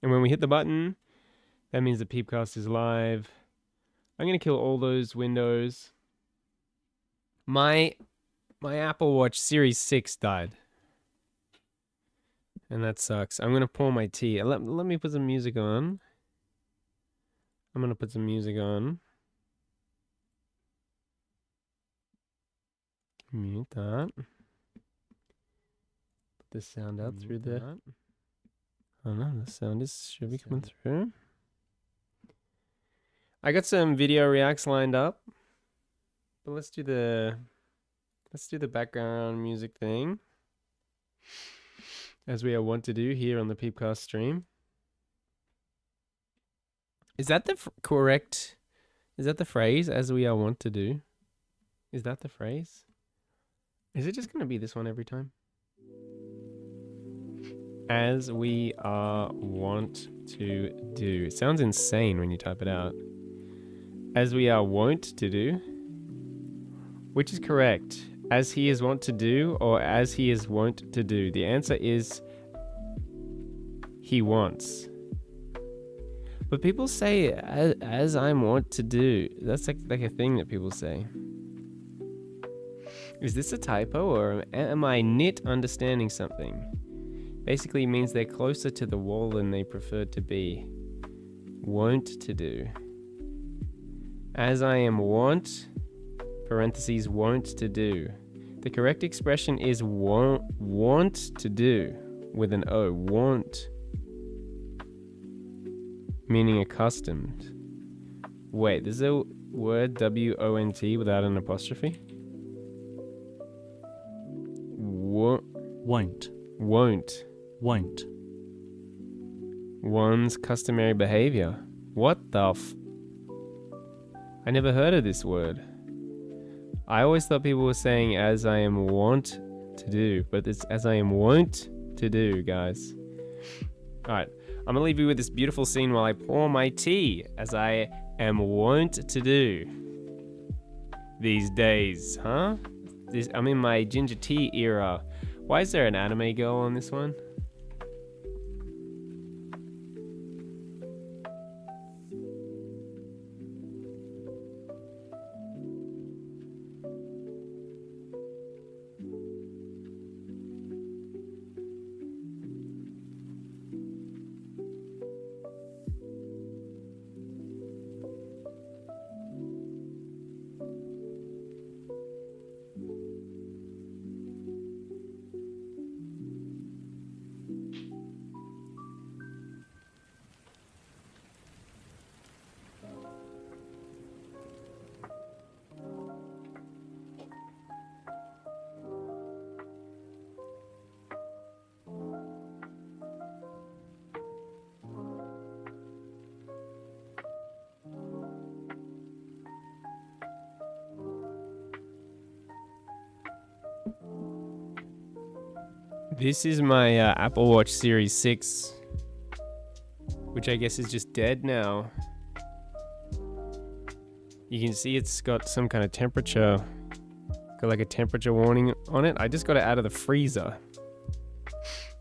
And when we hit the button, that means the Peepcast is live. I'm going to kill all those windows. My Apple Watch Series 6 died. And that sucks. I'm going to pour my tea. Let me put some music on. I'm going to put some music on. Mute that. Put the sound out through the... Oh no, the sound should be coming through. I got some video reacts lined up. But let's do the background music thing. As we are wont to do here on the Peepcast stream. Is that the correct... Is that the phrase, as we are wont to do? Is that the phrase? Is it just going to be this one every time? As we are wont to do. It sounds insane when you type it out. As we are wont to do. Which is correct? As he is wont to do or as he is wont to do? The answer is he wants. But people say as I'm wont to do. That's like a thing that people say. Is this a typo or am I nit understanding something? Basically means they're closer to the wall than they prefer to be. Wont to do. As I am wont, parentheses, wont to do. The correct expression is want to do with an O. Want. Meaning accustomed. Wait, there's a word W-O-N-T without an apostrophe? Won't. Won't. Won't. One's customary behavior. What the I never heard of this word. I always thought people were saying as I am wont to do, but it's as I am wont to do, guys. Alright, I'm gonna leave you with this beautiful scene while I pour my tea, as I am wont to do. These days, huh? I'm in my ginger tea era. Why is there an anime girl on this one? This is my Apple Watch Series 6, which I guess is just dead now. You can see it's got some kind of temperature, got like a temperature warning on it. I just got it out of the freezer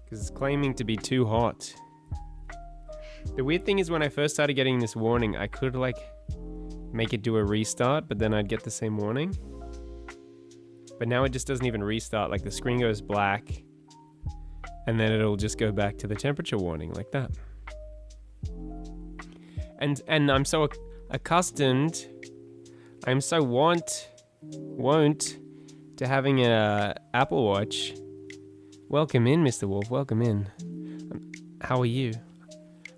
because it's claiming to be too hot. The weird thing is when I first started getting this warning, I could like make it do a restart, but then I'd get the same warning. But now it just doesn't even restart, like the screen goes black. And then it'll just go back to the temperature warning like that. And I'm so accustomed, I'm so wont to having an Apple Watch. Welcome in, Mr. Wolf, welcome in. How are you?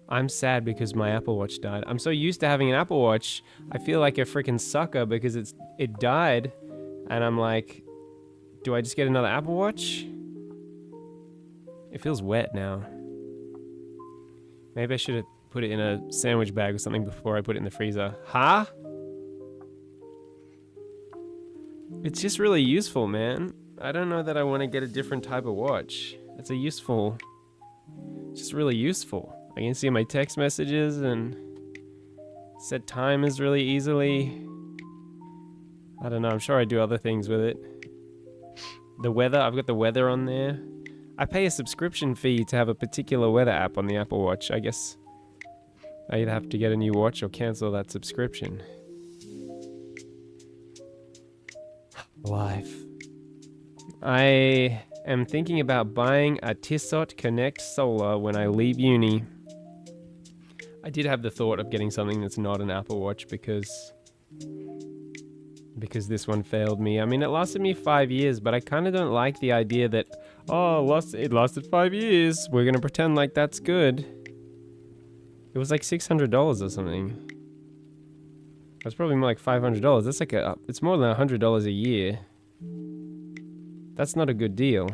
I'm sad because my Apple Watch died. I'm so used to having an Apple Watch, I feel like a freaking sucker because it died. And I'm like, do I just get another Apple Watch? It feels wet now. Maybe I should have put it in a sandwich bag or something before I put it in the freezer. Huh? It's just really useful, man. I don't know that I want to get a different type of watch. It's just really useful. I can see my text messages and set timers really easily. I don't know, I'm sure I do other things with it. The weather, I've got the weather on there. I pay a subscription fee to have a particular weather app on the Apple Watch. I guess I either have to get a new watch or cancel that subscription. Life. I am thinking about buying a Tissot Connect Solar when I leave uni. I did have the thought of getting something that's not an Apple Watch because this one failed me. I mean, it lasted me 5 years, but I kind of don't like the idea that, it lasted 5 years. We're going to pretend like that's good. It was like $600 or something. That's probably more like $500. That's like it's more than $100 a year. That's not a good deal.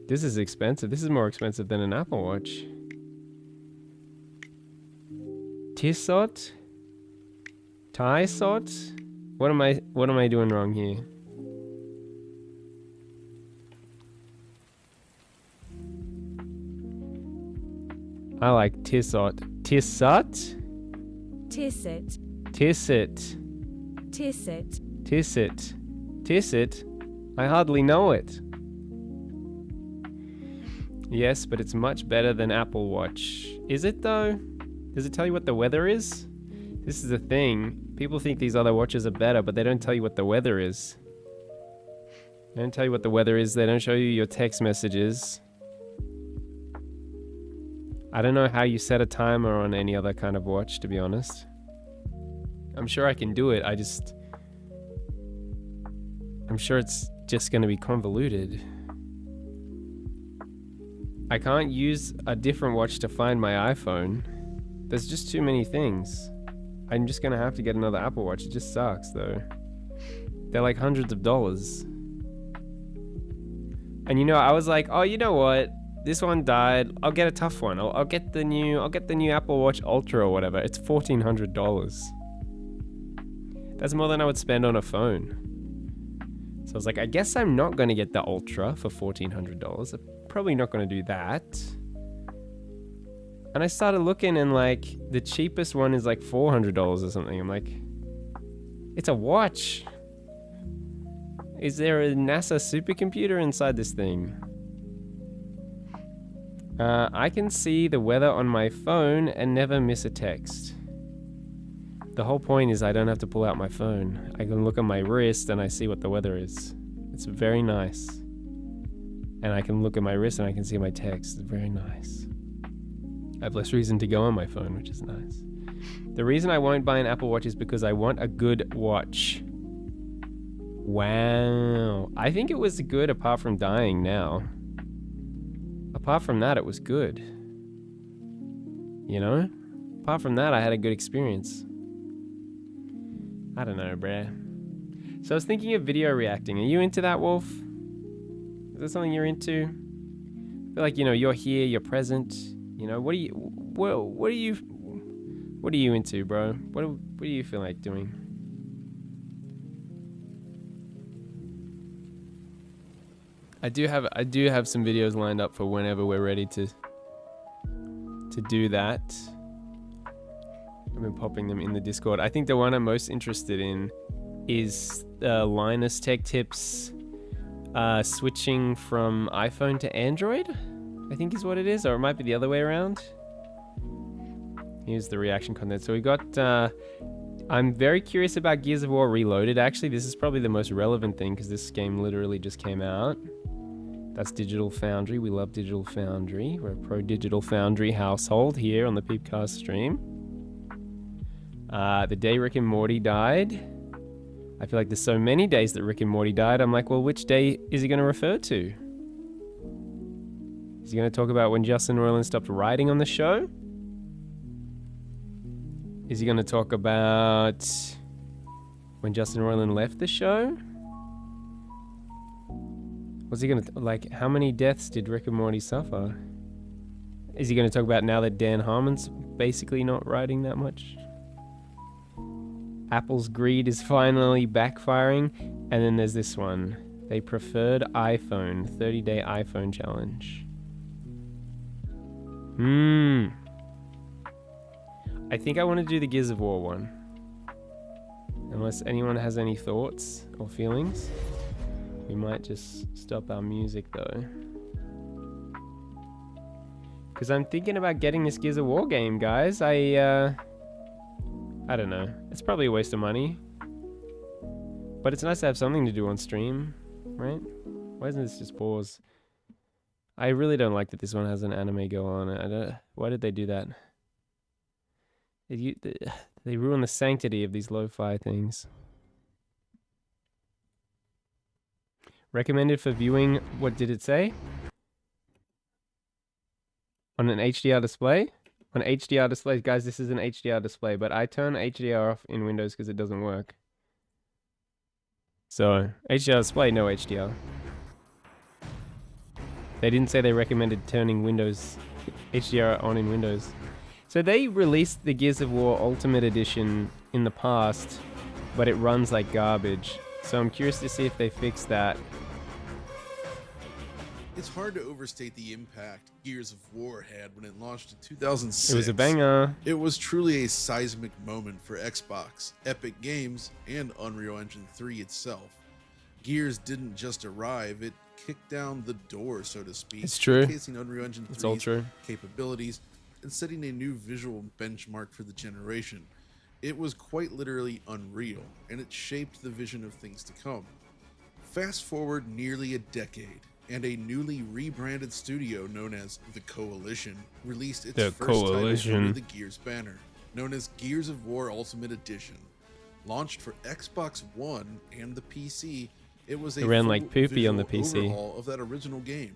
This is expensive. This is more expensive than an Apple Watch. Tissot? Tissot? What am I doing wrong here? I like Tissot. Tissot? Tisset. Tisset. Tisset. Tisset. Tisset? I hardly know it. Yes, but it's much better than Apple Watch. Is it though? Does it tell you what the weather is? This is the thing. People think these other watches are better, but they don't tell you what the weather is. They don't tell you what the weather is. They don't show you your text messages. I don't know how you set a timer on any other kind of watch, to be honest. I'm sure I can do it. I'm sure it's just going to be convoluted. I can't use a different watch to find my iPhone. There's just too many things. I'm just going to have to get another Apple Watch. It just sucks, though. They're like hundreds of dollars. And you know, I was like, oh, you know what? This one died. I'll get a tough one. I'll get the new Apple Watch Ultra or whatever. It's $1,400. That's more than I would spend on a phone. So I was like, I guess I'm not going to get the Ultra for $1,400. I'm probably not going to do that. And I started looking and like the cheapest one is like $400 or something. I'm like, it's a watch. Is there a NASA supercomputer inside this thing? I can see the weather on my phone and never miss a text. The whole point is I don't have to pull out my phone. I can look at my wrist and I see what the weather is. It's very nice. And I can look at my wrist and I can see my text. It's very nice. I have less reason to go on my phone, which is nice. The reason I won't buy an Apple Watch is because I want a good watch. Wow. I think it was good apart from dying now. Apart from that, it was good. You know? Apart from that, I had a good experience. I don't know, bruh. So I was thinking of video reacting. Are you into that, Wolf? Is that something you're into? I feel like, you know, you're here, you're present. You know, what are you into, bro? What do you feel like doing? I do have some videos lined up for whenever we're ready to do that. I've been popping them in the Discord. I think the one I'm most interested in is Linus Tech Tips switching from iPhone to Android, I think is what it is, or it might be the other way around. Here's the reaction content. So we got I'm very curious about Gears of War Reloaded. Actually, this is probably the most relevant thing because this game literally just came out. That's Digital Foundry. We love Digital Foundry. We're a pro Digital Foundry household here on the Peepcast stream. The day Rick and Morty died. I feel like there's so many days that Rick and Morty died. I'm like, well, which day is he going to refer to? Is he going to talk about when Justin Roiland stopped writing on the show? Is he going to talk about when Justin Roiland left the show? Was he going to, like, how many deaths did Rick and Morty suffer? Is he going to talk about now that Dan Harmon's basically not writing that much? Apple's greed is finally backfiring. And then there's this one. They preferred iPhone. 30-day iPhone challenge. I think I want to do the Gears of War one. Unless anyone has any thoughts or feelings. We might just stop our music though. Because I'm thinking about getting this Gears of War game, guys. I don't know. It's probably a waste of money. But it's nice to have something to do on stream, right? Why doesn't this just pause? I really don't like that this one has an anime go on. Why did they do that? They ruin the sanctity of these lo-fi things. Recommended for viewing, what did it say? On an HDR display? On HDR displays, guys, this is an HDR display, but I turn HDR off in Windows because it doesn't work. So, HDR display, no HDR. They didn't say they recommended turning Windows HDR on in Windows. So they released the Gears of War Ultimate Edition in the past, but it runs like garbage. So I'm curious to see if they fix that. It's hard to overstate the impact Gears of War had when it launched in 2006. It was a banger. It was truly a seismic moment for Xbox, Epic Games, and Unreal Engine 3 itself. Gears didn't just arrive, it kicked down the door, so to speak. It's true. Showcasing Unreal Engine 3's It's all true. capabilities and setting a new visual benchmark for the generation. It was quite literally unreal, and it shaped the vision of things to come. Fast forward nearly a decade, and a newly rebranded studio known as The Coalition released its first title under the Gears banner, known as Gears of War Ultimate Edition. Launched for Xbox One and the PC, it was a ran full like poopy on the visual PC. overhaul of that original game.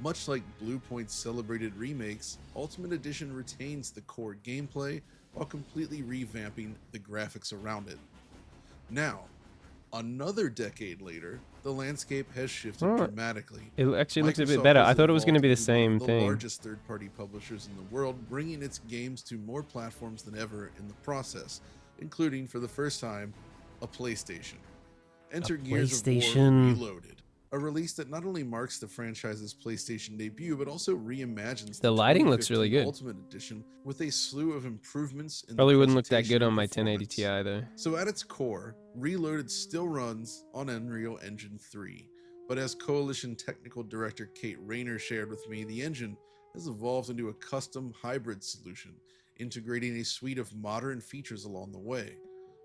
Much like Bluepoint's celebrated remakes, Ultimate Edition retains the core gameplay while completely revamping the graphics around it. Now, another decade later, the landscape has shifted dramatically. It actually looks a bit Microsoft better. has I thought it was going to be the evolved into one same of the thing. largest third-party publishers in the world, bringing its games to more platforms than ever in the process, including, for the first time, a PlayStation. Enter Gears of War Reloaded, a release that not only marks the franchise's PlayStation debut, but also reimagines The lighting looks really 2015 good. Ultimate Edition with a slew of improvements in Probably the wouldn't look that presentation good on and my 1080 performance. Ti though. So at its core, Reloaded still runs on Unreal Engine 3, but as Coalition Technical Director Kate Rayner shared with me, the engine has evolved into a custom hybrid solution, integrating a suite of modern features along the way.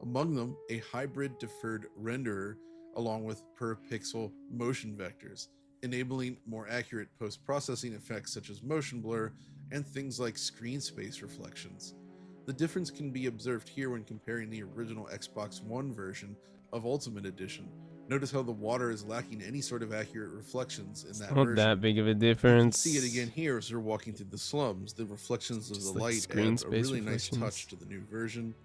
Among them, a hybrid deferred renderer along with per pixel motion vectors, enabling more accurate post-processing effects such as motion blur and things like screen space reflections. The difference can be observed here when comparing the original Xbox One version of Ultimate Edition. Notice how the water is lacking any sort of accurate reflections in that Not version. that big of a You can difference. see it again here as we're walking through the slums. The reflections of Just the like light screen add a space really nice reflections. touch to the new version.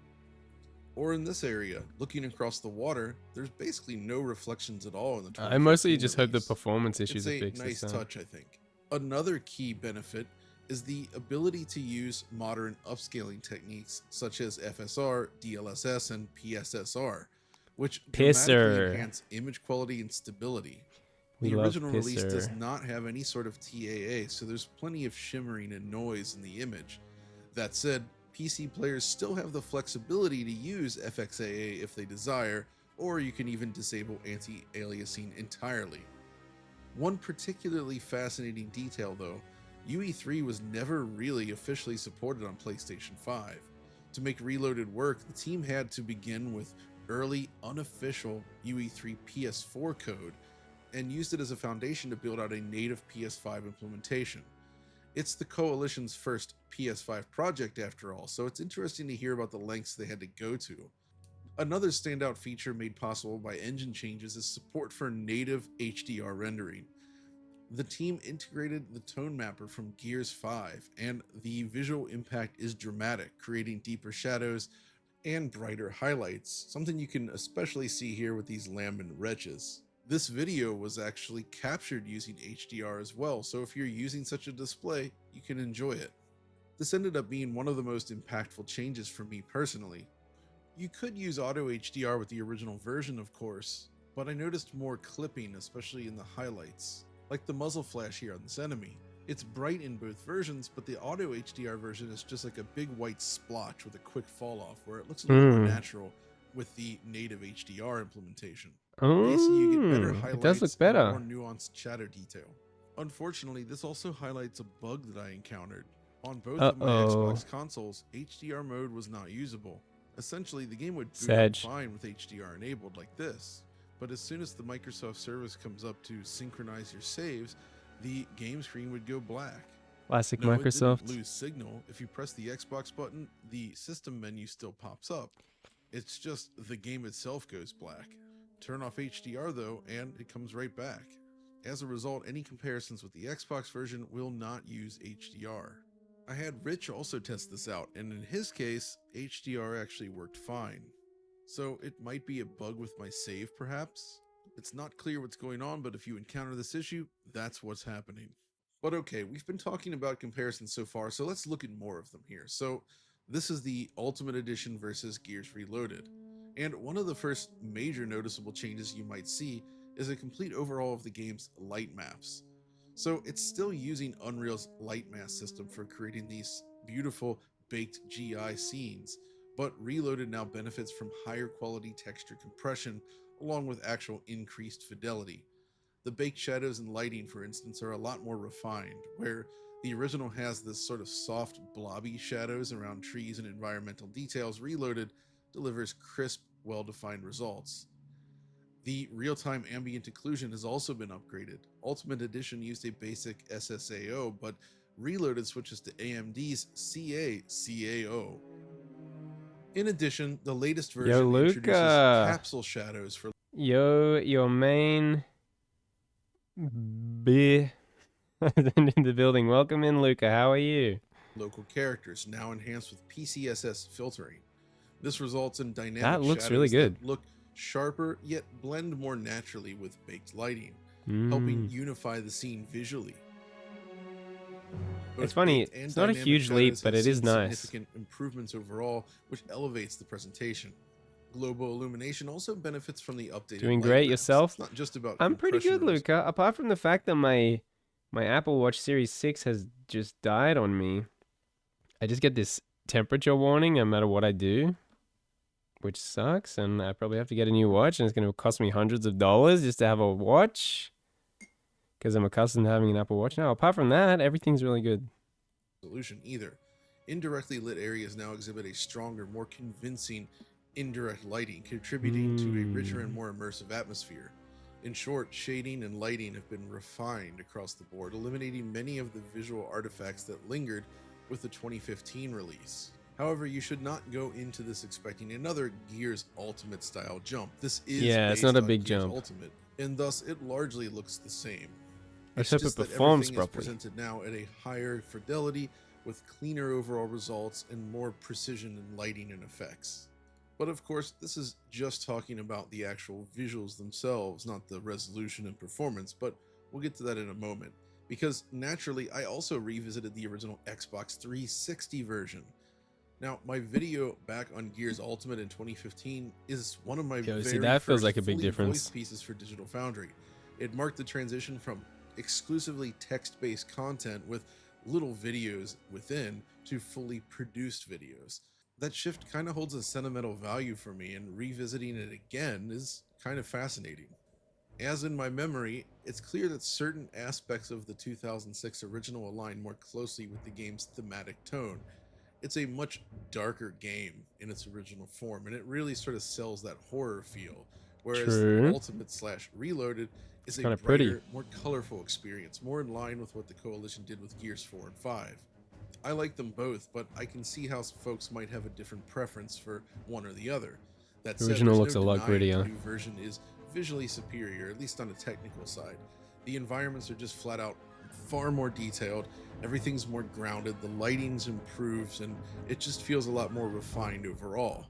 Or in this area, looking across the water, there's basically no reflections at all in the 2015 I mostly just hope the release. performance issues It's are a fixed nice this time. touch, I think. Another key benefit is the ability to use modern upscaling techniques such as FSR, DLSS, and PSSR, which dramatically Pisser. enhance image quality and stability. We The love original release does Pisser. not have any sort of TAA, so there's plenty of shimmering and noise in the image. That said, PC players still have the flexibility to use FXAA if they desire, or you can even disable anti-aliasing entirely. One particularly fascinating detail though, UE3 was never really officially supported on PlayStation 5. To make Reloaded work, the team had to begin with early, unofficial UE3 PS4 code and used it as a foundation to build out a native PS5 implementation. It's the Coalition's first PS5 project after all, so it's interesting to hear about the lengths they had to go to. Another standout feature made possible by engine changes is support for native HDR rendering. The team integrated the tone mapper from Gears 5, and the visual impact is dramatic, creating deeper shadows and brighter highlights, something you can especially see here with these lambent wretches. This video was actually captured using HDR as well, so if you're using such a display, you can enjoy it. This ended up being one of the most impactful changes for me personally. You could use auto HDR with the original version, of course, but I noticed more clipping, especially in the highlights, like the muzzle flash here on this enemy. It's bright in both versions, but the auto HDR version is just like a big white splotch with a quick fall off, where it looks a little more natural with the native HDR implementation. You see, you get better highlights it does look and better. more nuanced shadow detail. Unfortunately, this also highlights a bug that I encountered. On both of my Xbox consoles, HDR mode was not usable. Essentially, the game would boot up fine with HDR enabled like this, but as soon as the Microsoft service comes up to synchronize your saves, the game screen would go black. Classic No, Microsoft. it didn't lose signal. If you press the Xbox button, the system menu still pops up. It's just the game itself goes black. Turn off HDR though, and it comes right back. As a result, any comparisons with the Xbox version will not use HDR. I had Rich also test this out, and in his case, HDR actually worked fine. So it might be a bug with my save perhaps? It's not clear what's going on, but if you encounter this issue, that's what's happening. But okay, we've been talking about comparisons so far, so let's look at more of them here. So this is the Ultimate Edition versus Gears Reloaded. And one of the first major noticeable changes you might see is a complete overhaul of the game's light maps. So it's still using Unreal's light mask system for creating these beautiful baked GI scenes, but Reloaded now benefits from higher quality texture compression along with actual increased fidelity. The baked shadows and lighting, for instance, are a lot more refined, where the original has this sort of soft, blobby shadows around trees and environmental details. Reloaded delivers crisp, well-defined results. The real-time ambient occlusion has also been upgraded. Ultimate Edition used a basic SSAO, but Reloaded switches to AMD's CA-CAO. In addition, the latest version introduces capsule shadows for your main beer in the building. Welcome in, Luca. How are you? Local characters, now enhanced with PCSS filtering. This results in dynamic that looks shadows really good. that look sharper yet blend more naturally with baked lighting, helping unify the scene visually. It's funny, it's not a huge leap, but it is nice. Significant improvements overall, which elevates the presentation. Global illumination also benefits from the updated Doing light great maps. yourself? It's not just about I'm pretty good, compression or Luca. Apart from the fact that my Apple Watch Series 6 has just died on me, I just get this temperature warning no matter what I do, which sucks, and I probably have to get a new watch, and it's going to cost me hundreds of dollars just to have a watch, because I'm accustomed to having an Apple Watch now. Apart from that, everything's really good. Solution either. Indirectly lit areas now exhibit a stronger, more convincing indirect lighting, contributing to a richer and more immersive atmosphere. In short, shading and lighting have been refined across the board, eliminating many of the visual artifacts that lingered with the 2015 release. However, you should not go into this expecting another Gears Ultimate style jump. This is it's not a big Gears jump. Ultimate, and thus it largely looks the same. Let's hope it performs properly. Is presented now at a higher fidelity with cleaner overall results and more precision in lighting and effects. But of course, this is just talking about the actual visuals themselves, not the resolution and performance, but we'll get to that in a moment. Because naturally, I also revisited the original Xbox 360 version. Now, my video back on Gears Ultimate in 2015 is one of my very that feels first like a big fully difference. voiced pieces for Digital Foundry. It marked the transition from exclusively text-based content with little videos within to fully produced videos. That shift kind of holds a sentimental value for me, and revisiting it again is kind of fascinating. As in my memory, it's clear that certain aspects of the 2006 original align more closely with the game's thematic tone. It's a much darker game in its original form, and it really sort of sells that horror feel, whereas Ultimate/Reloaded is a brighter, pretty. more colorful experience, more in line with what the Coalition did with Gears 4 and 5. I like them both, but I can see how folks might have a different preference for one or the other. That said, original there's looks no a lot denying grittier. The new version is visually superior, at least on a technical side. The environments are just flat out far more detailed, everything's more grounded, the lighting's improves, and it just feels a lot more refined overall.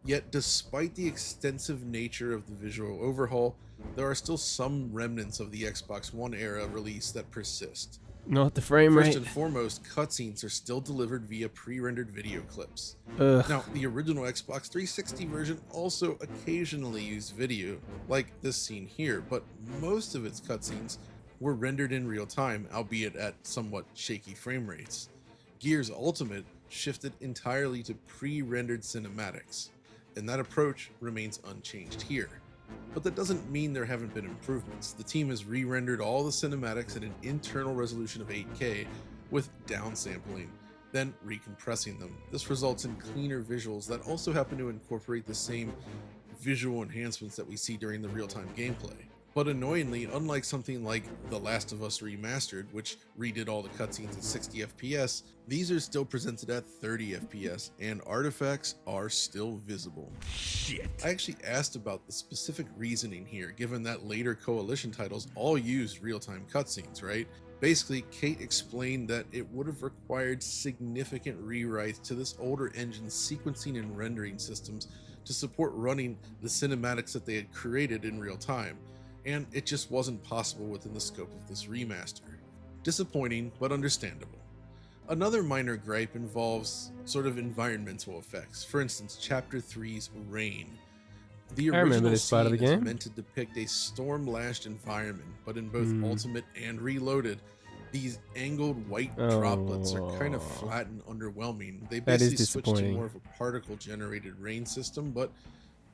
Yet, despite the extensive nature of the visual overhaul, there are still some remnants of the Xbox One era release that persist. Not the frame First rate. and foremost, cutscenes are still delivered via pre-rendered video clips. Ugh. Now, the original Xbox 360 version also occasionally used video, like this scene here, but most of its cutscenes were rendered in real time, albeit at somewhat shaky frame rates. Gears Ultimate shifted entirely to pre-rendered cinematics, and that approach remains unchanged here. But that doesn't mean there haven't been improvements. The team has re-rendered all the cinematics at an internal resolution of 8K with downsampling, then recompressing them. This results in cleaner visuals that also happen to incorporate the same visual enhancements that we see during the real-time gameplay. But annoyingly, unlike something like The Last of Us Remastered, which redid all the cutscenes at 60 FPS, these are still presented at 30 FPS, and artifacts are still visible. Shit. I actually asked about the specific reasoning here, given that later Coalition titles all used real-time cutscenes, right? Basically, Kate explained that it would have required significant rewrites to this older engine's sequencing and rendering systems to support running the cinematics that they had created in real time, and it just wasn't possible within the scope of this remaster. Disappointing, but understandable. Another minor gripe involves sort of environmental effects. For instance, Chapter 3's Rain. The I remember original this part of the scene is game. meant to depict a storm-lashed environment, but in both Hmm. Ultimate and Reloaded, these angled white droplets are kind of Oh. flat and underwhelming. They That is basically switched to disappointing. more of a particle-generated rain system, but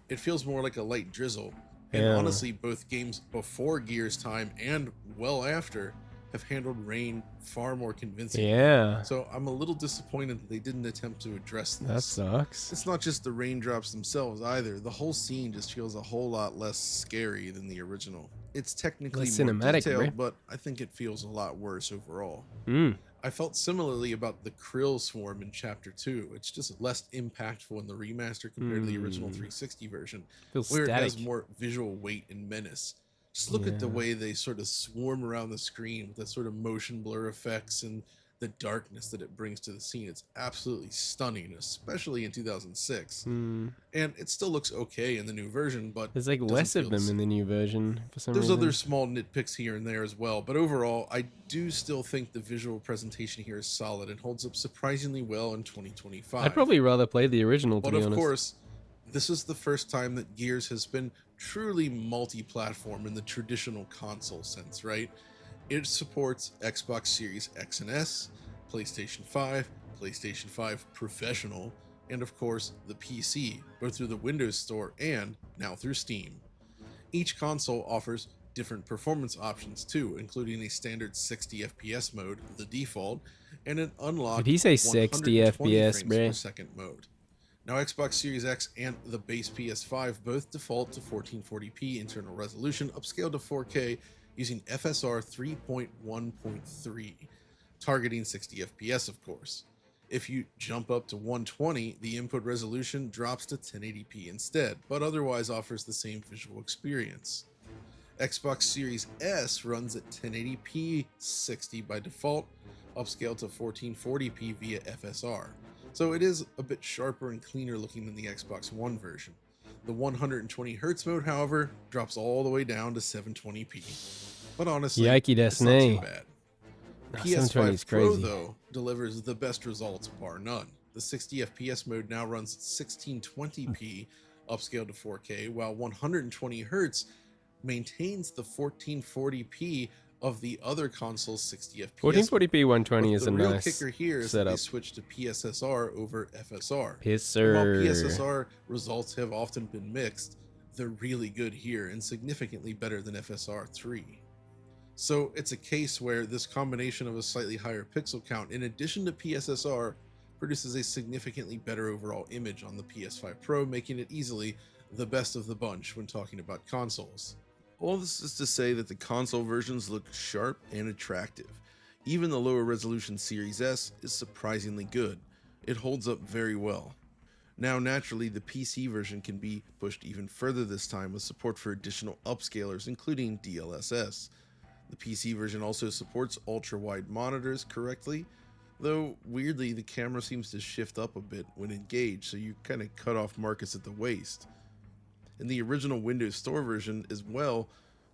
it feels more like a light drizzle. And Yeah. honestly, both games before Gears time and well after have handled rain far more convincingly. Yeah, So I'm a little disappointed that they didn't attempt to address this. that sucks. It's not just the raindrops themselves either. The whole scene just feels a whole lot less scary than the original. It's technically Less more cinematic, detailed, right? but I think it feels a lot worse overall. Mm. I felt similarly about the Krill swarm in Chapter 2. It's just less impactful in the remaster compared to the original 360 version, Feels where it has static. more visual weight and menace. Just look at the Yeah. way they sort of swarm around the screen with that sort of motion blur effects and the darkness that it brings to the scene. It's absolutely stunning, especially in 2006. Mm. And it still looks okay in the new version, but There's like doesn't less of feel them the in the new version for some there's reason. other small nitpicks here and there as well, but overall, I do still think the visual presentation here is solid and holds up surprisingly well in 2025. I'd probably rather play the original, to But be of honest. course, this is the first time that Gears has been truly multi-platform in the traditional console sense, right? It supports Xbox Series X and S, PlayStation 5, PlayStation 5 Professional, and of course the PC, both through the Windows Store and now through Steam. Each console offers different performance options too, including a standard 60 FPS mode, the default, and an unlocked Did he say 60 120 FPS, frames per bruh? second mode. Now, Xbox Series X and the base PS5 both default to 1440p internal resolution, upscaled to 4K using FSR 3.1.3, targeting 60 FPS, of course. If you jump up to 120, the input resolution drops to 1080p instead, but otherwise offers the same visual experience. Xbox Series S runs at 1080p 60 by default, upscaled to 1440p via FSR. So it is a bit sharper and cleaner looking than the Xbox One version. The 120Hz mode, however, drops all the way down to 720p. But honestly, Yikey, it's not Destiny. too bad. Nah, 720 is PS5 Pro, crazy. though, delivers the best results bar none. The 60 FPS mode now runs at 1620p, upscaled to 4K, while 120Hz maintains the 1440p of the other console's 60 FPS. 1440p 120 But is the a real nice kicker here is that they setup. switched to PSSR over FSR. Yes, And while sir. PSSR results have often been mixed, they're really good here and significantly better than FSR 3. So it's a case where this combination of a slightly higher pixel count in addition to PSSR produces a significantly better overall image on the PS5 Pro, making it easily the best of the bunch when talking about consoles. All this is to say that the console versions look sharp and attractive. Even the lower resolution Series S is surprisingly good. It holds up very well. Now, naturally, the PC version can be pushed even further this time with support for additional upscalers, including DLSS. The PC version also supports ultra-wide monitors correctly, though weirdly the camera seems to shift up a bit when engaged, so you kind of cut off Marcus at the waist. In the original Windows Store version as well,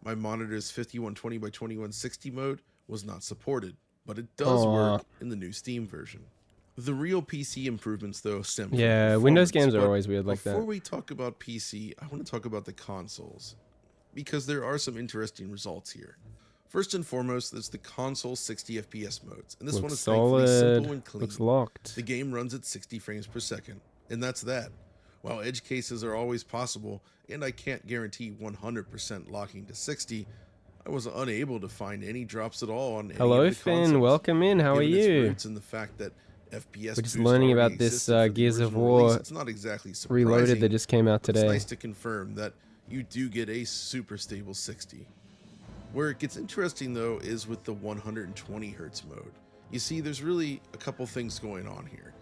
my monitor's 5120 by 2160 mode was not supported, but it does Aw. work in the new Steam version. The real PC improvements, though, stem from Yeah, Windows performance, games are but always weird like before that. we talk about PC, I want to talk about the consoles, because there are some interesting results here. First and foremost, there's the console 60 FPS modes, and this one Looks is thankfully solid. simple and clean. Looks locked. The game runs at 60 frames per second, and that's that. While edge cases are always possible, and I can't guarantee 100% locking to 60, I was unable to find any drops at all on any Hello, of the Finn. consoles. Welcome in. How are Given its you? roots and the fact that FPS We're just boost learning already about this existed for the Gears of original release, War it's not exactly Reloaded surprising, that just came out but it's today. nice to confirm that you do get a super stable 60. Where it gets interesting though is with the 120 Hz mode. You see, there's really a couple things going on here.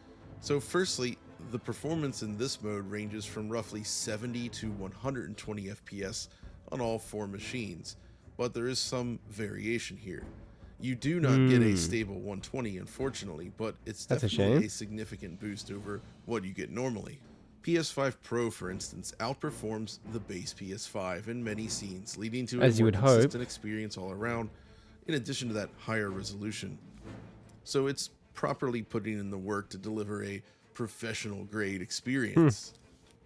So firstly, the performance in this mode ranges from roughly 70 to 120 FPS on all 4 machines, but there is some variation here. You do not get a stable 120, unfortunately, but it's That's a definitely shame. a significant boost over what you get normally. PS5 Pro, for instance, outperforms the base PS5 in many scenes, leading to a As you more would hope. consistent experience all around, in addition to that higher resolution. So it's properly putting in the work to deliver a professional grade experience.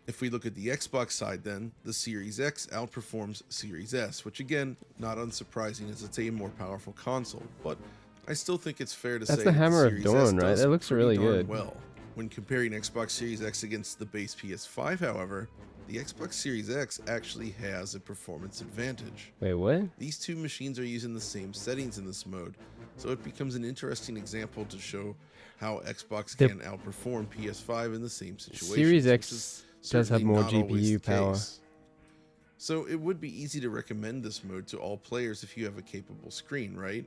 If we look at the Xbox side then, the Series X outperforms Series S, which again, not unsurprising as it's a more powerful console, but I still think it's fair to That's say the that Hammer of Series Dawn, S right? does That looks pretty really darn good. well. When comparing Xbox Series X against the base PS5, however, the Xbox Series X actually has a performance advantage. Wait, what? These two machines are using the same settings in this mode, so it becomes an interesting example to show how Xbox The can outperform PS5 in the same situation. Series X does have more GPU power. So it would be easy to recommend this mode to all players if you have a capable screen, right?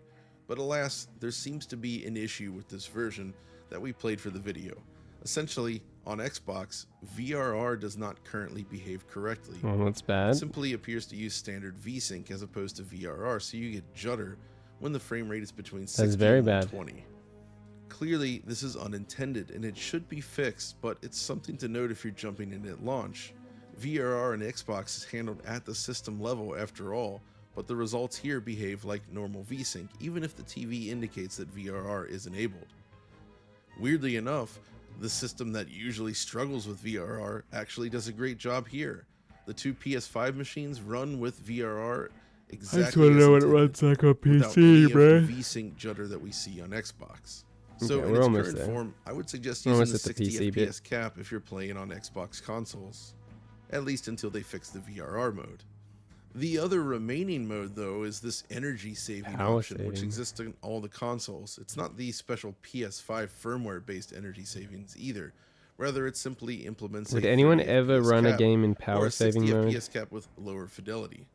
But alas, there seems to be an issue with this version that we played for the video. Essentially, on Xbox, VRR does not currently behave correctly. Oh, that's It bad. simply appears to use standard VSync as opposed to VRR, so you get judder when the frame rate is between 60 very and bad. 120. Clearly, this is unintended and it should be fixed, but it's something to note if you're jumping in at launch. VRR in Xbox is handled at the system level after all, but the results here behave like normal VSync, even if the TV indicates that VRR is enabled. Weirdly enough, the system that usually struggles with VRR actually does a great job here. The two PS5 machines run with VRR exactly as intended, like on without any of the VSync judder that we see on Xbox. So Okay, in we're its almost current there. form, I would suggest We're using almost the at the 60 PC bit. FPS cap if you're playing on Xbox consoles, at least until they fix the VRR mode. The other remaining mode, though, is this energy saving Power option, which saving. exists in all the consoles. It's not the special PS5 firmware-based energy savings either. Rather, it simply implements Would a anyone 30 ever FPS run a cap, game in or power a 60 saving mode? FPS cap with lower fidelity.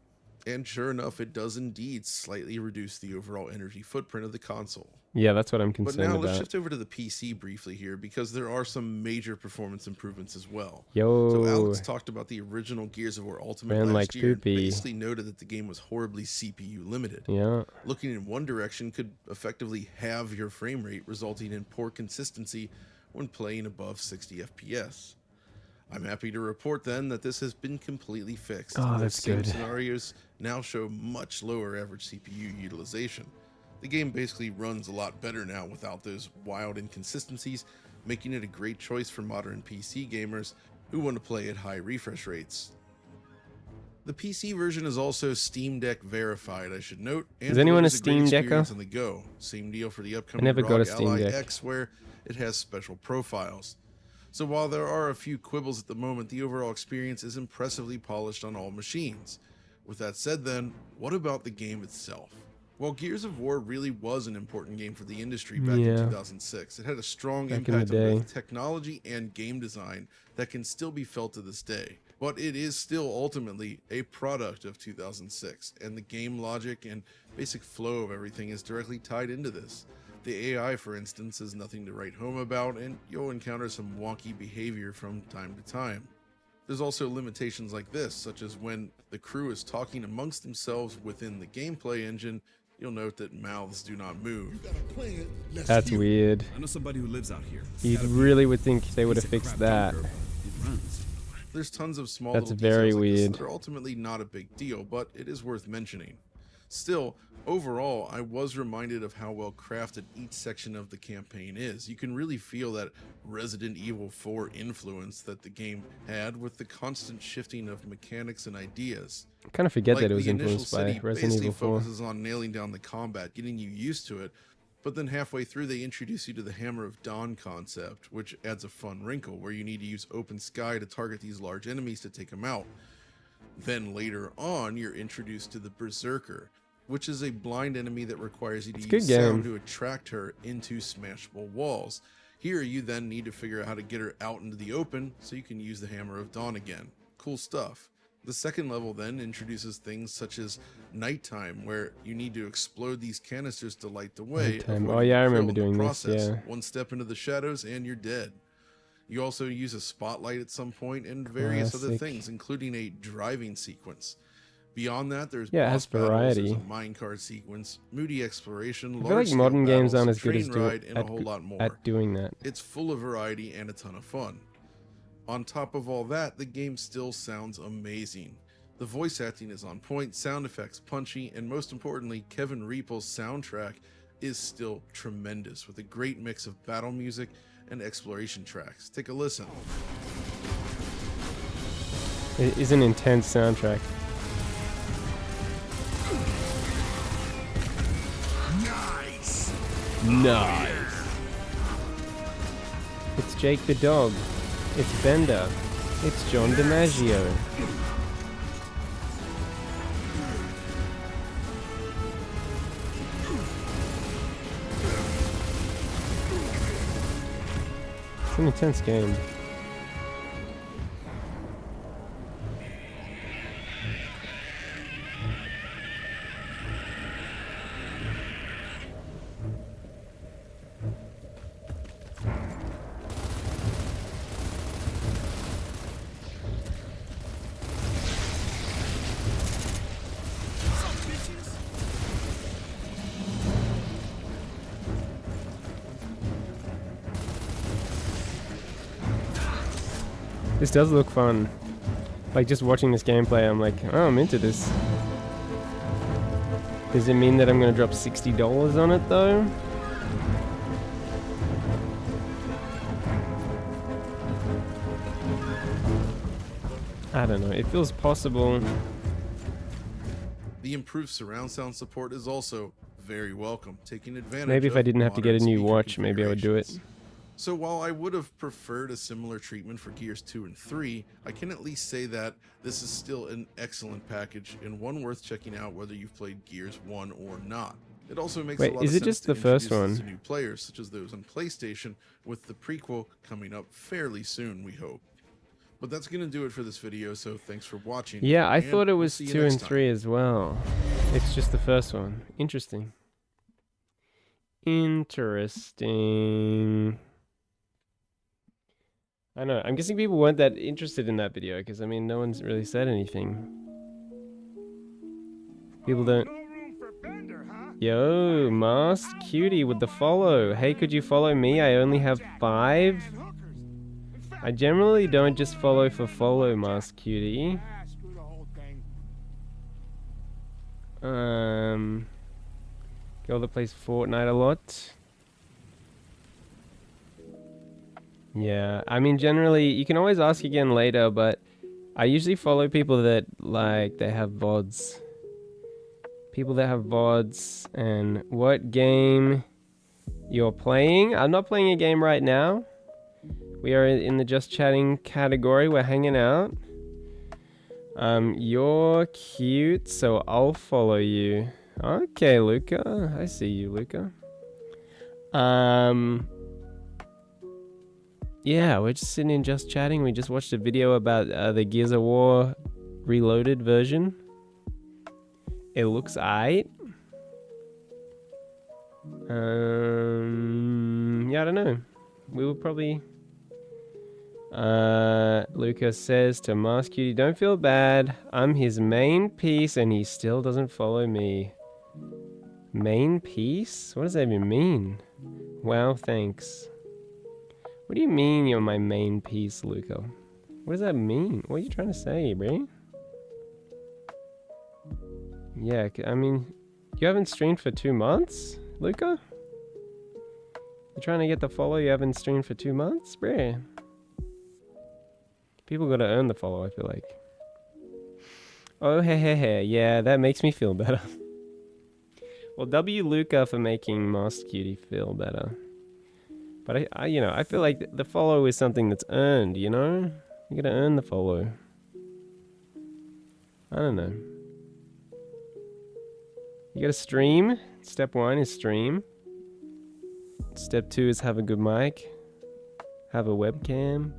And sure enough, it does indeed slightly reduce the overall energy footprint of the console. Yeah, that's what I'm But concerned now let's about. shift over to the PC briefly here, because there are some major performance improvements as well. Yo, So Alex talked about the original Gears of War Ultimate Ran last like year, and poopy. basically noted that the game was horribly CPU limited. yeah. Looking in one direction could effectively halve your frame rate, resulting in poor consistency when playing above 60 FPS. I'm happy to report then that this has been completely fixed. Oh, and those that's same good. scenarios now show much lower average CPU utilization. The game basically runs a lot better now without those wild inconsistencies, making it a great choice for modern PC gamers who want to play at high refresh rates. The PC version is also Steam Deck verified, I should note, and Is anyone a delivers great Steam Decker? experience on the go. Same deal for the upcoming never got a ROG Steam Ally Deck. X, where it has special profiles. So while there are a few quibbles at the moment, the overall experience is impressively polished on all machines. With that said then, what about the game itself? While Gears of War really was an important game for the industry back in Yeah. 2006, it had a strong Back in the impact on day. both technology and game design that can still be felt to this day. But it is still ultimately a product of 2006, and the game logic and basic flow of everything is directly tied into this. The AI, for instance, is nothing to write home about, and you'll encounter some wonky behavior from time to time. There's also limitations like this, such as when the crew is talking amongst themselves within the gameplay engine, you'll note that mouths do not move. That's weird. I know somebody who lives out here. You really would think they would have Piece of fixed crap that. bunker. It runs. There's tons of small That's little very details like this weird. that are ultimately not a big deal, but it is worth mentioning. Still, overall, I was reminded of how well crafted each section of the campaign is. You can really feel that Resident Evil 4 influence that the game had with the constant shifting of mechanics and ideas. I kind of forget Like that it was the initial influenced by city Resident basically Evil 4. focuses on nailing down the combat, getting you used to it, But then halfway through, they introduce you to the Hammer of Dawn concept, which adds a fun wrinkle where you need to use open sky to target these large enemies to take them out. Then later on, you're introduced to the Berserker, which is a blind enemy that requires you to use sound to attract her into smashable walls. Here, you then need to figure out how to get her out into the open so you can use the Hammer of Dawn again. Cool stuff. The second level then introduces things such as Nighttime, where you need to explode these canisters to light the way. Oh yeah, I remember doing this, yeah. One step into the shadows and you're dead. You also use a spotlight at some point and various other things, including a driving sequence. Beyond that, there's boss battles, there's a minecart sequence, moody exploration, I feel like modern games aren't as good as at doing that. It's full of variety and a ton of fun. On top of all that, the game still sounds amazing. The voice acting is on point, sound effects punchy, and most importantly, Kevin Riepel's soundtrack is still tremendous with a great mix of battle music and exploration tracks. Take a listen. It is an intense soundtrack. Nice. It's Jake the dog. It's Bender. It's John DiMaggio. It's an intense game. This does look fun. Like, just watching this gameplay, I'm like, oh, I'm into this. Does it mean that I'm gonna drop $60 on it, though? I don't know. It feels possible. The improved surround sound support is also very welcome, taking advantage Maybe if I didn't have to get a new watch, maybe I would do it. So while I would have preferred a similar treatment for Gears 2 and 3, I can at least say that this is still an excellent package and one worth checking out whether you've played Gears 1 or not. It also makes a lot of sense just to the first introduce one? to new players, such as those on PlayStation, with the prequel coming up fairly soon, we hope. But that's going to do it for this video, so thanks for watching. Yeah, I and thought it we'll was see you 2 next and time. 3 as well. It's just the first one. Interesting. Interesting. I know. I'm guessing people weren't that interested in that video because, I mean, no one's really said anything. People don't... Yo, Masked Cutie with the follow. Hey, could you follow me? I only have 5. I generally don't just follow for follow, Masked Cutie. Girl that plays Fortnite a lot. Yeah, I mean, generally, you can always ask again later, but I usually follow people that, like, they have VODs. People that have VODs, and what game you're playing. I'm not playing a game right now. We are in the just chatting category. We're hanging out. You're cute, so I'll follow you. Okay, Luca. I see you, Luca. Yeah, we're just sitting in just chatting. We just watched a video about the Gears of War Reloaded version. It looks aight. Yeah, I don't know. We will probably... Luca says to Masked Cutie, don't feel bad. I'm his main piece and he still doesn't follow me. Main piece? What does that even mean? Wow, thanks. What do you mean you're my main piece, Luca? What does that mean? What are you trying to say, bro? Yeah, I mean, you haven't streamed for 2 months, Luca? You trying to get the follow you haven't streamed for 2 months, bro? People gotta earn the follow, I feel like. Oh, hey. Yeah, that makes me feel better. Well, W Luca for making Master Cutie feel better. But I feel like the follow is something that's earned, you know? You gotta earn the follow. I don't know. You gotta stream. Step 1 is stream. Step 2 is have a good mic. Have a webcam.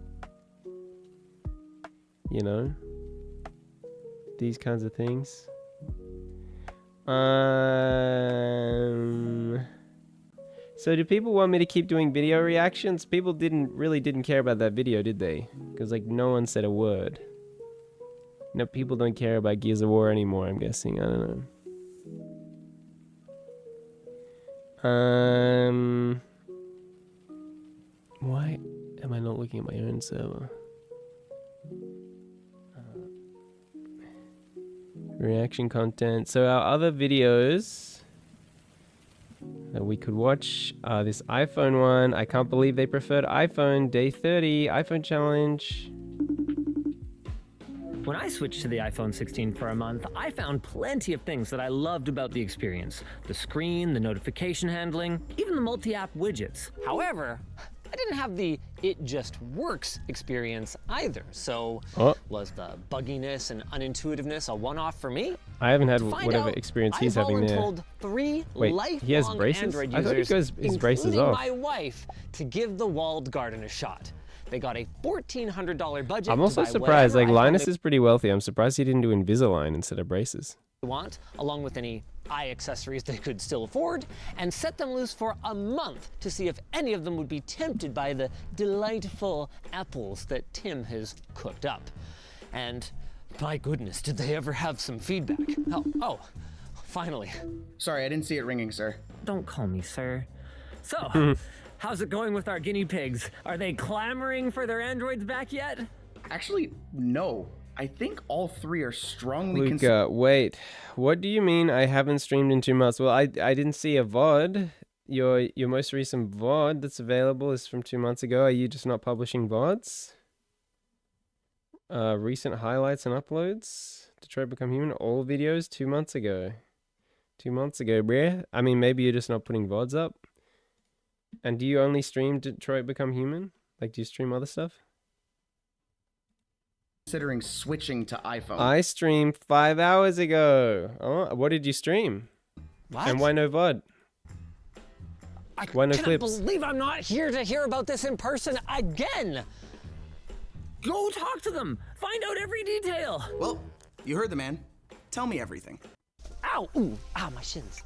You know? These kinds of things. So do people want me to keep doing video reactions? People really didn't care about that video, did they? Because like no one said a word. No, people don't care about Gears of War anymore, I'm guessing. I don't know. Why am I not looking at my own server? Reaction content. So our other videos that we could watch are this iPhone one. I can't believe they preferred iPhone. Day 30, iPhone challenge. When I switched to the iPhone 16 for a month, I found plenty of things that I loved about the experience. The screen, the notification handling, even the multi-app widgets. However, I didn't have the "it just works" experience either. So was the bugginess and unintuitiveness a one-off for me? I haven't had To find whatever out, experience he's I having there. voluntold 3 Wait, he has lifelong braces? Android I thought he users, goes his braces including off. my wife, to give the walled garden a shot. They got a $1,400 budget. I'm also to buy surprised. Like whatever iPhone Linus is pretty wealthy. I'm surprised he didn't do Invisalign instead of braces. they want, along with any eye accessories they could still afford, and set them loose for a month to see if any of them would be tempted by the delightful apples that Tim has cooked up. And my goodness, did they ever have some feedback? Oh, finally. Sorry, I didn't see it ringing, sir. Don't call me sir. So, how's it going with our guinea pigs? Are they clamoring for their androids back yet? Actually, no. I think all 3 are strongly Luca, wait. What do you mean I haven't streamed in 2 months? Well, I didn't see a VOD. Your most recent VOD that's available is from 2 months ago. Are you just not publishing VODs? Recent highlights and uploads. Detroit Become Human. All videos 2 months ago. 2 months ago, bruh. I mean, maybe you're just not putting VODs up. And do you only stream Detroit Become Human? Like, do you stream other stuff? considering switching to iPhone. I streamed 5 hours ago. Oh, what did you stream? What? And why no VOD? Why no cannot clips? believe I'm not here to hear about this in person again. Go talk to them. Find out every detail. Well, you heard the man. Tell me everything. Ow, ooh, ow, my shins.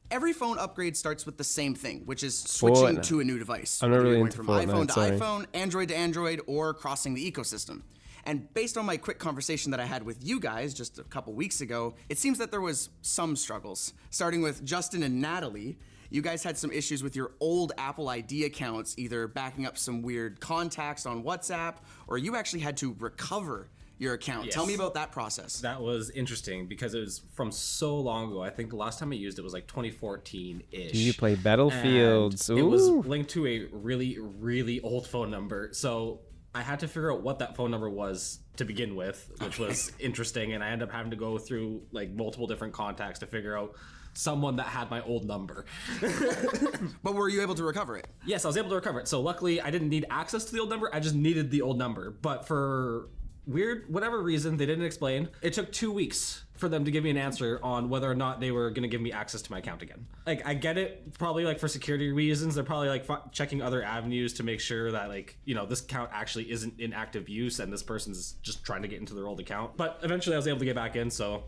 Every phone upgrade starts with the same thing, which is switching Fortnite. to a new device. I'm not whether really you're into going from iPhone Fortnite, sorry. to iPhone, Android to Android, or crossing the ecosystem. And based on my quick conversation that I had with you guys just a couple weeks ago, it seems that there was some struggles. Starting with Justin and Natalie, you guys had some issues with your old Apple ID accounts, either backing up some weird contacts on WhatsApp, or you actually had to recover your account. Yes. Tell me about that process. That was interesting because it was from so long ago. I think the last time I used it was like 2014-ish. Do you play Battlefields? And it was Ooh. linked to a really, really old phone number. So I had to figure out what that phone number was to begin with, which was interesting. And I ended up having to go through like multiple different contacts to figure out someone that had my old number. But were you able to recover it? Yes, I was able to recover it. So luckily I didn't need access to the old number. I just needed the old number. But for whatever reason, they didn't explain. It took 2 weeks for them to give me an answer on whether or not they were going to give me access to my account again. Like, I get it, probably like for security reasons. They're probably like checking other avenues to make sure that like, you know, this account actually isn't in active use and this person's just trying to get into their old account. But eventually I was able to get back in, so.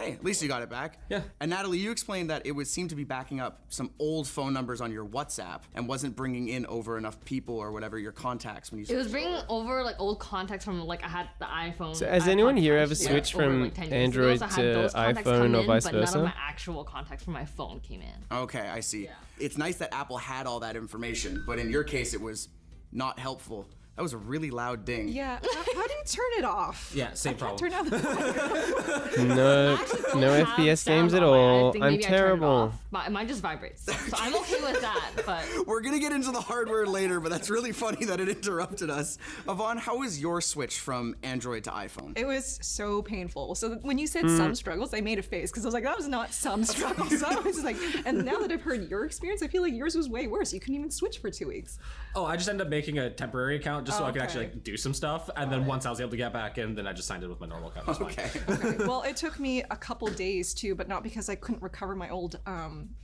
Hey, at least you got it back. Yeah. And Natalie, you explained that it would seem to be backing up some old phone numbers on your WhatsApp and wasn't bringing in over enough people or whatever your contacts when you. It was bringing over like old contacts from like I had the iPhone. So has iPod anyone here Touch, ever yeah, switched over, from like, 10 years ago, Android so I had to those contacts iPhone come or in, vice but none versa? of my actual contacts from my phone came in. Okay, I see. It's nice that Apple had all that information, but in your case, it was not helpful That was a really loud ding. Yeah. How do you turn it off? Yeah, same problem. Turn out the No, Actually, no don't have FPS sound games at on mine. I all. think I'm maybe I turned it terrible. off. Mine just vibrates, so I'm okay with that. But We're gonna get into the hardware later, but that's really funny that it interrupted us. Yvonne, how was your switch from Android to iPhone? It was so painful. So when you said some struggles, I made a face because I was like, that was not some struggles. So I was like, and now that I've heard your experience, I feel like yours was way worse. You couldn't even switch for 2 weeks. Oh, I just ended up making a temporary account just so I could okay. actually like do some stuff, and then once I was able to get back in, then I just signed in with my normal account. It was fine. Okay. Well, it took me a couple days too, but not because I couldn't recover my old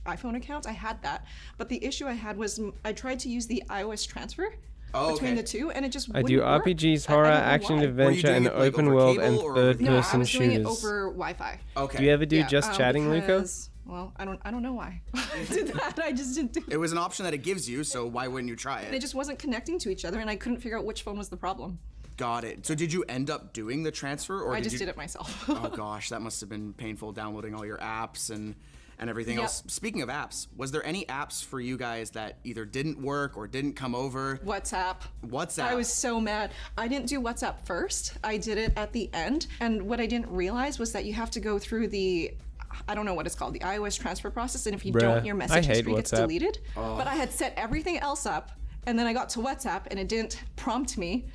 iPhone account. I had that, but the issue I had was I tried to use the iOS transfer between the two, and it just I wouldn't do work. RPGs, I horror, don't know action, why. adventure, doing and it, like, open over world cable and or third No, I person was doing it shooters. over Wi-Fi. Okay. Do you ever do Yeah, just chatting, Luca? because, well, I don't know why I did that. I just didn't do It was an option that it gives you, so why wouldn't you try It it? just wasn't connecting to each other, and I couldn't figure out which phone was the problem. Got it. So did you end up doing the transfer, or I just you... did it myself. Oh gosh, that must have been painful downloading all your apps and everything Yep. else. Speaking of apps, was there any apps for you guys that either didn't work or didn't come over? WhatsApp. WhatsApp. I was so mad. I didn't do WhatsApp first. I did it at the end. And what I didn't realize was that you have to go through the, I don't know what it's called, the iOS transfer process. And if you Bruh, don't, your I message hate history gets WhatsApp. deleted. But I had set everything else up. And then I got to WhatsApp and it didn't prompt me.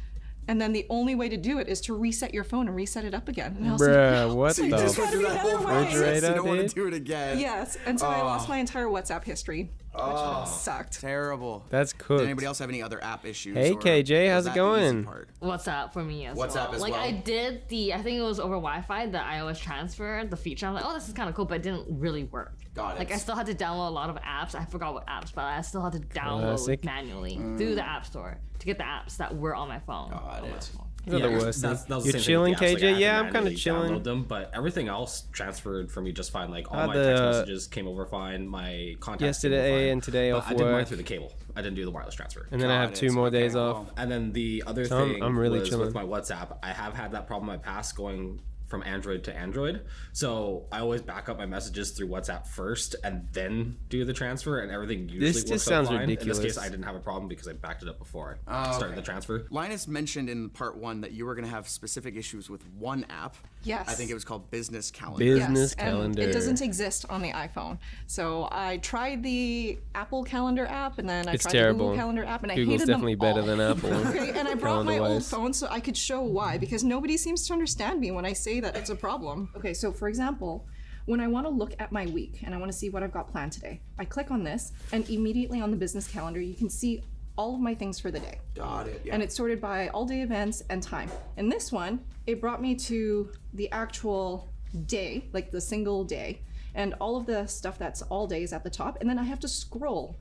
And then the only way to do it is to reset your phone and reset it up again. And I was Bruh, what You just went the? through that whole Another way. process. You Refrigerator, don't want dude? to do it again. yes. And so I lost my entire WhatsApp history, which sucked. Terrible. That's cooked. Did anybody else have any other app issues? Hey, or KJ, was how's it that the easy going? part? WhatsApp for me as WhatsApp well. as Like well. I did I think it was over Wi-Fi, the iOS transfer, the feature. I'm like, oh, this is kind of cool, but it didn't really work. Got it. Like I still had to download a lot of apps. I forgot what apps, but I still had to download Classic. manually through the app store to get the apps that were on my phone. Got it. They're the worst. That was the You're same thing chilling, with the apps, like, I KJ? had to Yeah, I'm kind of manually chilling. download them, but everything else transferred for me just fine. Like all my the- text messages came over fine. My contacts came over Yesterday fine. and today But off I did mine work. through the cable. I didn't do the wireless transfer. And then I have Got 2 it. more Okay, days well, off. And then the other So I'm- thing I'm really was chilling. with my WhatsApp. I have had that problem in my past going from Android to Android. So I always back up my messages through WhatsApp first and then do the transfer, and everything usually This works just out sounds fine. ridiculous. In this case, I didn't have a problem because I backed it up before I started the transfer. Linus mentioned in part 1 that you were going to have specific issues with one app. Yes. I think it was called Business Calendar. Business and calendar. it doesn't exist on the iPhone. So I tried the Apple Calendar app, and then I It's tried terrible. the Google Calendar app, and I Google's hated definitely them better all. than Apple. Okay, and I brought my old calendar-wise. phone so I could show why, because nobody seems to understand me when I say that it's a problem. Okay, so for example, when I want to look at my week and I want to see what I've got planned today, I click on this, and immediately on the business calendar, you can see all of my things for the day. Got it. Yeah. And it's sorted by all day events and time. In this one, it brought me to the actual day, like the single day, and all of the stuff that's all days at the top, and then I have to scroll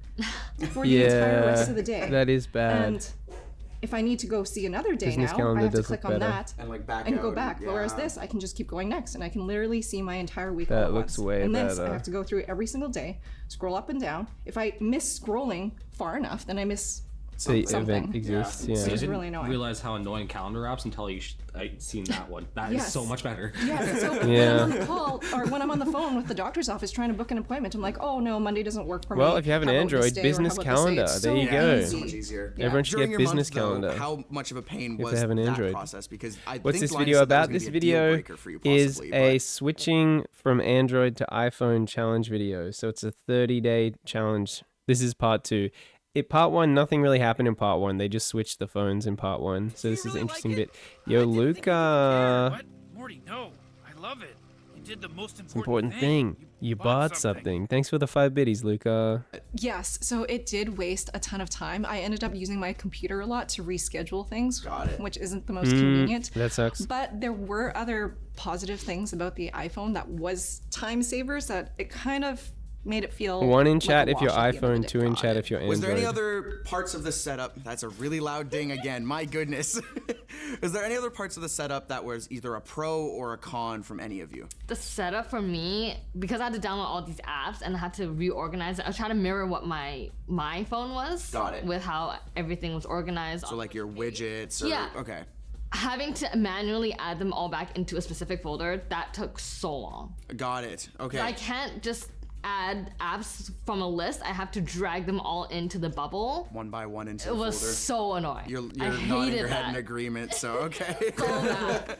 for the entire rest of the day. that is bad. And if I need to go see another day Business now, calendar I have to does click look on better. that And, like, back and out go and- back. Whereas yeah. this, I can just keep going next, and I can literally see my entire week all That at looks once. way and this, better. I have to go through every single day, scroll up and down. If I miss scrolling far enough, then I miss The something. event exists, So yeah. it's I didn't really annoying. realize how annoying calendar apps until I'd seen that one. That is Yes. so much better. Yes. So when Yeah. I'm on the call or when I'm on the phone with the doctor's office trying to book an appointment, I'm like, oh no, Monday doesn't work for me. Well, if you have an How about this Android, day, or business how about this day? calendar, It's there you so go. So much easy. easier. Everyone should During get your business month, though, calendar. how much of a pain they was have an that Android. process? Because I What's think this Linus video said that was about? gonna This be a deal video breaker for you is possibly, a but- switching from Android to iPhone challenge video. So it's a 30-day challenge. This is part 2. Part 1, nothing really happened in part 1. They just switched the phones in part 1. So this is the interesting bit. Yo, Luca, What? Morty, no. I love it. You did the most important thing. You bought something. Thanks for the 5 biddies, Luca. Yes, so it did waste a ton of time. I ended up using my computer a lot to reschedule things, Got it. which isn't the most convenient. That sucks. But there were other positive things about the iPhone that was time savers that it kind of made it feel 1 in like a chat if you're wash at the end of iPhone, the 2 day. in chat if you're Android. Was there any other parts of the setup? That's a really loud ding again. My goodness. Was there any other parts of the setup that was either a pro or a con from any of you? The setup for me, because I had to download all these apps and I had to reorganize it, I was trying to mirror what my phone was. Got it. With how everything was organized. So like your widgets or Yeah. okay. Having to manually add them all back into a specific folder, that took so long. Got it. Okay. I can't just add apps from a list, I have to drag them all into the bubble. One by one into It the was folder. so annoying. You're I nodding hated your head in that. agreement, so okay.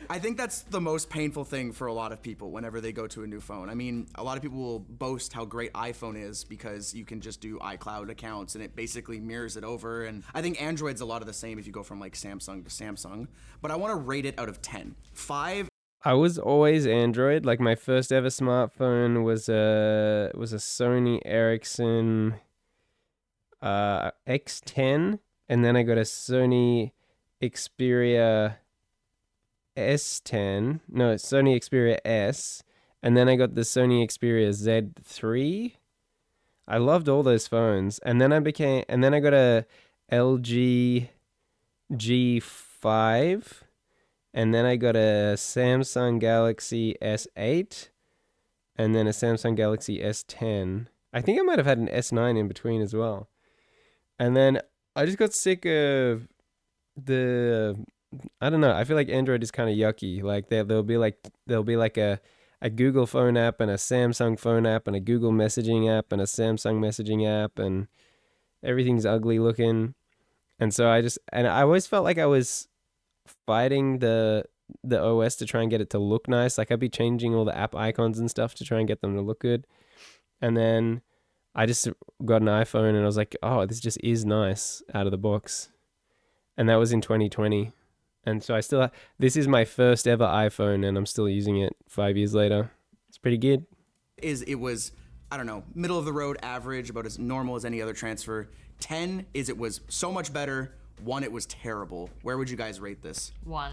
I think that's the most painful thing for a lot of people whenever they go to a new phone. I mean, a lot of people will boast how great iPhone is because you can just do iCloud accounts and it basically mirrors it over. And I think Android's a lot of the same if you go from like Samsung to Samsung. But I want to rate it out of 10. 5. I was always Android. Like my first ever smartphone was a Sony Ericsson X10, and then I got a Sony Xperia S10. No, Sony Xperia S, and then I got the Sony Xperia Z3. I loved all those phones, and then I got a LG G5. And then I got a Samsung Galaxy S8 and then a Samsung Galaxy S10. I think I might have had an S9 in between as well. And then I just got sick of I don't know. I feel like Android is kind of yucky. Like there'll be like a Google phone app and a Samsung phone app and a Google messaging app and a Samsung messaging app, and everything's ugly looking. And so I always felt like I was fighting the OS to try and get it to look nice. Like I'd be changing all the app icons and stuff to try and get them to look good. And then I just got an iPhone and I was like, oh, this just is nice out of the box. And that was in 2020. And so this is my first ever iPhone and I'm still using it 5 years later. It's pretty good. It was, I don't know, middle of the road average, about as normal as any other transfer. 10 is it was so much better. 1, it was terrible. Where would you guys rate this? 1.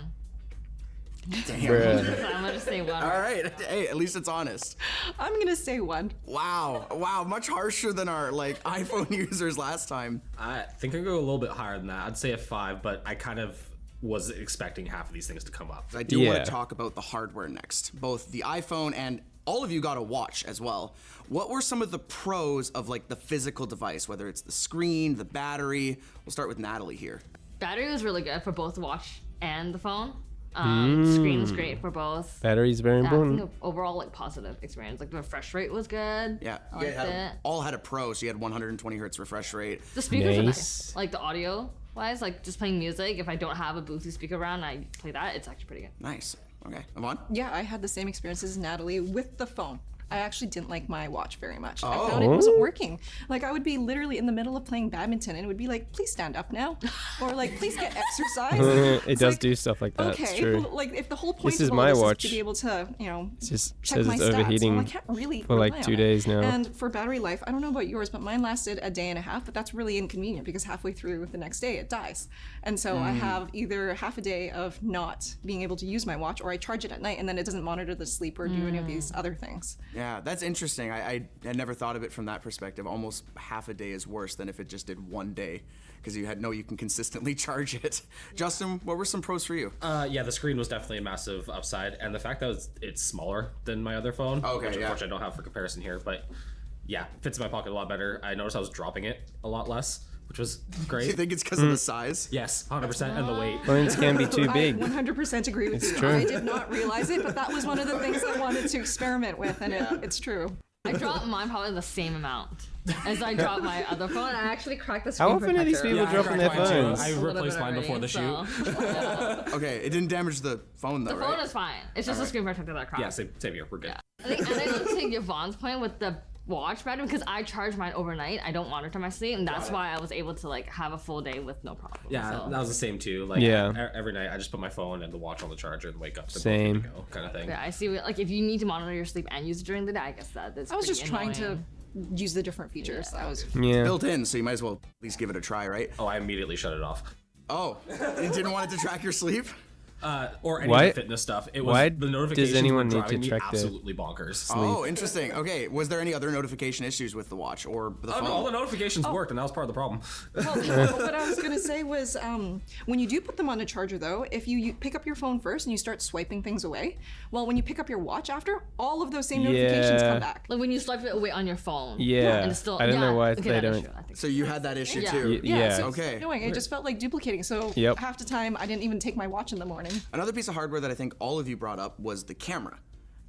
Damn. Bruh. I'm gonna say 1. All right. Hey, at least it's honest. I'm gonna say 1. Wow. Much harsher than our iPhone users last time. I think I go a little bit higher than that. I'd say a 5, but I kind of was expecting half of these things to come up. I do want to talk about the hardware next. Both the iPhone and all of you got a watch as well. What were some of the pros of the physical device, whether it's the screen, the battery? We'll start with Natalie here. Battery was really good for both the watch and the phone. Screen was great for both. Battery's very I important. think overall positive experience. Like the refresh rate was good. Yeah, I liked it. all had a pro, so you had 120 hertz refresh rate. The speakers are Nice. nice. Like the audio wise, like just playing music. If I don't have a Bluetooth speaker around, I play that. It's actually pretty good. Nice. Okay, Yvonne? Yeah, I had the same experience as Natalie with the phone. I actually didn't like my watch very much. I found it wasn't working. Like I would be literally in the middle of playing badminton and it would be like, please stand up now. Or like, please get exercise. It It's does like, do stuff like that. Okay, It's true. like if the whole point is of all my this watch. is to be able to, It just check says my it's stats, overheating well, I can't really for like rely 2 on it. days now. And for battery life, I don't know about yours, but mine lasted a day and a half, but that's really inconvenient because halfway through the next day it dies. And so I have either half a day of not being able to use my watch or I charge it at night and then it doesn't monitor the sleep or do any of these other things. Yeah, that's interesting. I had never thought of it from that perspective. Almost half a day is worse than if it just did 1 day because you can consistently charge it. Justin, what were some pros for you? Yeah, the screen was definitely a massive upside, and the fact that it's smaller than my other phone, Okay, which yeah. unfortunately I don't have for comparison here, but yeah, fits in my pocket a lot better. I noticed I was dropping it a lot less, which was Do you great. think it's because of the size? Yes, 100%, and the weight. Phones can be too big. I 100% agree with you. true. I did not realize it, but that was one of the things I wanted to experiment with, and it's true. I dropped mine probably the same amount as I dropped my other phone. I actually cracked the screen How often are these protector. people I dropping their cracked mine too. phones? I A little replaced bit mine before the already, shoot. so- Okay, it didn't damage the phone though, The right? phone is fine. It's just the screen protector that cracked. Yeah, same here. We're good. I think, and I don't take Yvonne's point with the watch battery because I charge mine overnight. I don't monitor my sleep, and that's why I was able to have a full day with no problem. Yeah, so. that was the same too. Every night I just put my phone and the watch on the charger and wake up. To Same. both good to go, kind of thing. Yeah, I see. If you need to monitor your sleep and use it during the day, I guess that's. I was pretty just trying to annoying. use the different features. That was Yeah. Built in, so you might as well at least give it a try, right? Oh, I immediately shut it off. Oh, you didn't want it to track your sleep? Or any Why- of the fitness stuff. It was why the does notifications anyone were need to driving me track the absolutely bonkers. Oh, interesting. Okay, was there any other notification issues with the watch or the Oh, phone? no, all the notifications worked, and that was part of the problem. what I was gonna say was, when you do put them on a charger, though, if you pick up your phone first and you start swiping things away, well, when you pick up your watch after, all of those same notifications Yeah. come back. Like when you swipe it away on your phone. Yeah. And it's still, I don't know why okay, they that is don't- true, I think. So you had that issue Yeah. too? Yeah. So Okay. it's annoying. It just felt like duplicating. So Yep. half the time, I didn't even take my watch in the morning. Another piece of hardware that I think all of you brought up was the camera.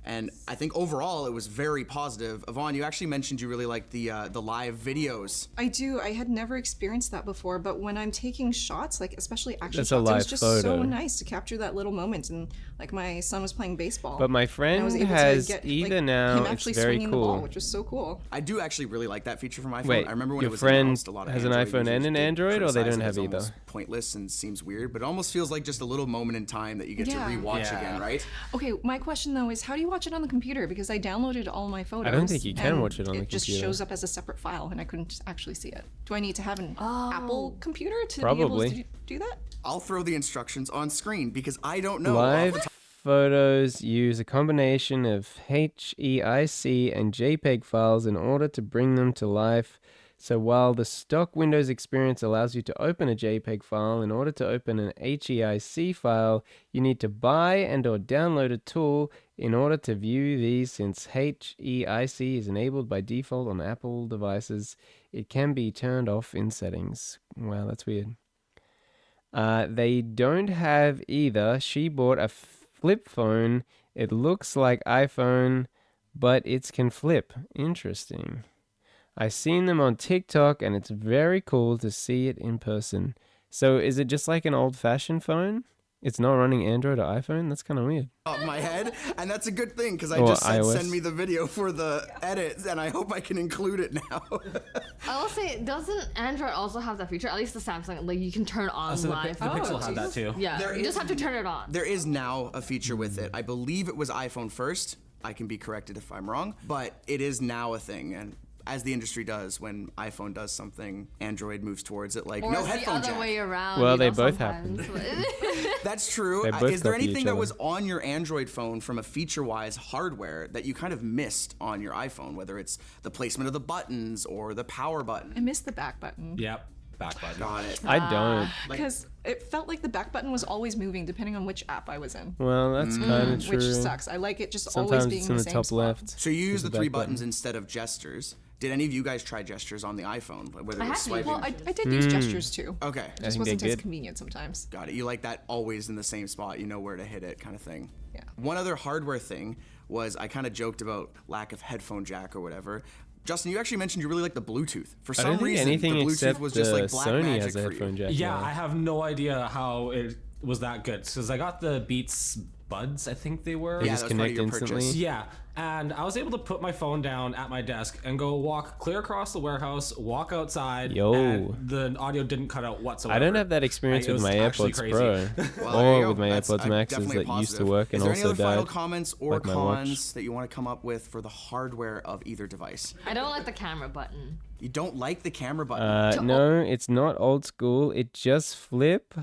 And I think overall it was very positive. Yvonne, you actually mentioned you really liked the live videos. I do. I had never experienced that before, but when I'm taking shots, like especially action That's a shots, it was live just photo. so nice to capture that little moment. And like my son was playing baseball. But my and I friend was able to has get, either like, now, him it's actually very swinging the ball, cool. which was so cool. I do actually really like that feature from iPhone. Wait, I remember when your it was friend announced, a lot of has an Android iPhone and users an did Android, or they criticize don't it have as either? almost pointless and seems weird, but it almost feels like just a little moment in time that you get Yeah. to rewatch Yeah. again, right? Okay, my question though is, how do you watch it on the computer? Because I downloaded all my photos. I don't think you can and watch it on the It just computer. shows up as a separate file, and I couldn't actually see it. Do I need to have an Oh. Apple computer to Probably. be able to do that? I'll throw the instructions on screen because I don't know. Live photos use a combination of HEIC and JPEG files in order to bring them to life. So while the stock Windows experience allows you to open a JPEG file, in order to open an HEIC file, you need to buy and or download a tool in order to view these. Since HEIC is enabled by default on Apple devices, it can be turned off in settings. Wow, that's weird. They don't have either. She bought a flip phone. It looks like iPhone, but it can flip. Interesting. I've seen them on TikTok, and it's very cool to see it in person. So is it just like an old-fashioned phone? It's not running Android or iPhone? That's kind of weird. Off my head, and that's a good thing because I Or just said iOS. send me the video for the edit, and I hope I can include it now. I will say, doesn't Android also have that feature? At least the Samsung, like you can turn on So the, live. the Pixel had that too. Yeah, There you is- just have to turn it on. There is now a feature with it. I believe it was iPhone first. I can be corrected if I'm wrong, but it is now a thing. And as the industry does, when iPhone does something, Android moves towards it. Like Or no it's the headphone other jack. way around. Well, you they know, both sometimes. That's true. They both Is there copy anything each that other. was on your Android phone from a feature-wise hardware that you kind of missed on your iPhone? Whether it's the placement of the buttons or the power button. I missed the back button. Yep. Back button. Got it. I don't. Because it felt like the back button was always moving depending on which app I was in. Well, that's kind of true. Which sucks. I like it just Sometimes always being it's in the same top spot. left. So you use There's the a three back button. buttons instead of gestures. Did any of you guys try gestures on the iPhone? Whether it I was had swiping. Well, I did use gestures too. Okay. It I just think wasn't they're as good. convenient sometimes. Got it. You like that always in the same spot. You know where to hit it, kind of thing. Yeah. One other hardware thing was I kind of joked about lack of headphone jack or whatever. Justin, you actually mentioned you really like the Bluetooth. For I some don't think reason, anything the Bluetooth except was just like black Sony magic has a for headphone you. jack. Yeah, now. I have no idea how it was that good because I got the Beats Buds, I think they were. Yeah, just that was part of connect your instantly. purchase. Yeah, and I was able to put my phone down at my desk and go walk clear across the warehouse, walk outside. Yo. And the audio didn't cut out whatsoever. I don't have that experience It with was my actually AirPods crazy. Pro Well, there you or go. with my That's, AirPods Maxes definitely that a used to positive. work and Is there also any other final died. comments or like my watch. cons that you want to come up with for the hardware of either device? I don't like the camera button. You don't like the camera button. No, it's not old school. It just flip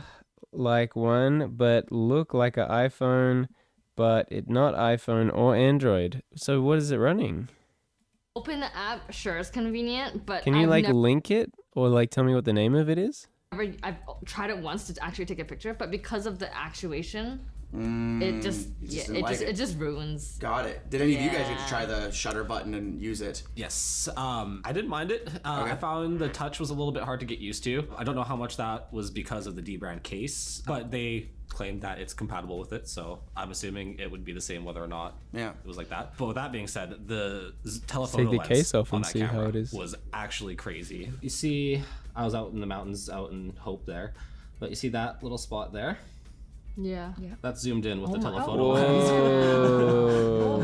like one, but look like an iPhone, but it not iPhone or Android. So what is it running? Open the app, sure, it's convenient, but Can you I've like never, link it or like tell me what the name of it is? I've tried it once to actually take a picture, but because of the actuation, it just didn't like it just ruins. Got it. Did any of you guys get to Yeah. try the shutter button and use it? Yes, I didn't mind it. I found the touch was a little bit hard to get used to. I don't know how much that was because of the D-brand case, but they claimed that it's compatible with it, so I'm assuming it would be the same whether or not Yeah. it was like that. But with that being said, the telephoto Take the lens case off on and that see how camera it is. was actually crazy. You see, I was out in the mountains, out in Hope there, but you see that little spot there? Yeah. That's zoomed in with the my- telephoto lens. Whoa.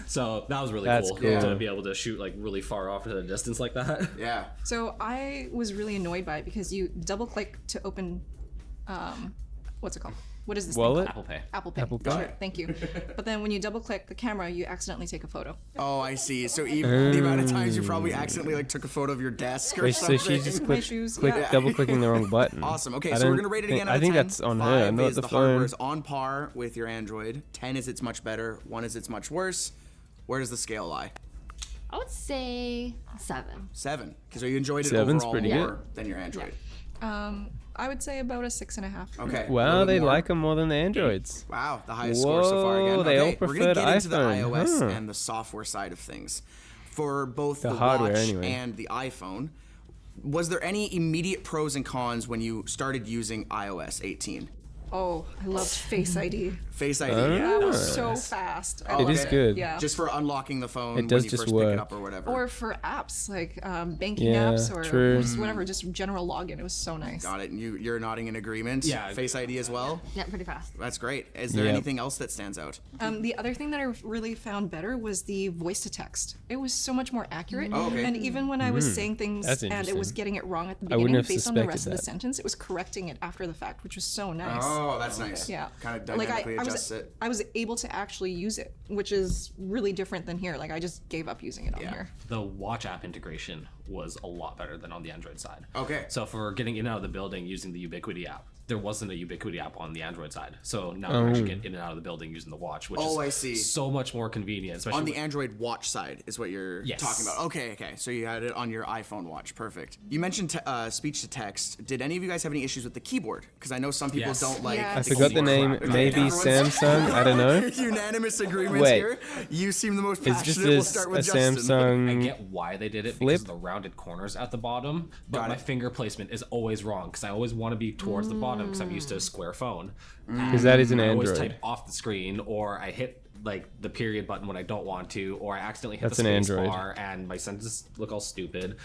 So that was really That's cool cool. to be able to shoot like really far off into the distance like that. Yeah. So I was really annoyed by it because you double click to open, what's it called? What is this thing Wallet? Apple Pay. Apple Pay. Apple Pay. Sure, thank you. But then when you double click the camera, you accidentally take a photo. Oh, I see. So even the amount of times you probably accidentally like took a photo of your desk or Wait, so something. she just My clicked, shoes, clicked yeah. double clicking the wrong button. Awesome. Okay, I so we're don't gonna rate it think- again out I of think 10. that's on 5 her, not is the the hardware phone. is on par with your Android. 10 is it's much better. 1 is it's much worse. Where does the scale lie? I would say 7. 7. Because you enjoyed it Seven's overall pretty more good. than your Android. I would say about a 6.5. Okay. a Wow, little they more. like them more than the Androids. Wow, the highest score so far again. Whoa, they all okay, we're gonna preferred get into the iPhone, iOS huh. and the software side of things. For both The the, hardware, watch anyway. and the iPhone, was there any immediate pros and cons when you started using iOS 18? Oh, I loved Face ID. Face ID. Oh. Yeah. That was so fast. I It is loved good. Yeah. Just for unlocking the phone It does when you just first pick work. it up or whatever. Or for apps like banking Yeah, apps or true. just whatever, just general login. It was so nice. Got it. And you're nodding in agreement. Yeah. Face ID as well. Yeah, pretty fast. That's great. Is there Yep. anything else that stands out? The other thing that I really found better was the voice to text. It was so much more accurate. Oh, okay. And even when I was saying things That's and it was interesting. getting it wrong at the I wouldn't beginning have based on the suspected rest of the that. sentence, it was correcting it after the fact, which was so nice. Oh, that's nice. Yeah. Kind of Like dynamically I adjusts was, it. I was able to actually use it, which is really different than here. Like I just gave up using it on Yeah. here. The watch app integration was a lot better than on the Android side. Okay. So for getting in and out of the building using the Ubiquiti app, there wasn't a Ubiquiti app on the Android side. So now you actually get in and out of the building using the watch, which Oh, is I see. so much more convenient. Especially On the with- Android watch side is what you're Yes. talking about. Okay. So you had it on your iPhone watch. Perfect. You mentioned speech to text. Did any of you guys have any issues with the keyboard? Because I know some people Yes. don't like. Yes. I forgot the name. Maybe Samsung. I don't know. Unanimous agreement Wait. here. You seem the most It's passionate. just We'll a start a with Justin. I Samsung. get why they did it Flip? because of the rounded corners at the bottom, but Got my it. finger placement is always wrong because I always want to be towards the bottom because I'm used to a square phone. Because that is an I always Android. type off the screen, or I hit like the period button when I don't want to, or I accidentally hit That's the an space Android. bar and my sentences look all stupid.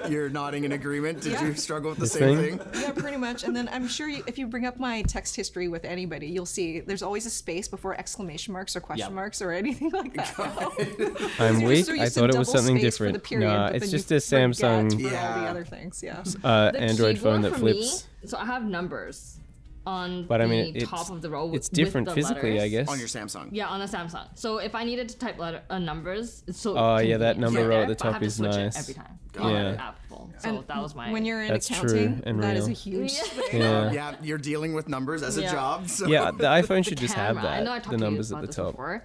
You're nodding in agreement. Did Yeah. you struggle with the The same thing? thing? Yeah, pretty much. And then I'm sure if you bring up my text history with anybody, you'll see there's always a space before exclamation marks or question Yep. marks or anything like that. I'm You're weak. so I used to thought it was double something space for the different. period, Nah, but it's then just you a forget Samsung for all the Yeah. other things. Yeah. The Android phone keyboard that for flips. Me, so I have numbers on But I mean, the it's top of the row. it's with different the physically, I letters. guess. On your Samsung. Yeah, on the Samsung. So if I needed to type numbers, it's so Oh, yeah, that convenient. number It's row right at the there, but I top have to is switch it nice. every time. Yeah. On the Apple. So And that was my. when you're in That's true accounting, and that is a real. huge Yeah. thing. Yeah. Yeah, you're dealing with numbers as a Yeah. job. So. Yeah, the iPhone should the just have camera, I know I that. talked The to you numbers at about the this top. before.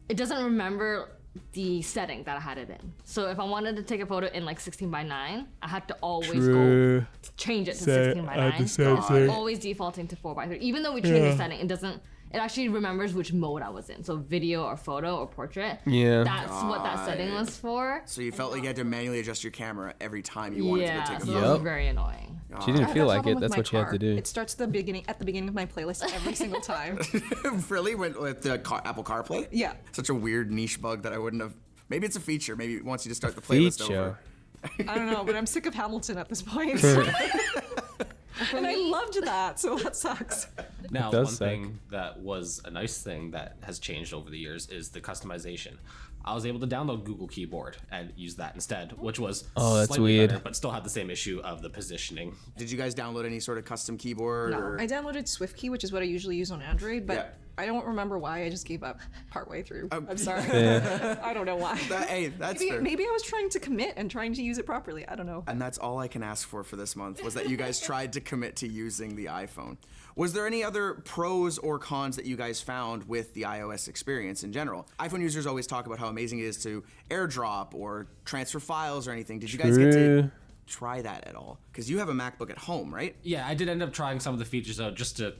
It doesn't remember the setting that I had it in. So if I wanted to take a photo in like 16:9, I had to always go True. change it to Say- 16:9. the same It's thing. always defaulting to 4:3. Even though we changed the setting, it doesn't. It actually remembers which mode I was in. So video or photo or portrait. Yeah. That's what that setting Got was for. So you felt like you had to manually adjust your camera every time you wanted Yeah, to take a so photo. that was Yep. very annoying. She I didn't have feel that like problem it. with That's my what you had car. to do. It starts at the beginning of my playlist every single time. Really? With the Apple CarPlay? Yeah. Such a weird niche bug that I wouldn't have. Maybe it's a feature. Maybe it wants you to start the playlist Feature. over. I don't know, but I'm sick of Hamilton at this point. And I loved that, so that sucks. Now, does one suck. thing that was a nice thing that has changed over the years is the customization. I was able to download Google Keyboard and use that instead, which was Oh, that's slightly weird. better, but still had the same issue of the positioning. Did you guys download any sort of custom keyboard? Or? I downloaded SwiftKey, which is what I usually use on Android, but Yeah. I don't remember why. I just gave up partway through. Oh. I'm sorry. I don't know why. Hey, that's fair. Maybe I was trying to commit and trying to use it properly. I don't know. And that's all I can ask for this month was that you guys tried to commit to using the iPhone. Was there any other pros or cons that you guys found with the iOS experience in general? iPhone users always talk about how amazing it is to AirDrop or transfer files or anything. Did you guys get to True. try that at all? Because you have a MacBook at home, right? Yeah, I did end up trying some of the features out just to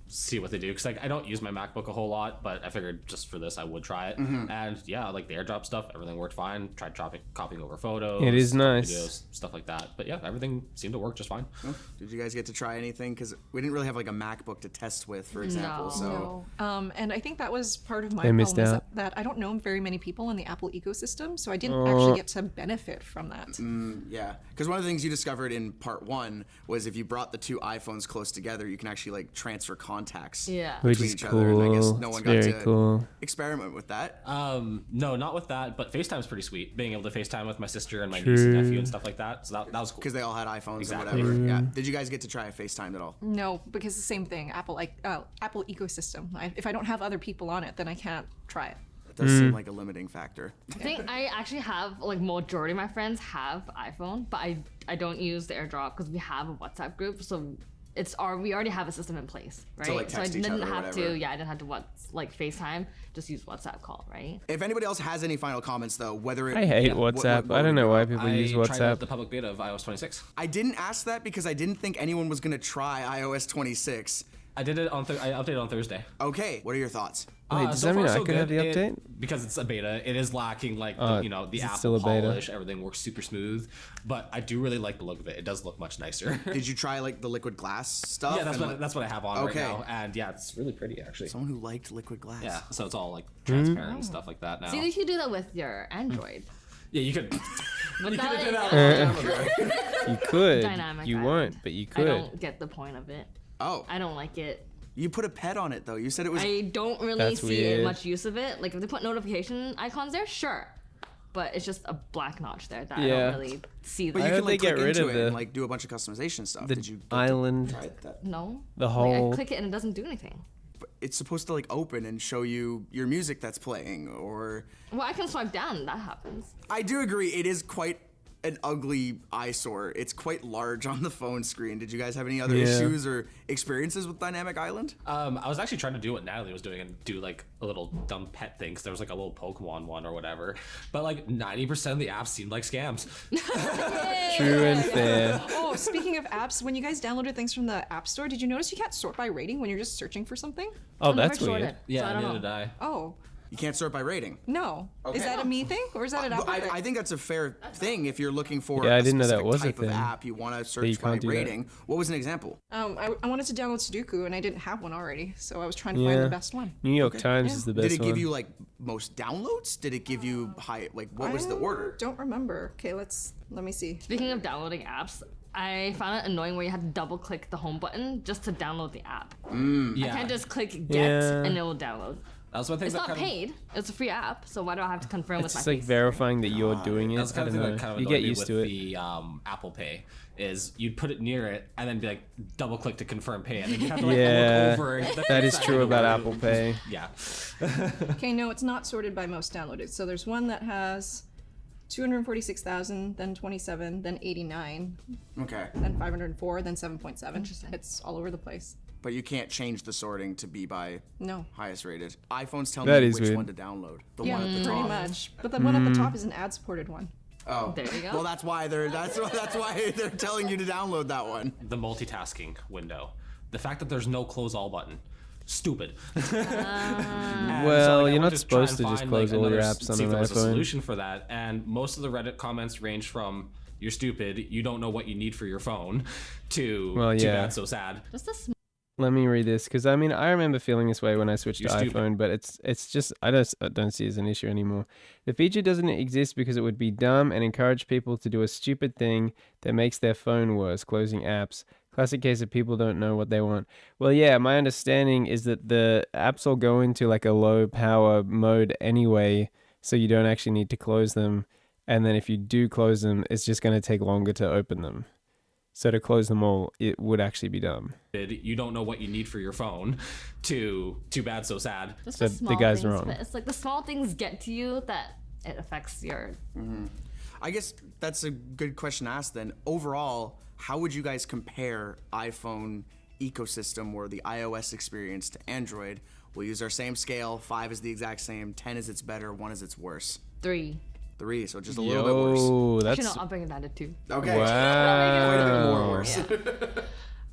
see what they do because like I don't use my MacBook a whole lot, but I figured just for this I would try it. And yeah, like the AirDrop stuff, everything worked fine. Tried copying over photos. It is nice. Videos, stuff like that. But yeah, everything seemed to work just fine. Did you guys get to try anything? Because we didn't really have like a MacBook to test with, for example. No. So And I think that was part of my They missed problem is out. that I don't know very many people in the Apple ecosystem, so I didn't Oh. actually get to benefit from that. yeah, because one of the things you discovered in part one was if you brought the two iPhones close together, you can actually like transfer contacts. Yeah. Which between is each other, and I guess cool. no one It's got very to cool. experiment with that. No, not with that, but FaceTime's pretty sweet. Being able to FaceTime with my sister and my niece and nephew and stuff like that. So that was cool. Because they all had iPhones Exactly. and whatever. Yeah. Did you guys get to try FaceTime at all? No, because the same thing. Apple ecosystem. If I don't have other people on it, then I can't try it. It does seem like a limiting factor. I think I actually have like majority of my friends have iPhone, but I don't use the AirDrop because we have a WhatsApp group, so we already have a system in place, right? like, text I each didn't other or have whatever. to. Yeah, I didn't have to FaceTime. Just use WhatsApp call, right? If anybody else has any final comments, though, whether it, I hate what WhatsApp. mode I don't to know go why out. people I use tried out WhatsApp. the public beta of iOS 26. I didn't ask that because I didn't think anyone was going to try iOS 26. I did it on I updated on Thursday. Okay, what are your thoughts? Wait, does So that far, mean I so could have the good. update? Because it's a beta, it is lacking like Oh, the is it Apple still a beta? polish. Everything works super smooth, but I do really like the look of it. It does look much nicer. Did you try like the liquid glass stuff? Yeah, that's and, what that's what I have on Okay. right now, and yeah, it's really pretty actually. Someone who liked liquid glass. Yeah, so it's all like Hmm? transparent and stuff like that now. See, you could do that with your Android. Yeah, you could. But You not could have did in- that. You could. Dynamic You Island. won't, but you I could. don't get the point of it. Oh, I don't like it. you put a pet on it though. You said it was. I don't really That's see weird. much use of it. Like if they put notification icons there, sure. But it's just a black notch there that I Yeah. don't really see. But I you heard can like they get click rid into of it and the- like do a bunch of customization stuff. The Did you island, try that? No. the Like, whole. I click it and it doesn't do anything. It's supposed to like open and show you your music that's playing, or Well, I can swipe down and that happens. I do agree it is quite an ugly eyesore. It's quite large on the phone screen. Did you guys have any other Yeah. issues or experiences with Dynamic Island? I was actually trying to do what Natalie was doing and do like a little dumb pet thing. 'Cause there was like a little Pokemon one or whatever, but like 90% of the apps seemed like scams. True and fair. Oh, speaking of apps, when you guys downloaded things from the App Store, did you notice you can't sort by rating when you're just searching for something? Oh, I've never that's weird. sorted, so Yeah, I don't neither know. did I. Oh, You can't sort by rating. no. Okay. Is that a me thing or is that an Apple thing? I think that's a fair thing if you're looking for Yeah, I a didn't know that specific was a type of thing. app you want to you search by can't do that. rating. What was an example? I wanted to download Sudoku and I didn't have one already, so I was trying to find Yeah. the best one. New York Times is the best Did it give one. you like most downloads? Did it give you high like what was the I order? Don't remember. Okay, let me see. Speaking of downloading apps, I found it annoying where you had to double click the home button just to download the app. Yeah, I can't just click get Yeah. and it will download. that was one thing It's that not kind of. paid. It's a free app, so why do I have to confirm with It's my like face? verifying that you're doing it. That's the I kind of don't thing know. that kind of You annoyed get me used with to it. the Apple Pay is you'd put it near it and then be like double click to confirm pay and then you have to like Yeah, look over. the that is side true of about it. Apple Pay. Yeah. Okay, no, it's not sorted by most downloaded. So there's one that has 246,000, then 27, then 89, Okay. then 504, then 7.7. It's all over the place. But you can't change the sorting to be by No. highest rated. iPhones tell That me is which weird. one to download. The Yeah, one at the pretty top. much. But the one at the top is an ad-supported one. Oh. There you go. Well, that's why they're telling you to download that one. The multitasking window. The fact that there's no close all button. Stupid. Well, I you're went not to try supposed and to just find, close all your another apps on see if an there was a iPhone. solution for that, and most of the Reddit comments range from "you're stupid," "you don't know what you need for your phone," to Well, "too yeah. bad, so sad." Just a small Let me read this because I mean I remember feeling this way when I switched You're to stupid. iPhone, but it's just I don't see it as an issue anymore. The feature doesn't exist because it would be dumb and encourage people to do a stupid thing that makes their phone worse, closing apps. Classic case of people don't know what they want. Well, yeah, my understanding is that the apps will go into like a low power mode anyway, so you don't actually need to close them. And then if you do close them, it's just going to take longer to open them. So to close them all, it would actually be dumb. You don't know what you need for your phone. To "too bad, so sad." just So the the small guy's things, wrong. but it's like the small things get to you that it affects your. I guess that's a good question to ask then. Overall, how would you guys compare iPhone ecosystem or the iOS experience to Android? We'll use our same scale. 5 is the exact same, 10 is its better, 1 is its worse. 3. 3, so just a little bit worse. Yo, Actually, that's no, I'll bring it down to 2. Okay. wow. Quite a bit more worse.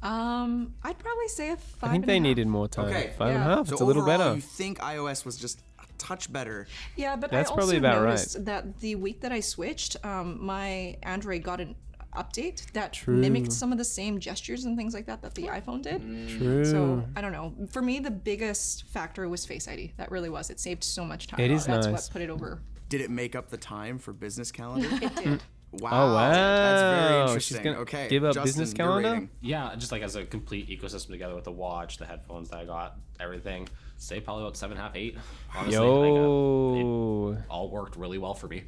I'd probably say a 5. I think they needed more time. Okay. 5.5. So It's a little overall, better. you think iOS was just a touch better. Yeah, but That's I also probably about right. noticed that the week that I switched, my Android got an update that mimicked some of the same gestures and things like that that the iPhone did. True. So I don't know. For me, the biggest factor was Face ID. That really was. It saved so much time. It is That's nice. what put it over. Did it make up the time for business calendar? It did. Wow. Oh, wow. That's very She's interesting. gonna Okay. give up Justin, business your calendar? rating. Yeah, just like as a complete ecosystem together with the watch, the headphones that I got, everything. Say probably about 7.5, 8. Honestly, Yo. it all worked really well for me.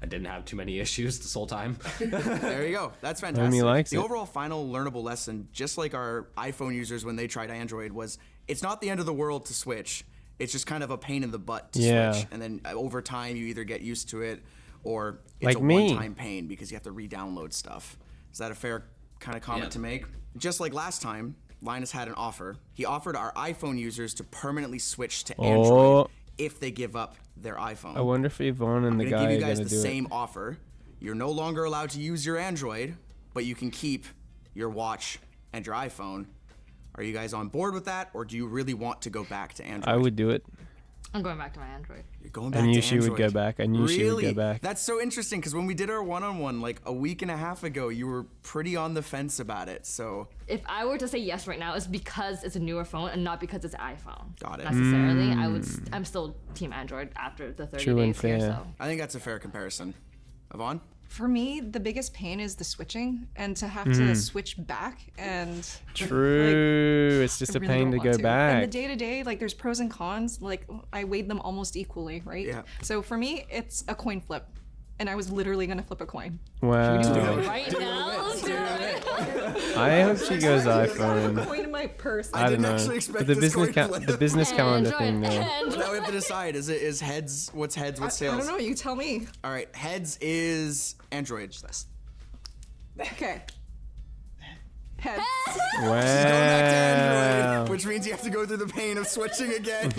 I didn't have too many issues this whole time. There you go. That's fantastic. likes the it. overall final learnable lesson, just like our iPhone users when they tried Android, was it's not the end of the world to switch. It's just kind of a pain in the butt to Yeah. switch. And then over time, you either get used to it or it's Like a me. one-time pain because you have to re-download stuff. Is that a fair kind of comment Yeah. to make? Just like last time, Linus had an offer. He offered our iPhone users to permanently switch to Android Oh. if they give up their iPhone. I wonder if Yvonne and the I'm guy gonna give are you guys gonna the do same it. offer. You're no longer allowed to use your Android, but you can keep your watch and your iPhone. Are you guys on board with that, or do you really want to go back to Android? I would do it. I'm going back to my Android. You're going back I knew to she would go Android. back. I knew she would go Really? back. That's so interesting because when we did our one-on-one like a week and a half ago, you were pretty on the fence about it. So If I were to say yes right now, it's because it's a newer phone and not because it's an iPhone. Got it. Necessarily, I'm still Team Android after the 30 True and days here. fair. So I think that's a fair comparison. Yvonne? For me, the biggest pain is the switching and to have Mm-hmm. to switch back and True. It's just I a really pain don't to want go And back. the day to day, like there's pros and cons. Like I weighed them almost equally, right? Yeah. So for me, it's a coin flip, and I was literally gonna flip a coin. Wow. right now, let's do it. I hope she goes I have a iPhone. coin in my purse. I don't didn't know. actually expect But the this business coin flip. the business calendar Android, thing though. Android. Now we have to decide. Is heads? What's heads? What's I tails? don't know. You tell me. All right, heads is Android. Okay. Heads. Going back to Wow. Android, which means you have to go through the pain of switching again.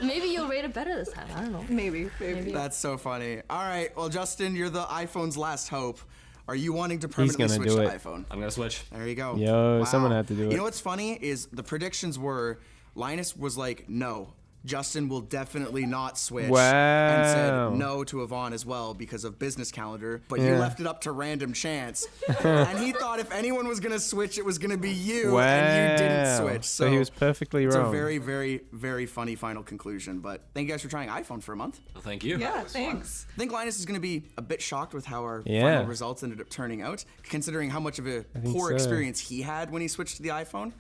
Maybe you'll rate it better this time. I don't know. Maybe. That's so funny. All right, well, Justin, you're the iPhone's last hope. Are you wanting to permanently gonna switch do to it. iPhone? I'm gonna switch. There you go. Yo, someone had to do You it. know what's funny is the predictions were Linus was like, no, Justin will definitely not switch. And Wow. said no to Yvonne as well because of business calendar. But you Yeah. left it up to random chance. And he thought if anyone was going to switch, it was going to be you. Wow. And you didn't switch. So he was perfectly it's wrong. a very, very, very funny final conclusion. But thank you guys for trying iPhone for a month. Well, thank you. Yeah. Thanks. I think Linus is going to be a bit shocked with how our Yeah. final results ended up turning out, considering how much of a think poor so. experience he had when he switched to the iPhone.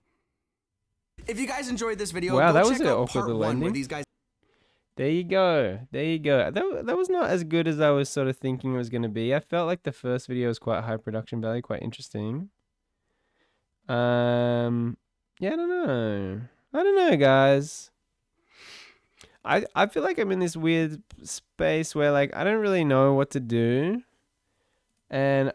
If you guys enjoyed this video, Wow, go that was check an out awkward part little 1 where ending. these guys There you go. There you go. That was not as good as I was sort of thinking it was going to be. I felt like the first video was quite high production value, quite interesting. Yeah, I don't know. I don't know, guys. I feel like I'm in this weird space where like I don't really know what to do. And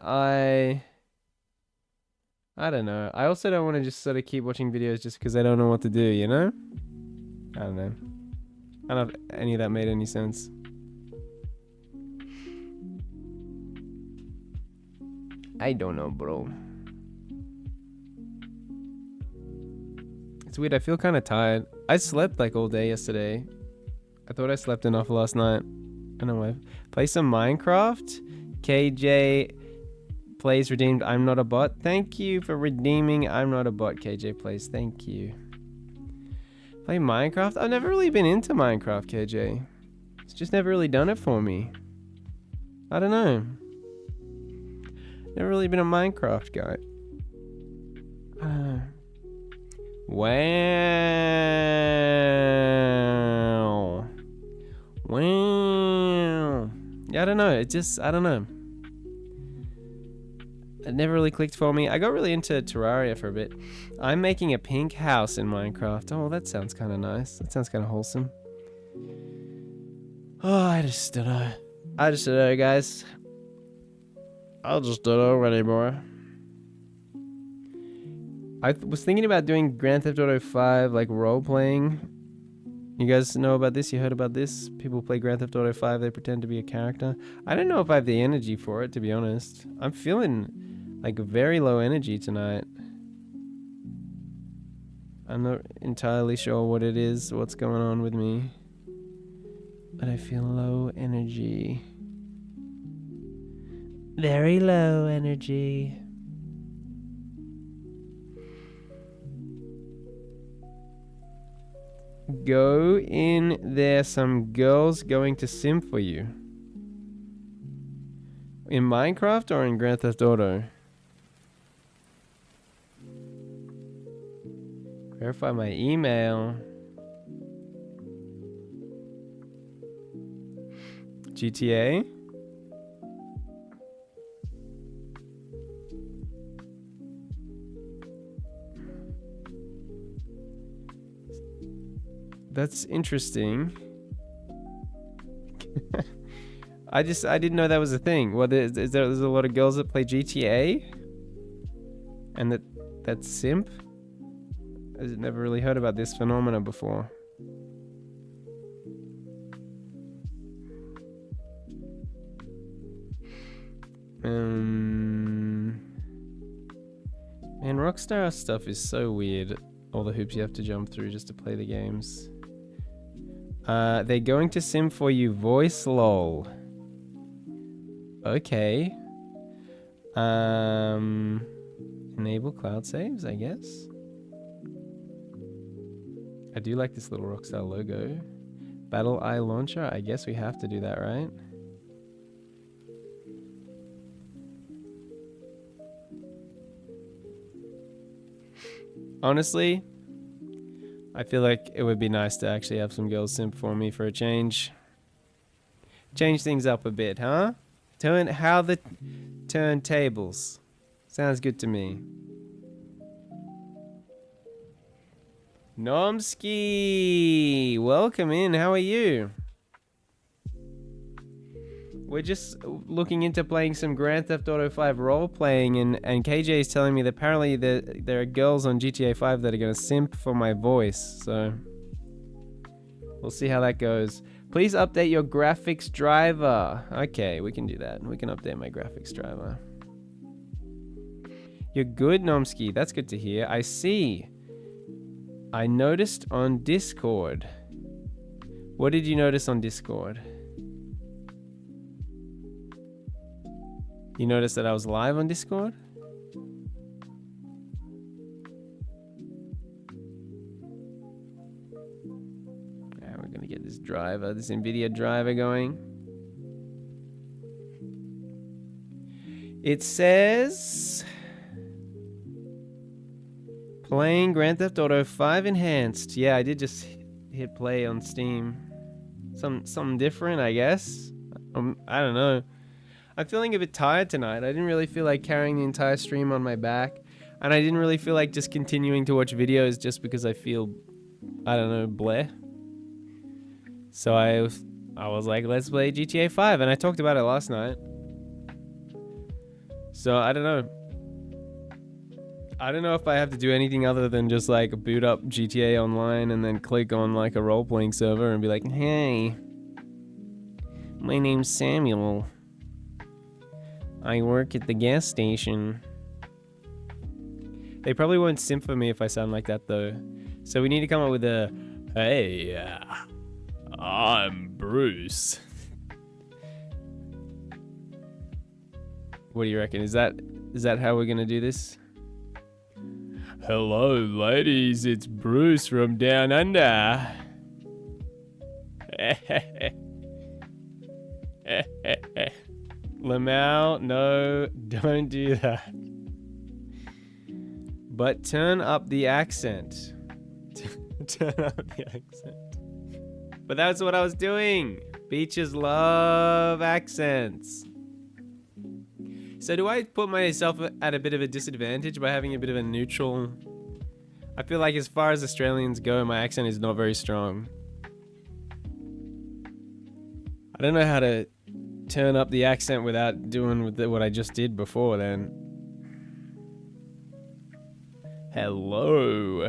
I don't know. I also don't want to just sort of keep watching videos just because I don't know what to do, you know? I don't know. I don't know if any of that made any sense. I don't know, bro. It's weird. I feel kind of tired. I slept like all day yesterday. I thought I slept enough last night. I don't know why. Play some Minecraft. KJ plays redeemed. I'm not a bot. Thank you for redeeming. I'm not a bot. KJ plays. Thank you. Play Minecraft? I've never really been into Minecraft, KJ. It's just never really done it for me. I don't know. Never really been a Minecraft guy. Wow. Wow. Yeah, I don't know. It just, I don't know. It never really clicked for me. I got really into Terraria for a bit. I'm making a pink house in Minecraft. Oh, that sounds kind of nice. That sounds kind of wholesome. Oh, I just don't know. I just don't know, guys. I just don't know anymore. I was thinking about doing Grand Theft Auto 5, like role-playing. You guys know about this? You heard about this? People play Grand Theft Auto 5, they pretend to be a character. I don't know if I have the energy for it, to be honest. I'm feeling like very low energy tonight. I'm not entirely sure what it is, what's going on with me. But I feel low energy. Very low energy. Go in there, some girls going to sim for you. In Minecraft or in Grand Theft Auto? Verify my email. GTA? That's interesting. I didn't know that was a thing. Well, there's a lot of girls that play GTA, and that's simp. I've never really heard about this phenomena before. Man, Man, Rockstar stuff is so weird. All the hoops you have to jump through just to play the games. They're going to sim for you voice lol. Okay. Enable cloud saves, I guess. I do like this little Rockstar logo. Battle Eye Launcher, I guess we have to do that, right? Honestly, I feel like it would be nice to actually have some girls simp for me for a change. Change things up a bit, huh? How the turntables. Sounds good to me. Nomski, welcome in. How are you? We're just looking into playing some Grand Theft Auto 5 role-playing, and KJ is telling me that apparently there are girls on GTA 5 that are going to simp for my voice, so we'll see how that goes. Please update your graphics driver. Okay, we can do that. We can update my graphics driver. You're good, Nomski. That's good to hear. I see. I noticed on Discord. What did you notice on Discord? You noticed that I was live on Discord? Yeah, we're gonna get this driver, this NVIDIA driver going. It says... Playing Grand Theft Auto 5 Enhanced. Yeah, I did just hit play on Steam. Something different, I guess. I don't know. I'm feeling a bit tired tonight. I didn't really feel like carrying the entire stream on my back. And I didn't really feel like just continuing to watch videos just because I feel, I don't know, bleh. So I was like, let's play GTA 5. And I talked about it last night. So I don't know. I don't know if I have to do anything other than just like boot up GTA Online and then click on like a role-playing server and be like, hey, my name's Samuel. I work at the gas station. They probably won't simp for me if I sound like that though. So we need to come up with a, hey, I'm Bruce. What do you reckon? Is that how we're gonna do this? Hello, ladies. It's Bruce from Down Under. Lamau, no, don't do that. But turn up the accent. Turn up the accent. But that's what I was doing. Beaches love accents. So do I put myself at a bit of a disadvantage by having a bit of a neutral... I feel like as far as Australians go, my accent is not very strong. I don't know how to turn up the accent without doing what I just did before then. Hello.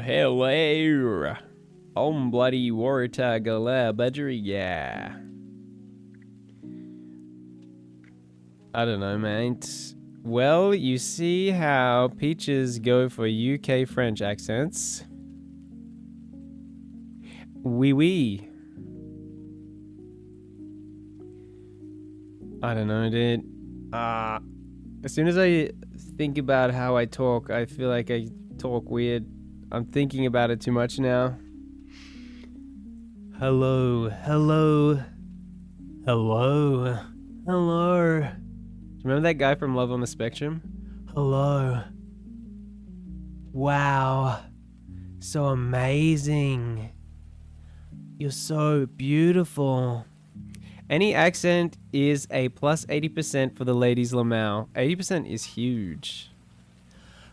I'm bloody Warita Galea Badgery, I don't know, mate. Well, you see how peaches go for UK French accents. Oui. I don't know, dude. As soon as I think about how I talk, I feel like I talk weird. I'm thinking about it too much now. Hello. Remember that guy from Love on the Spectrum? Hello. Wow. So amazing. You're so beautiful. Any accent is a plus 80% for the ladies Lamau. 80% is huge.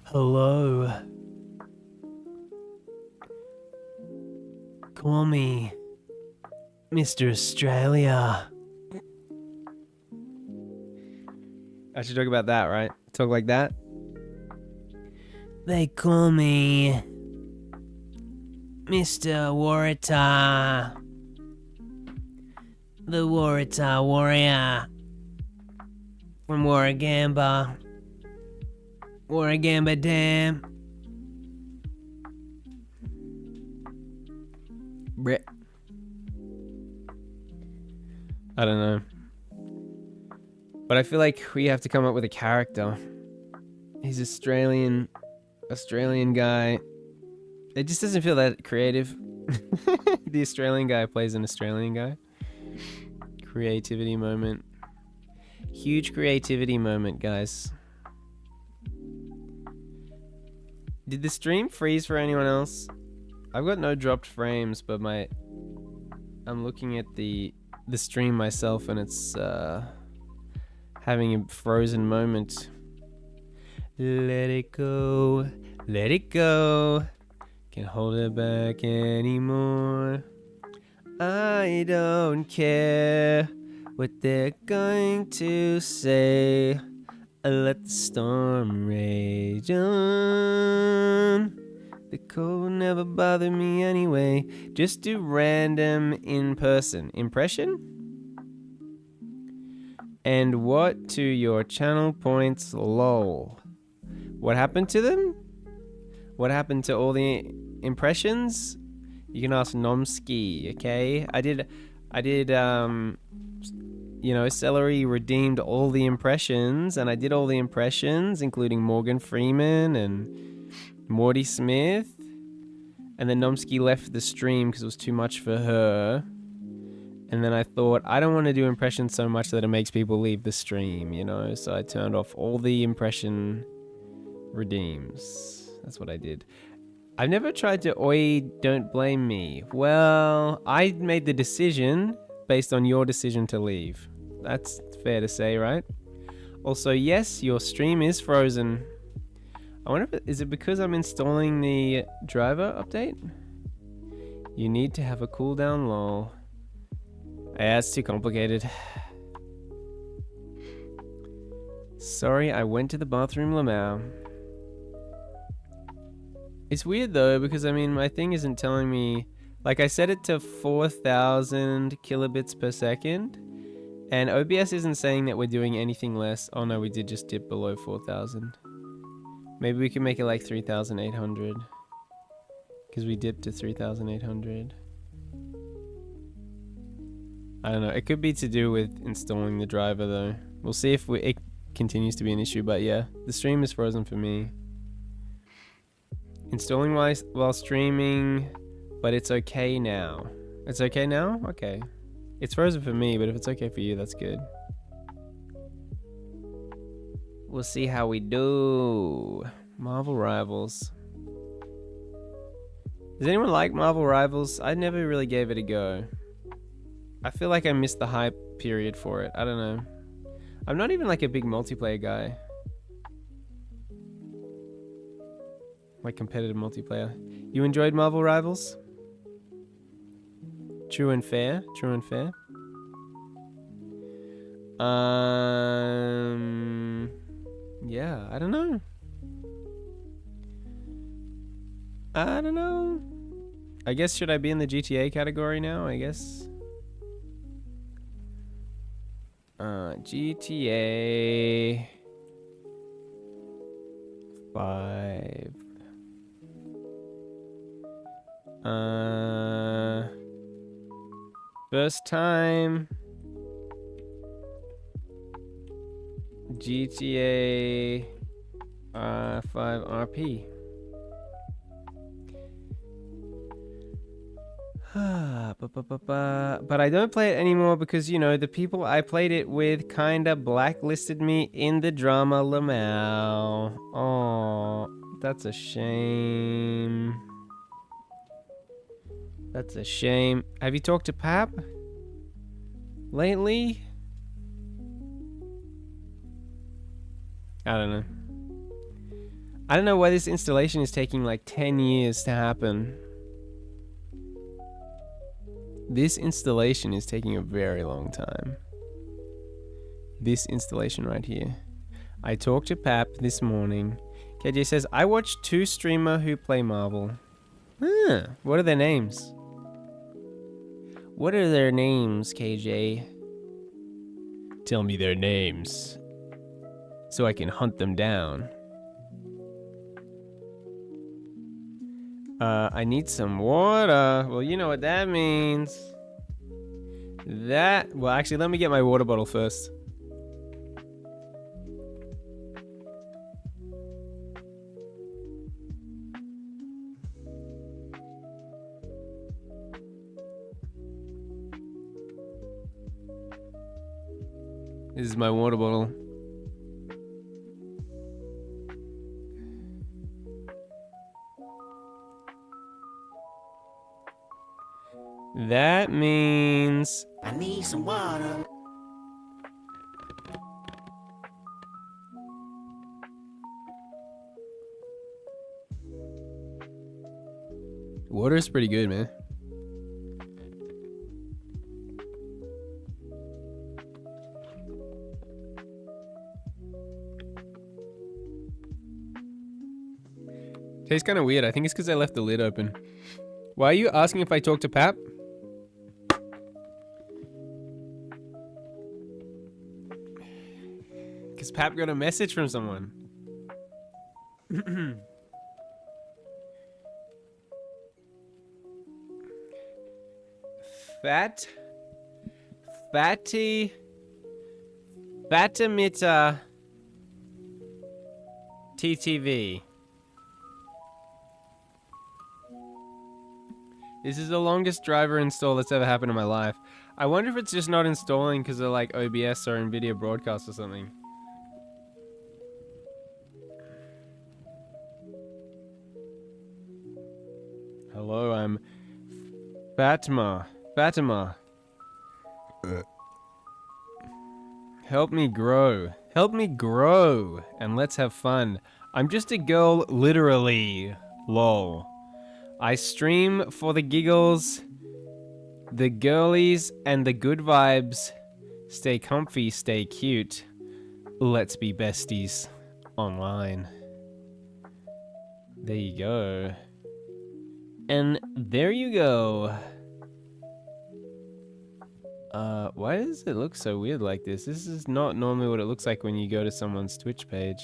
Hello. Call me Mr. Australia. I should talk about that, right? Talk like that? They call me Mr. Warita. The Warita Warrior. From Warragamba. Warragamba Dam. Brett. I don't know. But I feel like we have to come up with a character. He's Australian guy. It just doesn't feel that creative. The Australian guy plays an Australian guy. Creativity moment. Huge creativity moment, guys. Did the stream freeze for anyone else? I've got no dropped frames, but I'm looking at the stream myself and it's having a frozen moment. Let it go, let it go. Can't hold it back anymore. I don't care what they're going to say. I let the storm rage on. The cold never bothered me anyway. Just do random in-person impression. And what to your channel points, lol. What happened to them? What happened to all the impressions? You can ask Nomsky, okay? I did, Celery redeemed all the impressions, and I did all the impressions, including Morgan Freeman and Morty Smith. And then Nomsky left the stream because it was too much for her. And then I thought, I don't want to do impressions so much that it makes people leave the stream, So I turned off all the impression redeems. That's what I did. I've never tried to oi, don't blame me. Well, I made the decision based on your decision to leave. That's fair to say, right? Also, yes, your stream is frozen. I wonder if is it because I'm installing the driver update? You need to have a cooldown, lol. Yeah, it's too complicated. Sorry, I went to the bathroom, Lamau. It's weird though, because my thing isn't telling me... Like, I set it to 4,000 kilobits per second, and OBS isn't saying that we're doing anything less. Oh no, we did just dip below 4,000. Maybe we can make it like 3,800. Because we dipped to 3,800. I don't know. It could be to do with installing the driver though. We'll see if it continues to be an issue, but yeah. The stream is frozen for me. Installing while streaming, but it's okay now. It's okay now? Okay. It's frozen for me, but if it's okay for you, that's good. We'll see how we do. Marvel Rivals. Does anyone like Marvel Rivals? I never really gave it a go. I feel like I missed the hype period for it. I don't know. I'm not even like a big multiplayer guy. Like competitive multiplayer. You enjoyed Marvel Rivals? True and fair. True and fair. Yeah, I don't know. I don't know. I guess should I be in the GTA category now? I guess. GTA 5. First time. GTA 5 RP. But I don't play it anymore because, the people I played it with kinda blacklisted me in the drama, Lamau. Oh, that's a shame. That's a shame. Have you talked to Pap lately? I don't know. I don't know why this installation is taking like 10 years to happen. This installation is taking a very long time. This installation right here. I talked to Pap this morning. KJ says, I watch 2 streamers who play Marvel. Huh, what are their names? What are their names, KJ? Tell me their names, so I can hunt them down. I need some water. Well, you know what that means. Well, actually, let me get my water bottle first. This is my water bottle. That means I need some water. water is pretty good, man. Tastes kind of weird. I think it's because I left the lid open. Why are you asking if I talk to Pap? Because Pap got a message from someone. Fatimita TTV. This is the longest driver install that's ever happened in my life. I wonder if it's just not installing because of like OBS or NVIDIA Broadcast or something. Hello, I'm Fatima. Help me grow. Help me grow. And let's have fun. I'm just a girl, literally. Lol. I stream for the giggles, the girlies, and the good vibes. Stay comfy, stay cute. Let's be besties online. There you go. And there you go. Why does it look so weird like this? This is not normally what it looks like when you go to someone's Twitch page.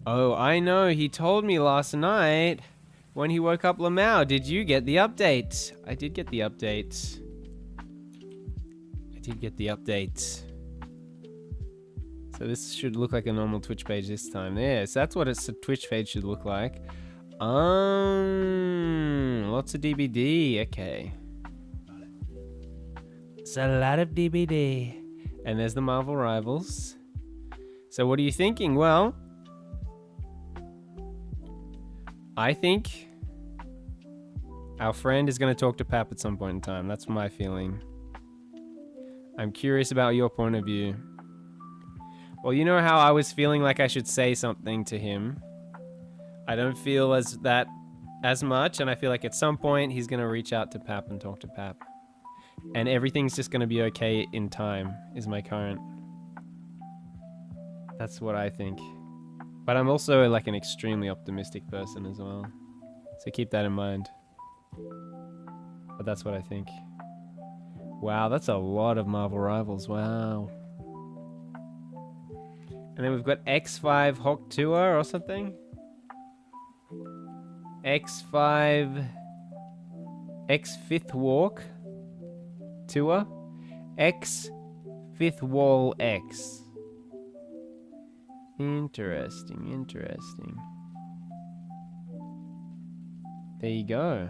Oh, I know. He told me last night when he woke up Lamau. Did you get the update? I did get the update. So this should look like a normal Twitch page this time. Yes, that's what a Twitch page should look like. Lots of DBD. Okay. It's a lot of DBD. And there's the Marvel Rivals. So what are you thinking? Well, I think our friend is going to talk to Pap at some point in time. That's my feeling. I'm curious about your point of view. Well, you know how I was feeling like I should say something to him. I don't feel as much, and I feel like at some point he's going to reach out to Pap and talk to Pap. And everything's just going to be okay in time, is my current. That's what I think. But I'm also like an extremely optimistic person as well. So keep that in mind. But that's what I think. Wow, that's a lot of Marvel Rivals. Wow. And then we've got X5 Hawk Tour or something. X5 X Fifth Walk Tour. X Fifth Wall X. Interesting. There you go.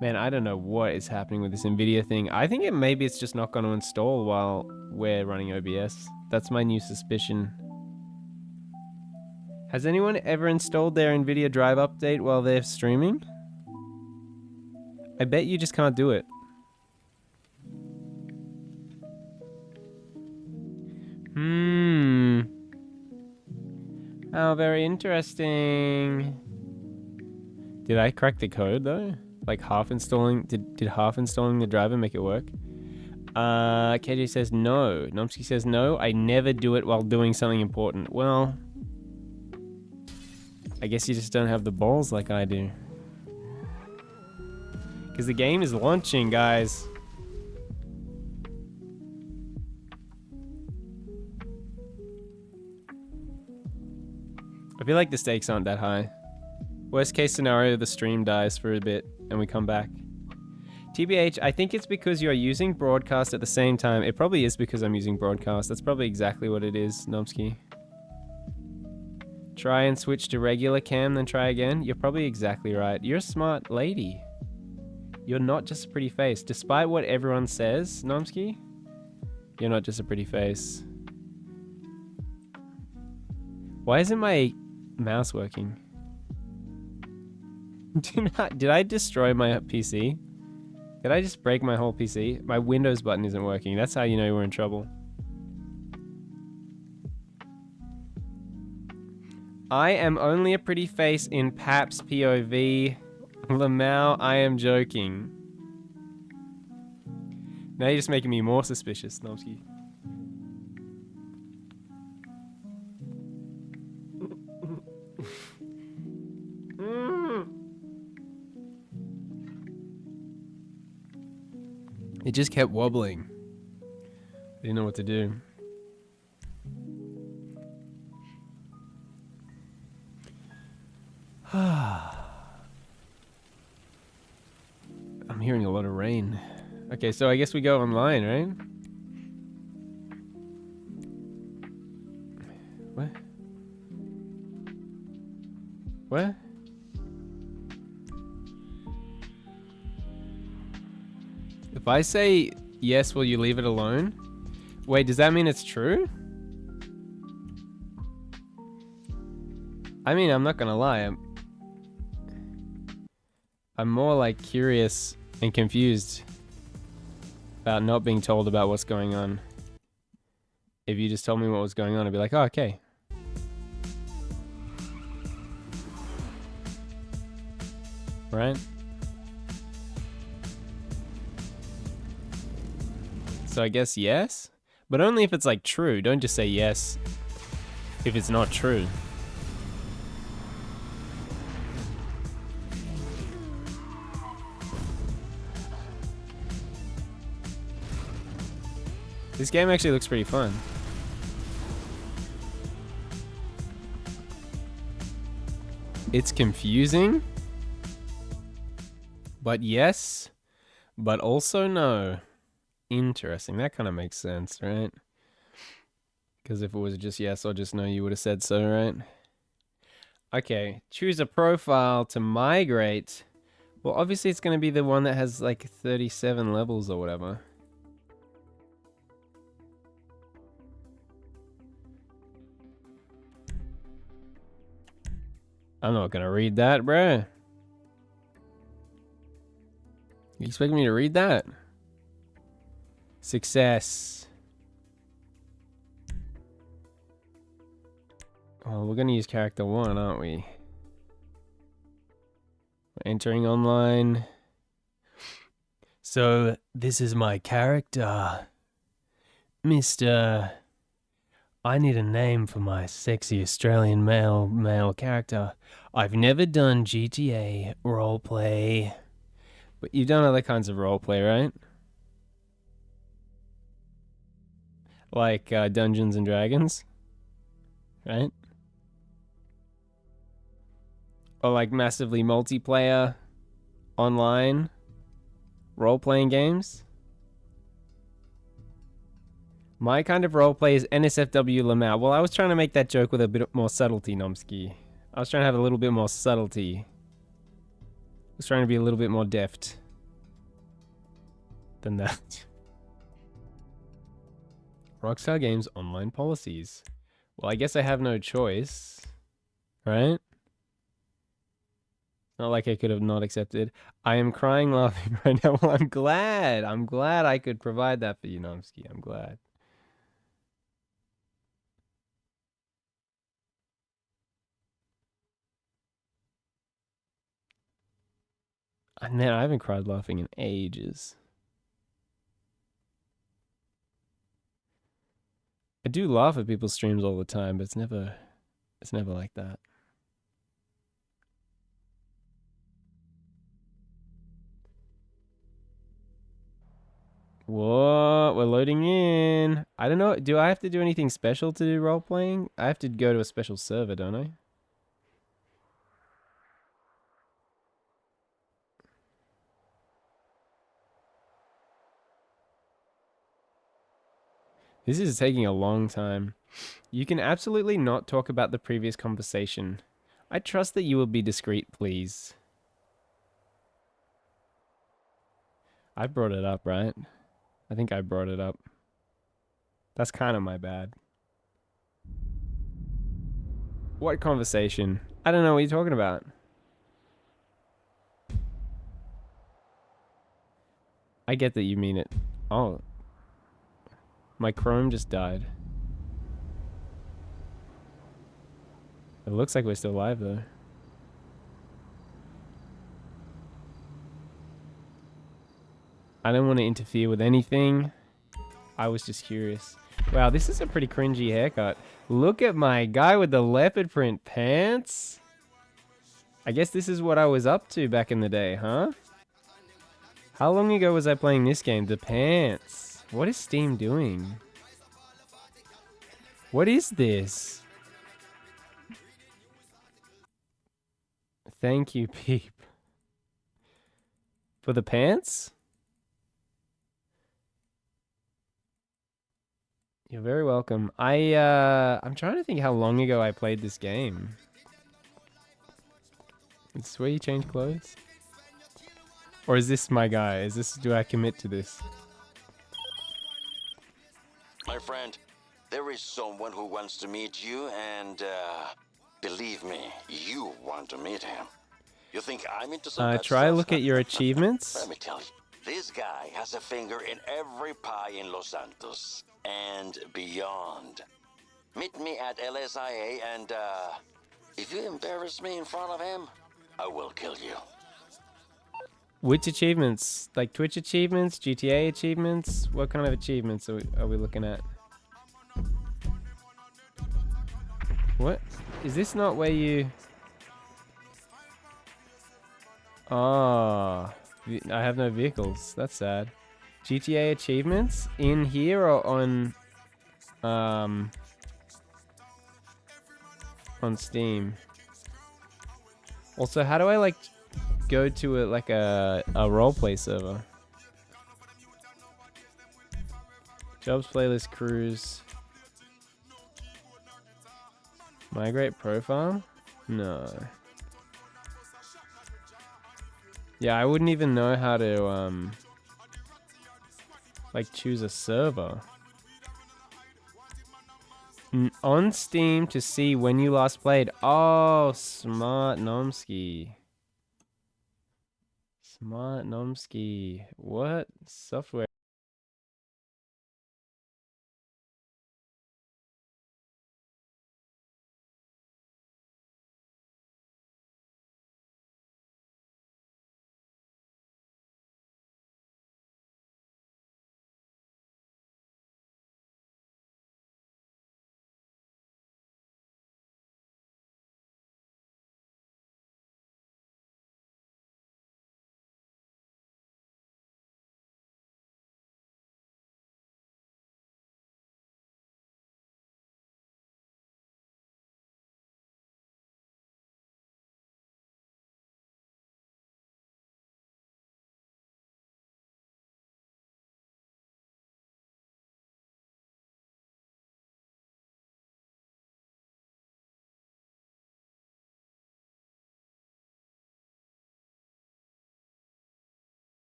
Man, I don't know what is happening with this NVIDIA thing. I think maybe it's just not going to install while we're running OBS. That's my new suspicion. Has anyone ever installed their NVIDIA Drive update while they're streaming? I bet you just can't do it. Oh, very interesting. Did I crack the code though? Like half installing, did half installing the driver make it work? KJ says no. Nomsky says no, I never do it while doing something important. Well, I guess you just don't have the balls like I do. Because the game is launching, guys. feel like the stakes aren't that high. Worst case scenario, the stream dies for a bit and we come back. TBH, I think it's because you're using broadcast at the same time. It probably is because I'm using broadcast. That's probably exactly what it is, Nomsky. Try and switch to regular cam, then try again. You're probably exactly right. You're a smart lady. You're not just a pretty face. Despite what everyone says, Nomsky, you're not just a pretty face. Why isn't my mouse working? Did I destroy my PC? Did I just break my whole PC? My Windows button isn't working. That's how you know we're in trouble. I am only a pretty face in Pap's POV. Lamau, I am joking. Now you're just making me more suspicious, Nomsky. It just kept wobbling. Didn't know what to do. I'm hearing a lot of rain. Okay, so I guess we go online, right? What? What? If I say yes, will you leave it alone? Wait, does that mean it's true? I mean, I'm not gonna lie. I'm more like curious and confused about not being told about what's going on. If you just told me what was going on, I'd be like, oh, okay. Right? So I guess yes, but only if it's like true. Don't just say yes if it's not true. This game actually looks pretty fun. It's confusing, but yes, but also no. Interesting. That kind of makes sense, right? Because if it was just yes or just no, you would have said so, right? Okay, choose a profile to migrate. Well, obviously it's going to be the one that has like 37 levels or whatever. I'm not going to read that, bruh. You expect me to read that? Success. Oh, we're gonna use character 1, aren't we? We're entering online. So, this is my character. Mr. I need a name for my sexy Australian male character. I've never done GTA roleplay. But you've done other kinds of roleplay, right? Like Dungeons and Dragons, right? Or like massively multiplayer, online, role-playing games. My kind of roleplay is NSFW Lamau. Well, I was trying to make that joke with a bit more subtlety, Nomsky. I was trying to have a little bit more subtlety. I was trying to be a little bit more deft than that. Rockstar Games online policies. Well, I guess I have no choice, right? Not like I could have not accepted. I am crying laughing right now. Well, I'm glad. I'm glad I could provide that for you, Nomsky. I'm glad. Man, I haven't cried laughing in ages. I do laugh at people's streams all the time, but it's never like that. What? We're loading in. I don't know. Do I have to do anything special to do role playing? I have to go to a special server, don't I? This is taking a long time. You can absolutely not talk about the previous conversation. I trust that you will be discreet, please. I brought it up, right? I think I brought it up. That's kind of my bad. What conversation? I don't know what you're talking about. I get that you mean it. Oh. My Chrome just died. It looks like we're still live though. I don't want to interfere with anything. I was just curious. Wow, this is a pretty cringy haircut. Look at my guy with the leopard print pants. I guess this is what I was up to back in the day, huh? How long ago was I playing this game? The pants. What is Steam doing? What is this? Thank you, Peep. For the pants? You're very welcome. I'm trying to think how long ago I played this game. Is this where you change clothes? Or is this my guy? Do I commit to this? My friend, there is someone who wants to meet you and, believe me, you want to meet him. You think I'm into some bad Try stuff? look at your achievements. Let me tell you, this guy has a finger in every pie in Los Santos and beyond. Meet me at LSIA and, if you embarrass me in front of him, I will kill you. Which achievements? Like Twitch achievements? GTA achievements? What kind of achievements are we looking at? What? Is this not where you... Oh, I have no vehicles. That's sad. GTA achievements in here or on Steam? Also, how do I like go to a roleplay server? Jobs, playlist, cruise. Migrate profile? No. Yeah, I wouldn't even know how to like choose a server. On Steam to see when you last played. Oh, smart Nomsky. Smart Nomsky. What software?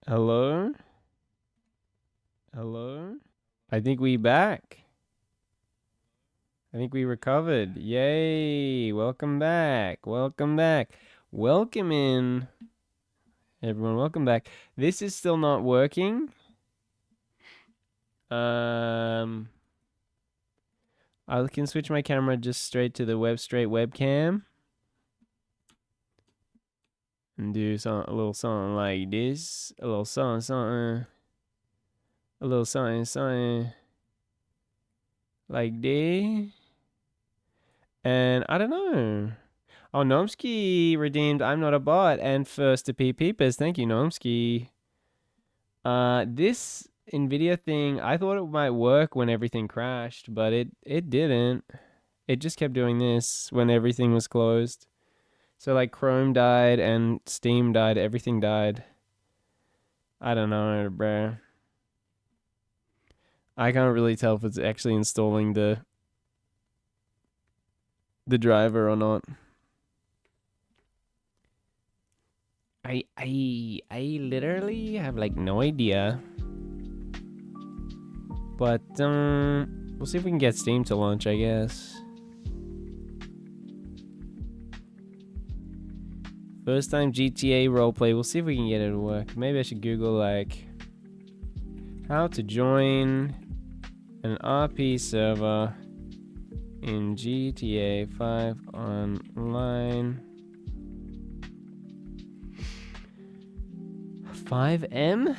Hello? Hello? I think we back. I think we recovered. Yay! Welcome back. Welcome back. Welcome in. Everyone, welcome back. This is still not working. I can switch my camera just straight to the straight webcam. And do a little something like this. A little something, something. A little something, something. Like D. And I don't know. Oh, Nomsky redeemed I'm Not a Bot and first to Peepers. Thank you, Nomsky. This NVIDIA thing, I thought it might work when everything crashed, but it didn't. It just kept doing this when everything was closed. So like Chrome died and Steam died, everything died. I don't know, bruh. I can't really tell if it's actually installing the driver or not. I literally have like no idea. But we'll see if we can get Steam to launch, I guess. First time GTA roleplay. We'll see if we can get it to work. Maybe I should Google like how to join an RP server in GTA 5 online. 5M?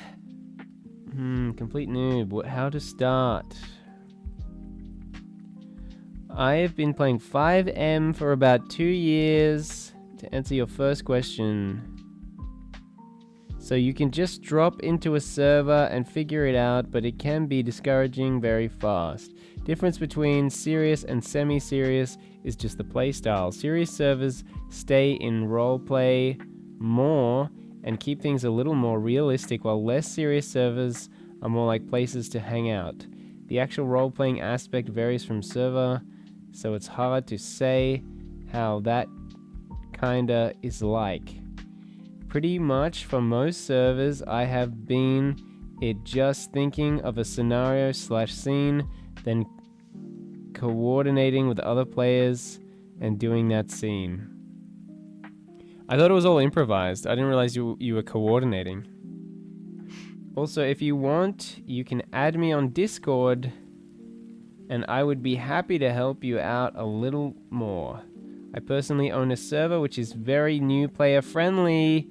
Complete noob. How to start? I have been playing 5M for about 2 years. To answer your first question. So you can just drop into a server and figure it out, but it can be discouraging very fast. Difference between serious and semi-serious is just the playstyle. Serious servers stay in roleplay more and keep things a little more realistic, while less serious servers are more like places to hang out. The actual role-playing aspect varies from server, so it's hard to say how that kinda is like. Pretty much for most servers I have been just thinking of a scenario / scene, then coordinating with other players and doing that scene. I thought it was all improvised. I didn't realize you were coordinating. Also, if you want, you can add me on Discord and I would be happy to help you out a little more. I personally own a server which is very new player friendly,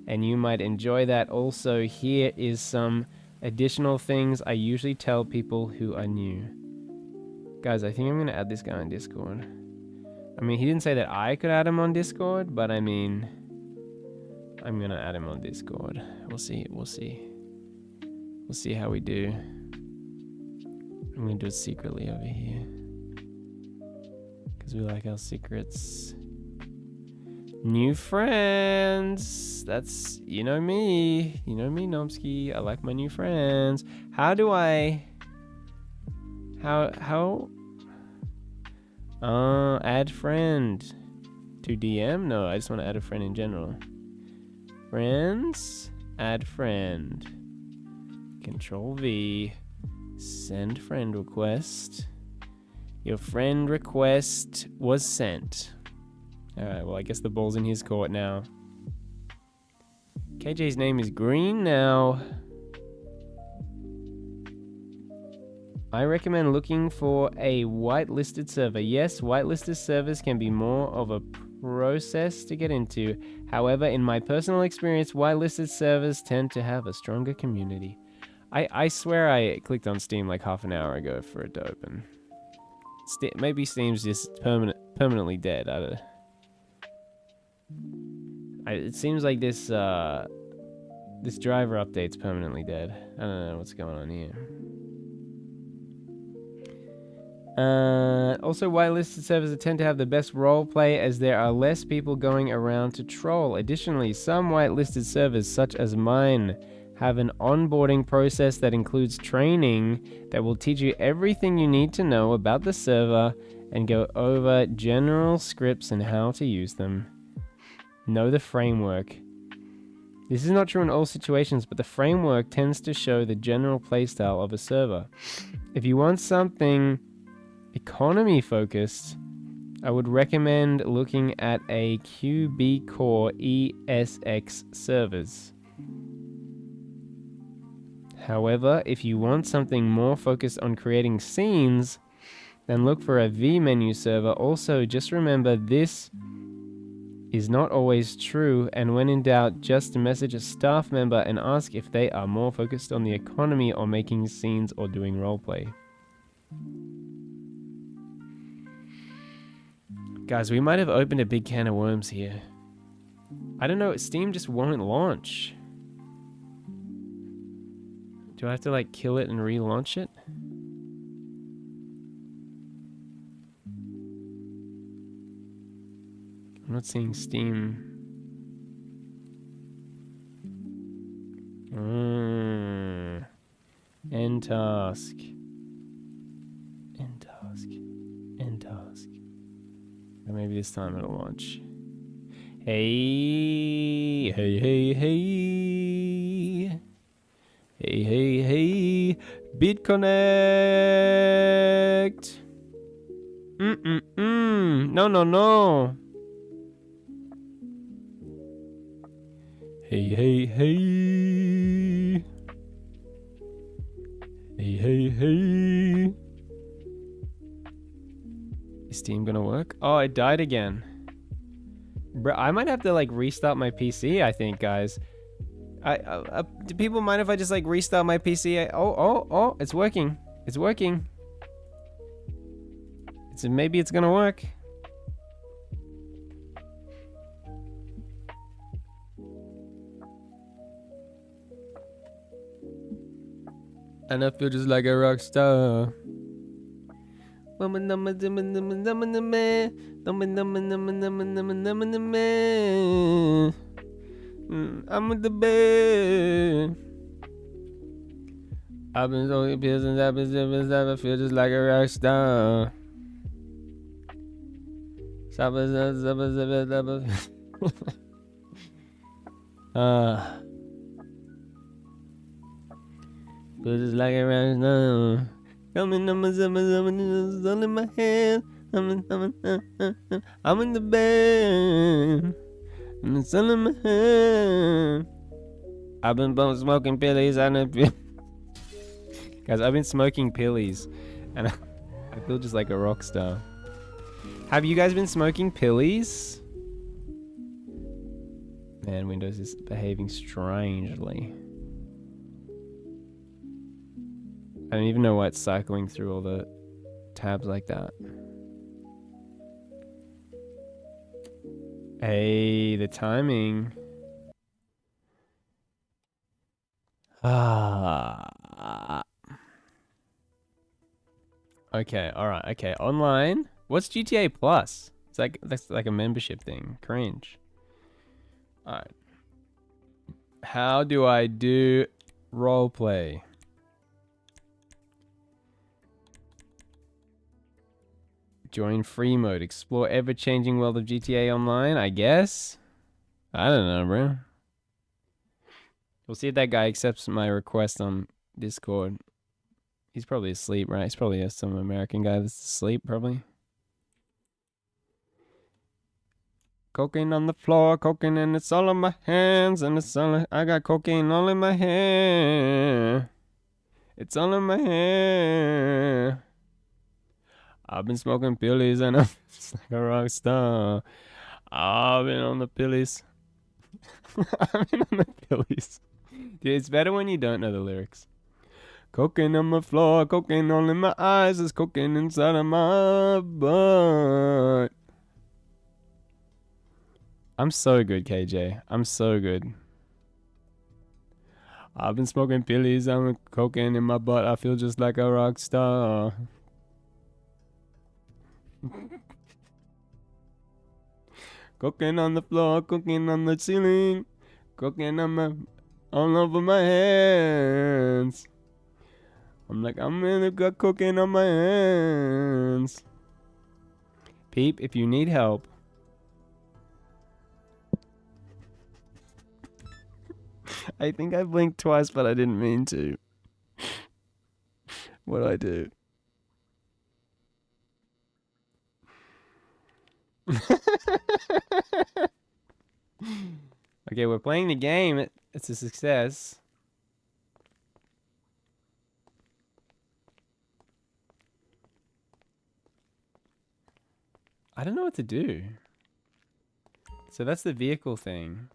and you might enjoy that. Also, here is some additional things I usually tell people who are new. Guys, I think I'm gonna add this guy on Discord. I mean, he didn't say that I could add him on Discord, but I mean, I'm gonna add him on Discord. We'll see how we do. I'm gonna do it secretly over here. We like our secrets. New friends. That's, you know me, Nomsky. I like my new friends. How do I add friend to DM? No, I just want to add a friend in general. Friends, add friend. Control V, send friend request. Your friend request was sent. Alright, well, I guess the ball's in his court now. KJ's name is Green now. I recommend looking for a whitelisted server. Yes, whitelisted servers can be more of a process to get into. However, in my personal experience, whitelisted servers tend to have a stronger community. I swear I clicked on Steam like half an hour ago for it to open. Maybe Steam's just permanently dead. It seems like this driver update's permanently dead. I don't know what's going on here. Also, whitelisted servers tend to have the best roleplay as there are less people going around to troll. Additionally, some whitelisted servers, such as mine, have an onboarding process that includes training that will teach you everything you need to know about the server and go over general scripts and how to use them. Know the framework. This is not true in all situations, but the framework tends to show the general playstyle of a server. If you want something economy focused, I would recommend looking at a QB Core ESX servers. However, if you want something more focused on creating scenes, then look for a vMenu server. Also, just remember this is not always true, and when in doubt, just message a staff member and ask if they are more focused on the economy or making scenes or doing roleplay. Guys, we might have opened a big can of worms here. I don't know, Steam just won't launch. Do I have to like kill it and relaunch it? I'm not seeing Steam. End task. End task. End task. Or maybe this time it'll launch. Hey, hey, hey, hey. Hey, hey, hey. BitConnect. No, no, no. Hey, hey, hey. Hey, hey, hey. Is Steam gonna work? Oh, it died again. Bro, I might have to like restart my PC, I think, guys. Do people mind if I just like restart my PC? Oh, it's working. It's working. Maybe it's gonna work. And I feel just like a rock star. I'm with the band. I've been so pissed since I feel just like a rock star. Feel just like a rock star. Coming on my summer, it's all in my hand. I'm in the band. And it's all in my hand. I've been smoking pillies. Guys, I've been smoking pillies. And I feel just like a rock star. Have you guys been smoking pillies? Man, Windows is behaving strangely. I don't even know why it's cycling through all the tabs like that. Hey, the timing. Okay, alright, okay. Online. What's GTA Plus? That's like a membership thing. Cringe. Alright. How do I do roleplay? Join free mode. Explore ever-changing world of GTA Online, I guess? I don't know, bro. We'll see if that guy accepts my request on Discord. He's probably asleep, right? He's probably some American guy that's asleep, probably. Cocaine on the floor, cocaine, and it's all in my hands, and it's all I got cocaine all in my hand. It's all in my hand. I've been smoking pillies and I'm just like a rock star. I've been on the pillies. I've been on the pillies. Dude, it's better when you don't know the lyrics. Cocaine on my floor, cocaine all in my eyes, there's cocaine inside of my butt. I'm so good, KJ. I'm so good. I've been smoking pillies, I'm cocaine in my butt, I feel just like a rock star. Cocaine on the floor, cocaine on the ceiling, cocaine on all over my hands. I'm like, I'm really got cocaine on my hands. Peep, if you need help. I think I blinked twice, but I didn't mean to. What do I do? Okay, we're playing the game. It's a success. I don't know what to do. So that's the vehicle thing.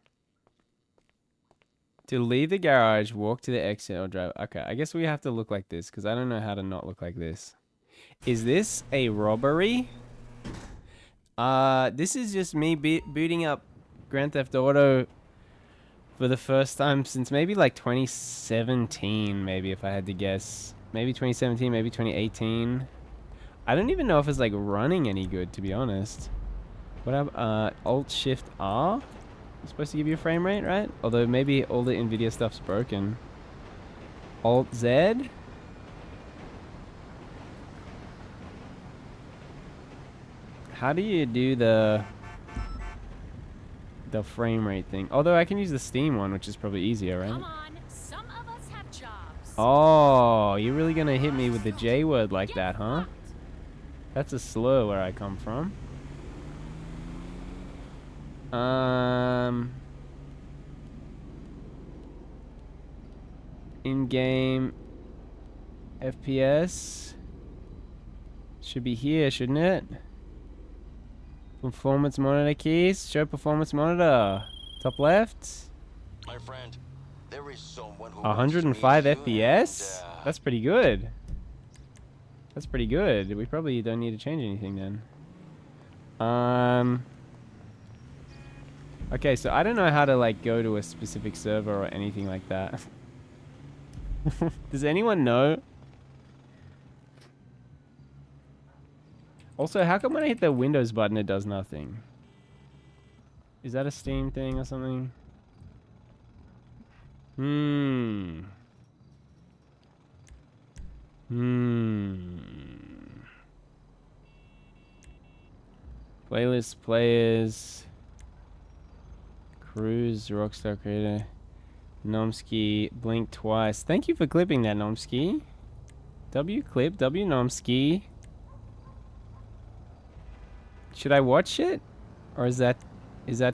To leave the garage, walk to the exit or drive. Okay, I guess we have to look like this because I don't know how to not look like this. Is this a robbery? This is just me booting up Grand Theft Auto for the first time since maybe like 2017, maybe if I had to guess. Maybe 2017, maybe 2018. I don't even know if it's like running any good, to be honest. What up? Alt Shift R? It's supposed to give you a frame rate, right? Although maybe all the Nvidia stuff's broken. Alt Z? How do you do the frame rate thing? Although I can use the Steam one, which is probably easier, right? Come on, some of us have jobs. Oh, you're really gonna hit me with the J word like that, huh? That's a slur where I come from. In-game FPS should be here, shouldn't it? Performance monitor keys. Show performance monitor. Top left. My friend, there is someone who 105 wants to meet you FPS? and, That's pretty good. That's pretty good. We probably don't need to change anything then. Okay, so I don't know how to like go to a specific server or anything like that. Does anyone know? Also, how come when I hit the Windows button it does nothing? Is that a Steam thing or something? Playlist, players, Cruise, Rockstar Creator, Nomsky, blink twice. Thank you for clipping that, Nomsky. W clip, W Nomsky. Should I watch it? Or is that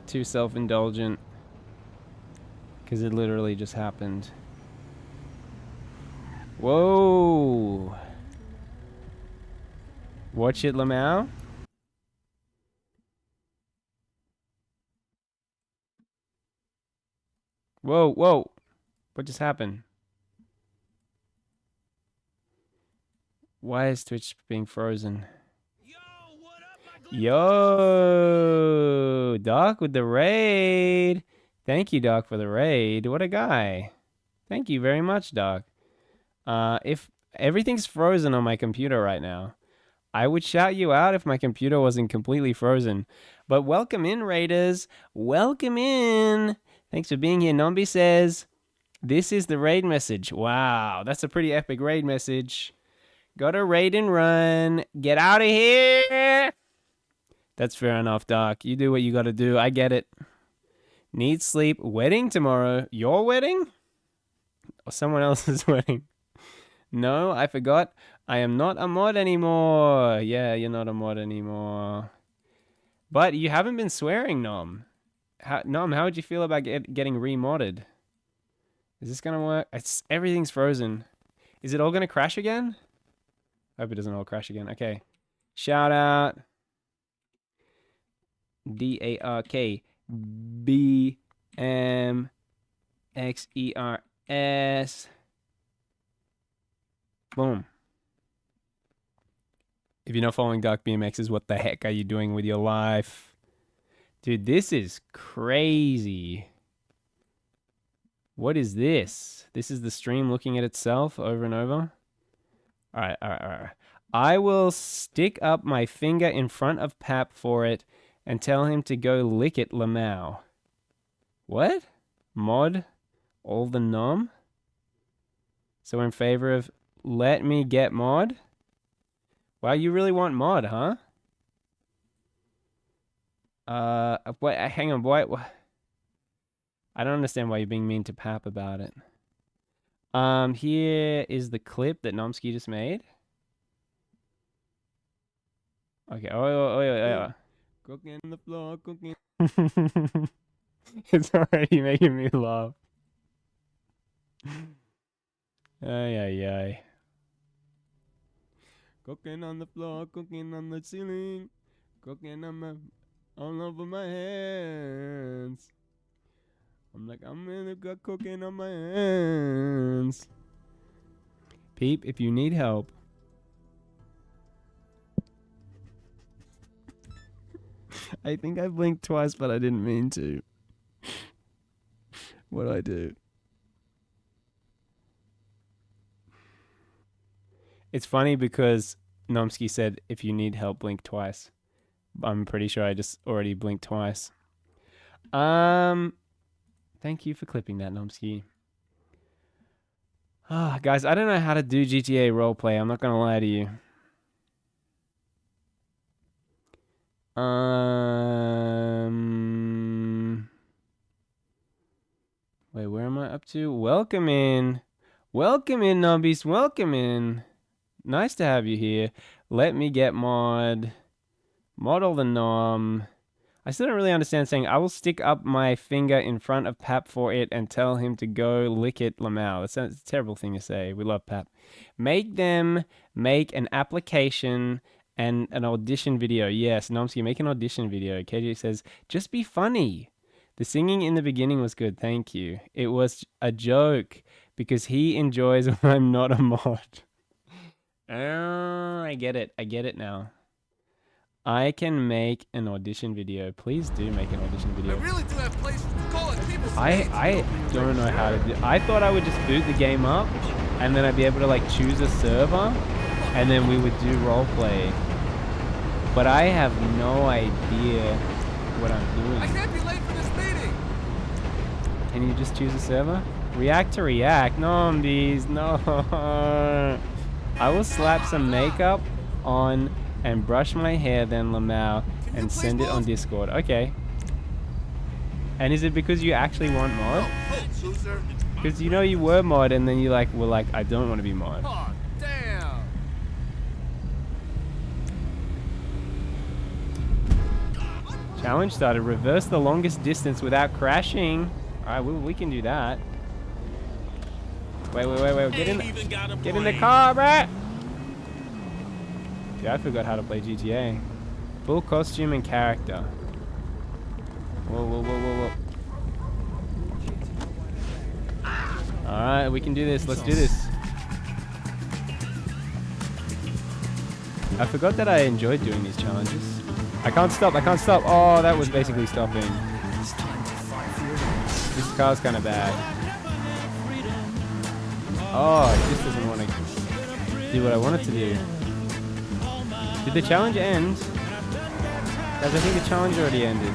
too self-indulgent? Because it literally just happened. Whoa. Watch it, Lamau. Whoa, whoa. What just happened? Why is Twitch being frozen? Yo, Doc with the raid. Thank you, Doc, for the raid. What a guy. Thank you very much, Doc. If everything's frozen on my computer right now, I would shout you out if my computer wasn't completely frozen. But welcome in, raiders. Welcome in. Thanks for being here. Nombi says, this is the raid message. Wow, that's a pretty epic raid message. Gotta raid and run. Get out of here. That's fair enough, Doc. You do what you gotta do. I get it. Need sleep. Wedding tomorrow. Your wedding? Or someone else's wedding? No, I forgot. I am not a mod anymore. Yeah, you're not a mod anymore. But you haven't been swearing, Nom. Nom, how would you feel about getting remodded? Is this gonna work? Everything's frozen. Is it all gonna crash again? I hope it doesn't all crash again. Okay. Shout out. DARKBMXERS. Boom. If you're not following Dark BMXs, what the heck are you doing with your life? Dude, this is crazy. What is this? This is the stream looking at itself over and over? Alright. I will stick up my finger in front of Pap for it and tell him to go lick it, Lamau. What? Mod? All the nom? So we're in favor of let me get mod? Wow, you really want mod, huh? Wait, hang on, boy. I don't understand why you're being mean to Pap about it. Here is the clip that Nomsky just made. Okay, oh. Cooking on the floor, cooking. It's already making me laugh. Ay. Cooking on the floor, cooking on the ceiling, cooking on all over my hands. I'm like, I'm really got cooking on my hands. Peep, if you need help. I think I blinked twice, but I didn't mean to. What do I do? It's funny because Nomsky said if you need help, blink twice. I'm pretty sure I just already blinked twice. Thank you for clipping that, Nomsky. Guys, I don't know how to do GTA roleplay. I'm not gonna lie to you. Wait, where am I up to? Welcome in, Nobbies. Welcome in. Nice to have you here. Let me get model the nom. I still don't really understand saying I will stick up my finger in front of Pap for it and tell him to go lick it, Lamau. That's a terrible thing to say. We love Pap. Make them make an application and an audition video. Yes, Nomsky, make an audition video. KJ says, just be funny. The singing in the beginning was good. Thank you. It was a joke because he enjoys when I'm not a mod. Oh, I get it. I get it now. I can make an audition video. Please do make an audition video. I really do have places to call it. People I don't know how to do. I thought I would just boot the game up and then I'd be able to like choose a server and then we would do roleplay. But I have no idea what I'm doing. I can't be late for this meeting. Can you just choose a server? React to react. No, bees. No. I will slap some makeup on and brush my hair, then Lamau, and send it on Discord. Okay. And is it because you actually want mod? Because you know you were mod, and then you were like, I don't want to be mod. Oh, damn. Challenge started. Reverse the longest distance without crashing. All right, we can do that. Wait. Get in the car, bruh. Yeah, I forgot how to play GTA. Full costume and character. Whoa. Alright, we can do this. Let's do this. I forgot that I enjoyed doing these challenges. I can't stop. Oh, that was basically stopping. This car's kind of bad. Oh, it just doesn't want to do what I want it to do. Did the challenge end? Guys, I think the challenge already ended.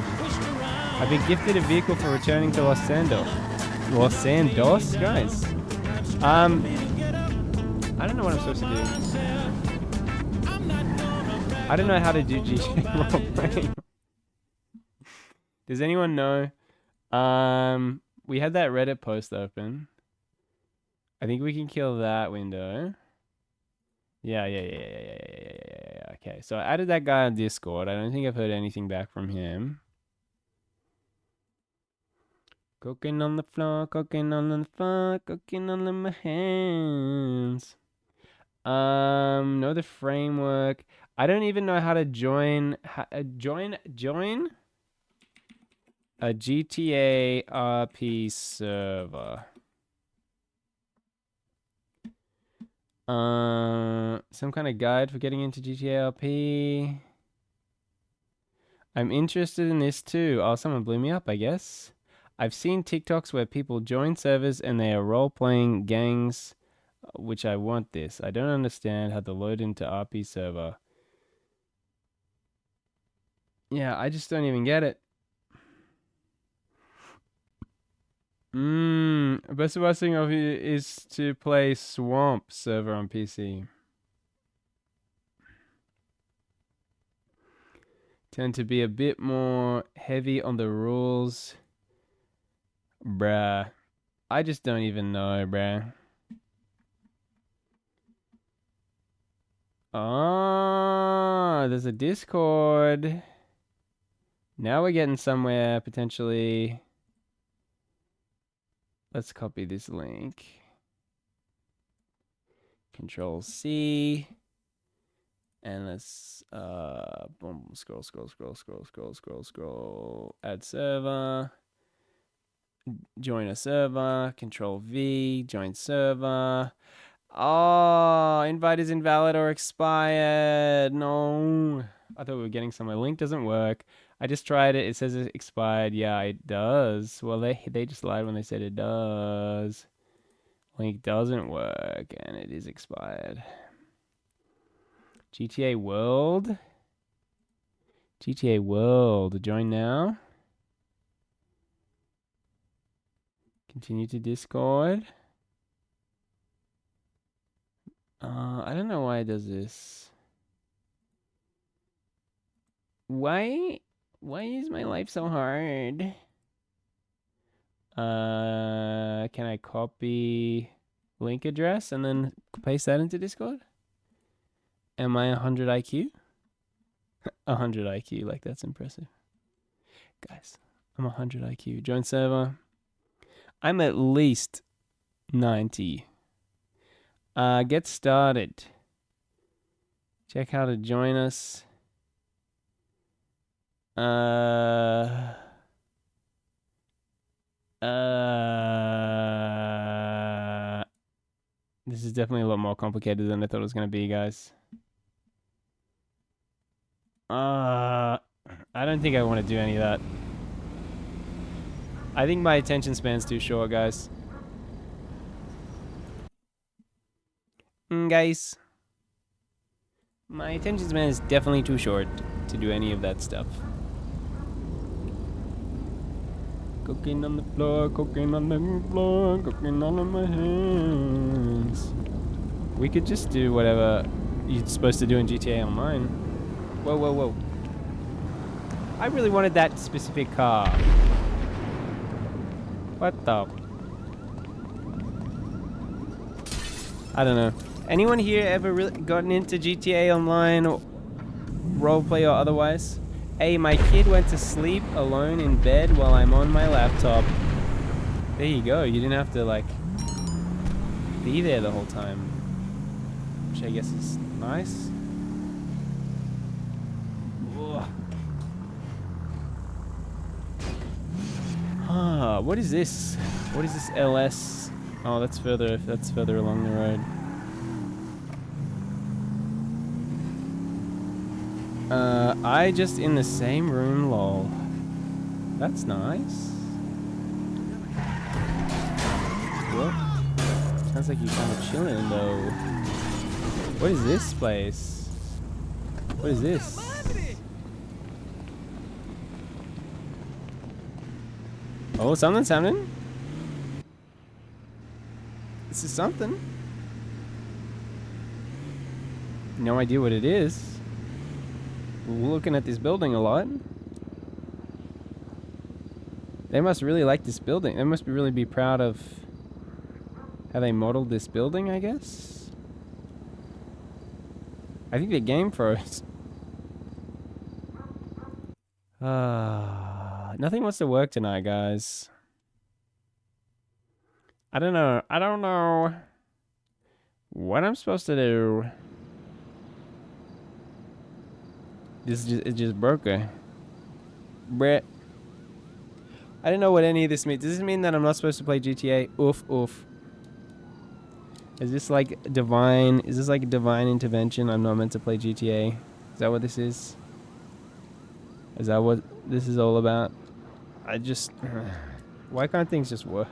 I've been gifted a vehicle for returning to Los Santos. Los Santos? Guys. I don't know what I'm supposed to do. I don't know how to do GTA roleplay. Does anyone know? We had that Reddit post open. I think we can kill that window. Yeah. Okay, so I added that guy on Discord. I don't think I've heard anything back from him. Cooking on the floor, cooking on my hands. Know the framework. I don't even know how to join a GTA RP server. Some kind of guide for getting into GTA RP. I'm interested in this too. Oh, someone blew me up, I guess. I've seen TikToks where people join servers and they are role-playing gangs, which I want this. I don't understand how to load into RP server. Yeah, I just don't even get it. Best thing of it is to play Swamp server on PC. Tend to be a bit more heavy on the rules. Bruh. I just don't even know, bruh. Oh, there's a Discord. Now we're getting somewhere, potentially. Let's copy this link. Control C. And let's boom, scroll. Add server. Join a server. Control V. Join server. Oh, invite is invalid or expired. No. I thought we were getting somewhere. Link doesn't work. I just tried it. It says it expired. Yeah, it does. Well, they just lied when they said it does. Link doesn't work, and it is expired. GTA World. GTA World. Join now. Continue to Discord. I don't know why it does this. Why is my life so hard? Can I copy link address and then paste that into Discord? Am I 100 IQ? 100 IQ, like that's impressive. Guys, I'm 100 IQ. Join server. I'm at least 90. Get started. Check how to join us. This is definitely a lot more complicated than I thought it was going to be, guys. I don't think I want to do any of that. I think my attention span's too short, guys. Guys. My attention span is definitely too short to do any of that stuff. Cocaine on the floor, cocaine on the floor, cocaine all in my hands. We could just do whatever you're supposed to do in GTA Online. Whoa, whoa, whoa. I really wanted that specific car. What the? I don't know. Anyone here ever really gotten into GTA Online, roleplay or otherwise? Hey, my kid went to sleep alone in bed while I'm on my laptop. There you go. You didn't have to, like, be there the whole time. Which I guess is nice. Ah, what is this? What is this LS? Oh, that's further along the road. I just in the same room, lol. That's nice. What? Sounds like you're kind of chilling, though. What is this place? What is this? Oh, something's happening. This is something. No idea what it is. We're looking at this building a lot. They must really like this building. They must really be proud of how they modeled this building, I guess. I think the game froze. Nothing wants to work tonight, guys. I don't know. I don't know what I'm supposed to do. It just broke her. Brett. I don't know what any of this means. Does this mean that I'm not supposed to play GTA? Oof, oof. Is this like divine? Is this like a divine intervention? I'm not meant to play GTA. Is that what this is? Is that what this is all about? I just... why can't things just work?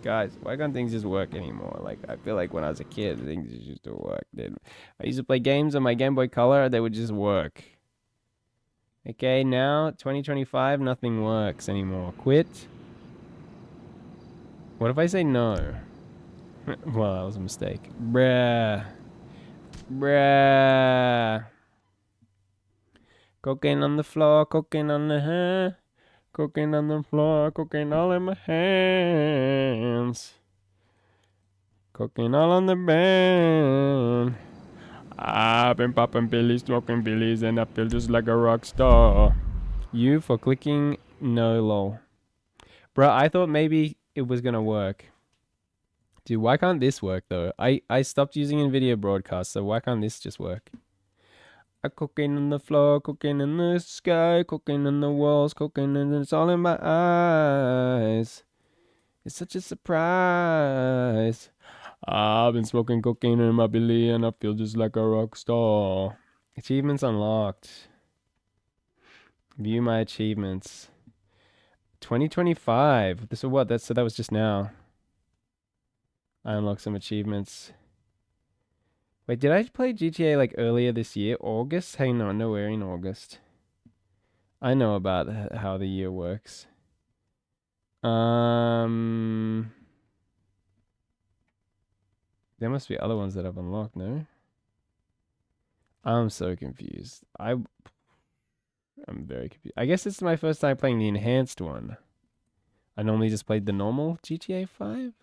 Guys, why can't things just work anymore? Like, I feel like when I was a kid, things just used to work, dude. I used to play games on my Game Boy Color, they would just work. Okay, now, 2025, nothing works anymore. Quit. What if I say no? Well, that was a mistake. Bruh. Bruh. Cocaine on the floor, cocaine on the hair. Cocaine on the floor, cocaine all in my hands. Cocaine all on the band. I've been popping billies, smoking billies, and I feel just like a rock star. You for clicking no lol. Bro, I thought maybe it was gonna work. Dude, why can't this work though? I stopped using NVIDIA Broadcast, so why can't this just work? Cocaine on the floor, cocaine in the sky, cocaine on the walls, cocaine and it's all in my eyes. It's such a surprise. I've been smoking cocaine in my belly and I feel just like a rock star. Achievements unlocked. View my achievements. 2025. This is what? That was just now. I unlocked some achievements. Wait, did I play GTA like earlier this year? August? Hang on, no, we're in August. I know about how the year works. There must be other ones that I've unlocked, no? I'm so confused. I'm very confused. I guess this is my first time playing the enhanced one. I normally just played the normal GTA 5.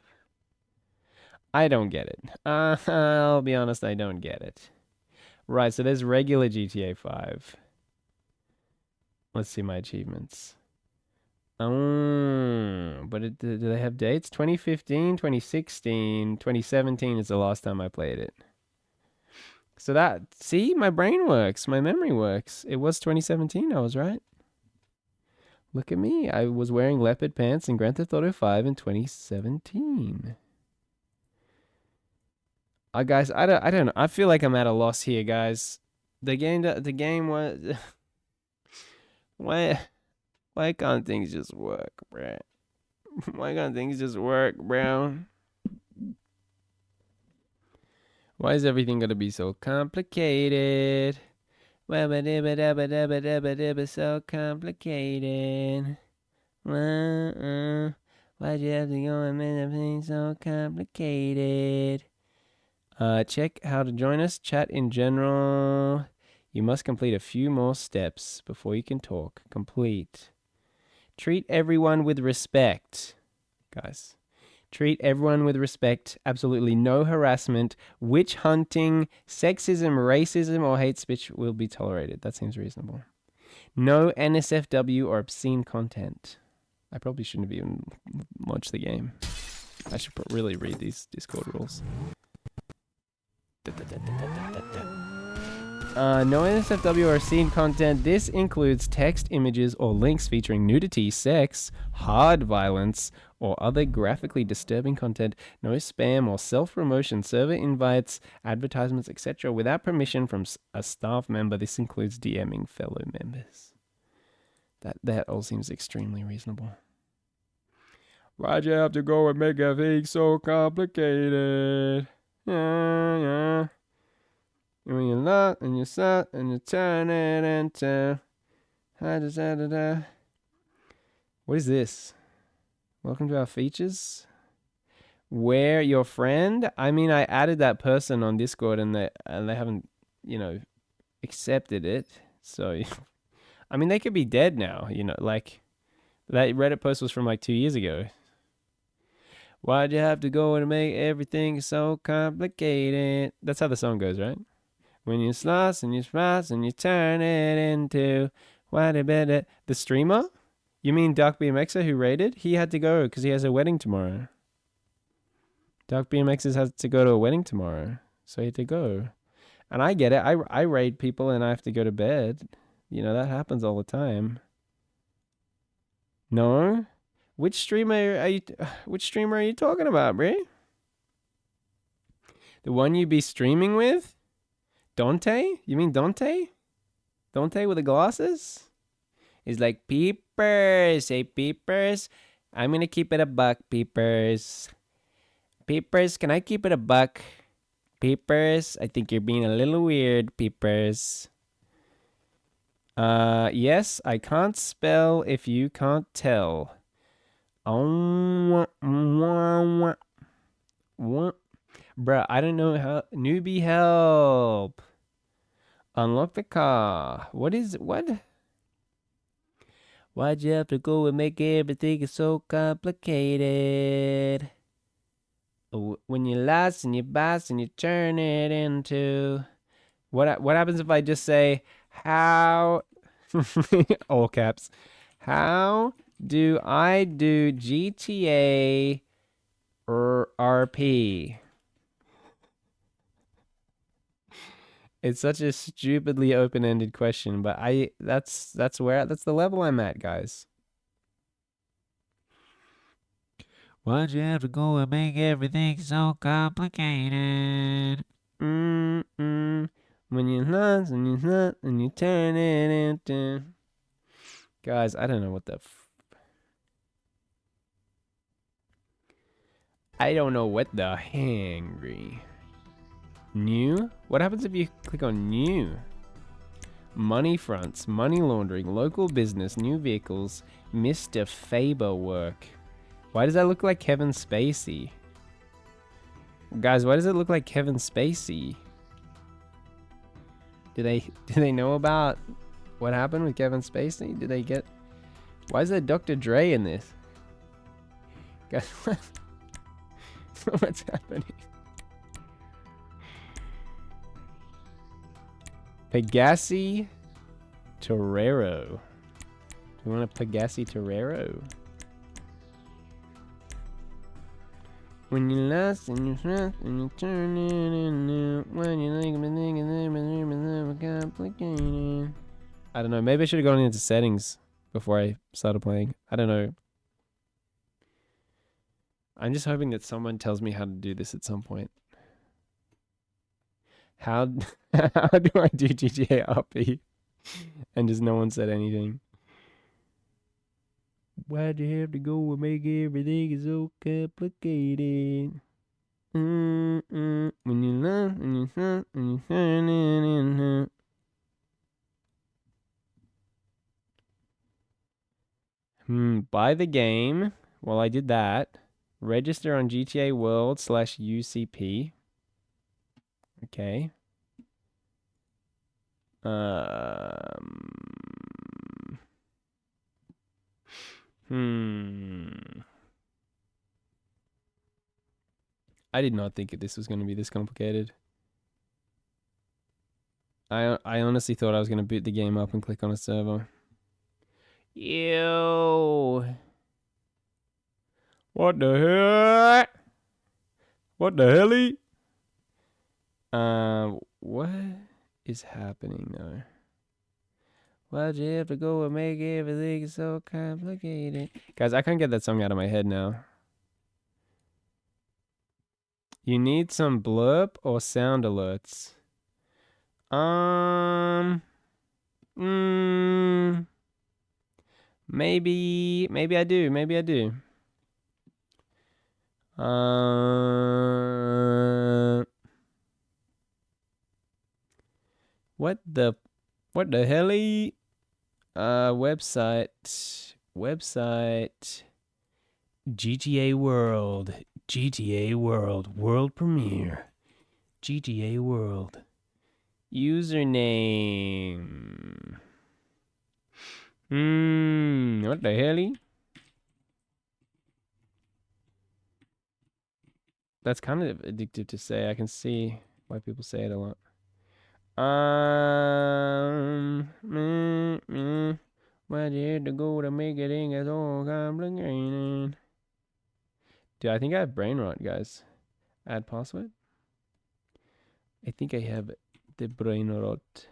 I don't get it. I'll be honest, I don't get it. Right, so there's regular GTA 5. Let's see my achievements. Oh, but do they have dates? 2015, 2016, 2017 is the last time I played it. So see, my brain works, my memory works. It was 2017, I was right. Look at me, I was wearing leopard pants in Grand Theft Auto 5 in 2017. Guys, I don't know. I feel like I'm at a loss here, guys. The game was... Why can't things just work, bruh? Why can't things just work, bro? Why is everything gotta be so complicated? So complicated. Why'd you have to go and make everything so complicated? Check how to join us. Chat in general. You must complete a few more steps before you can talk. Complete. Treat everyone with respect. Guys. Treat everyone with respect. Absolutely no harassment, witch hunting, sexism, racism, or hate speech will be tolerated. That seems reasonable. No NSFW or obscene content. I probably shouldn't have even launched the game. I should really read these Discord rules. No NSFW or obscene content. This includes text, images, or links featuring nudity, sex, hard violence, or other graphically disturbing content. No spam or self-promotion, server invites, advertisements, etc. without permission from a staff member. This includes DMing fellow members. That all seems extremely reasonable. Why'd you have to go and make everything so complicated? Yeah. When you're not, and you start, and you turn it into... What is this? Welcome to our features. Where your friend? I mean, I added that person on Discord, and they haven't, accepted it. So, I mean, they could be dead now. Like that Reddit post was from like 2 years ago. Why'd you have to go and make everything so complicated? That's how the song goes, right? When you slice and you spice and you turn it into the streamer? You mean Dark BMXer who raided? He had to go because he has a wedding tomorrow. Dark BMXer has to go to a wedding tomorrow, so he had to go. And I get it. I raid people and I have to go to bed. That happens all the time. No? Which streamer are you talking about, Brie? The one you be streaming with? Dante? You mean Dante? Dante with the glasses? He's like, Peepers. Hey, Peepers. I'm going to keep it a buck, Peepers. Peepers, can I keep it a buck? Peepers, I think you're being a little weird, Peepers. Yes, I can't spell if you can't tell. Bruh, I don't know how. Newbie help. Unlock the car. What? Why'd you have to go and make everything so complicated? When you lost and you boss and you turn it into... What happens if I just say, how... all caps. How do I do GTA RP? It's such a stupidly open-ended question, but that's the level I'm at, guys. Why'd you have to go and make everything so complicated? When you lost and you turn it into... Guys, I don't know what the I don't know what the hangry. New? What happens if you click on new? Money fronts, money laundering, local business, new vehicles, Mr. Faber work. Why does that look like Kevin Spacey? Guys, why does it look like Kevin Spacey? Do they know about what happened with Kevin Spacey? Did they get... Why is there Dr. Dre in this? Guys, what's happening? Pegassi Torero. Do you want a Pegassi Torero? When you lost and you trust and you turn it into when you think of complicated. I don't know. Maybe I should have gone into settings before I started playing. I don't know. I'm just hoping that someone tells me how to do this at some point. How do I do GTA RP? And just no one said anything. Why'd you have to go and make everything so complicated? When you love and you trust and you turn it into. Buy the game. Well, I did that. Register on GTA World /UCP. Okay. I did not think this was going to be this complicated. I honestly thought I was going to boot the game up and click on a server. Ew. What the hell? What the helly? What is happening though? Why'd you have to go and make everything so complicated? Guys, I can't get that song out of my head now. You need some blurb or sound alerts? Maybe I do. Maybe I do. What the helly? Website. GTA World. World premiere. GTA World. Username. What the helly? That's kind of addictive to say. I can see why people say it a lot. Why did you go to make it in so complicated? Dude, I think I have brain rot, guys. Add password. I think I have the brain rot.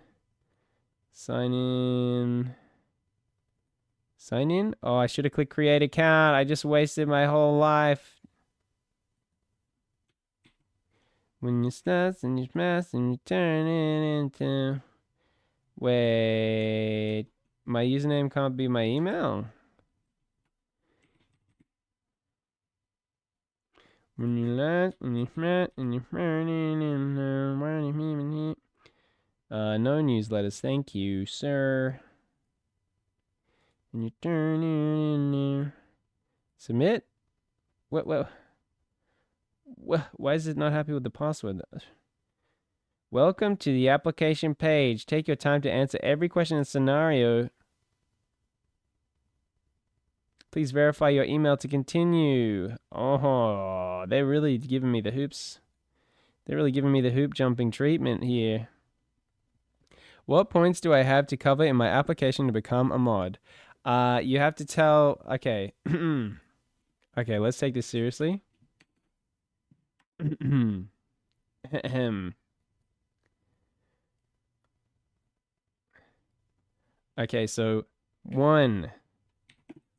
Sign in. Sign in? Oh, I should have clicked create account. I just wasted my whole life. When you start and you smash and you turn it into... Wait. My username can't be my email? When you lost and you smash and you turn it into... no newsletters. Thank you, sir. And you turn it into... Submit? What? Why is it not happy with the password? Welcome to the application page. Take your time to answer every question and scenario. Please verify your email to continue. Oh, they're really giving me the hoops. They're really giving me the hoop jumping treatment here. What points do I have to cover in my application to become a mod? You have to tell... Okay. Okay, let's take this seriously. Okay, so 1.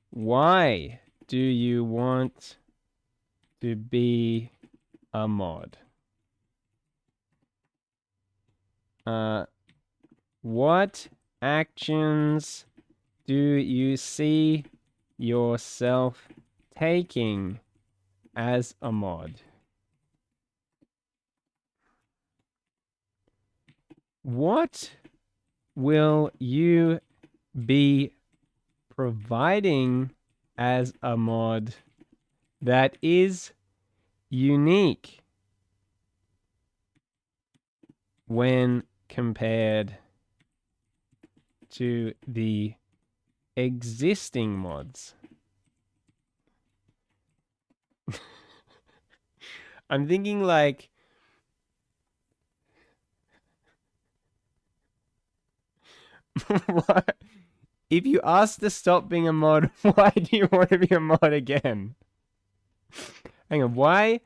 Why do you want to be a mod? What actions do you see yourself taking as a mod? What will you be providing as a mod that is unique when compared to the existing mods? I'm thinking like what? If you asked to stop being a mod, why do you want to be a mod again? Hang on, why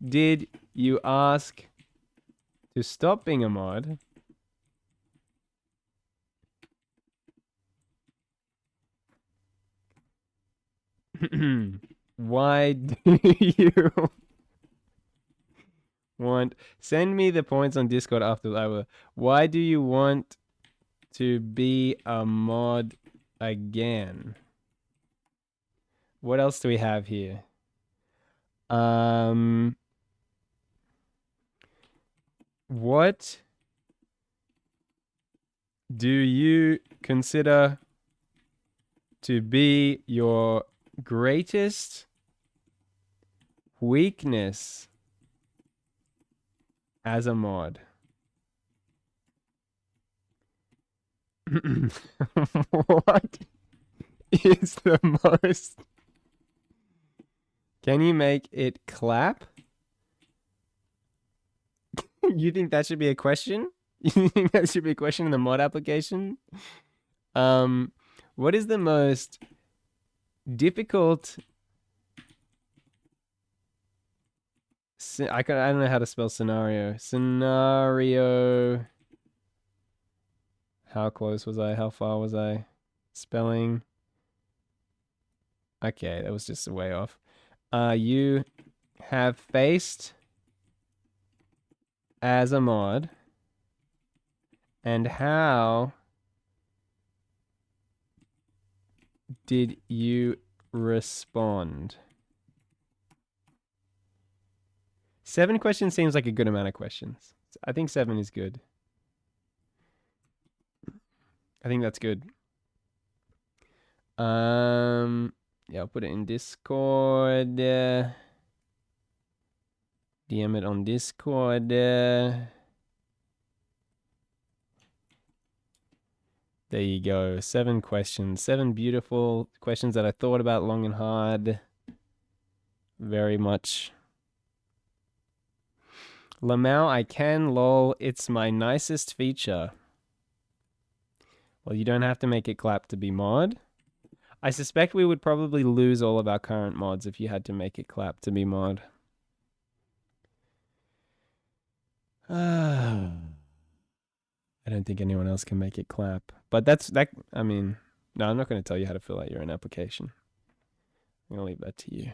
did you ask to stop being a mod? Why do you want... Send me the points on Discord after I will. Why do you want to be a mod again? What else do we have here? What do you consider to be your greatest weakness as a mod? What is the most... Can you make it clap? You think that should be a question? You think that should be a question in the mod application? What is the most difficult... I don't know how to spell scenario. Scenario... How close was I? How far was I? Spelling. Okay, that was just way off. You have faced as a mod, and how did you respond? 7 questions seems like a good amount of questions. I think 7 is good. I think that's good. Yeah, I'll put it in Discord. DM it on Discord. There you go. 7 questions. 7 beautiful questions that I thought about long and hard. Very much. Lamau, I can, lol. It's my nicest feature. Well, you don't have to make it clap to be mod. I suspect we would probably lose all of our current mods if you had to make it clap to be mod. I don't think anyone else can make it clap. But I mean, no, I'm not going to tell you how to fill out your own application. I'm going to leave that to you.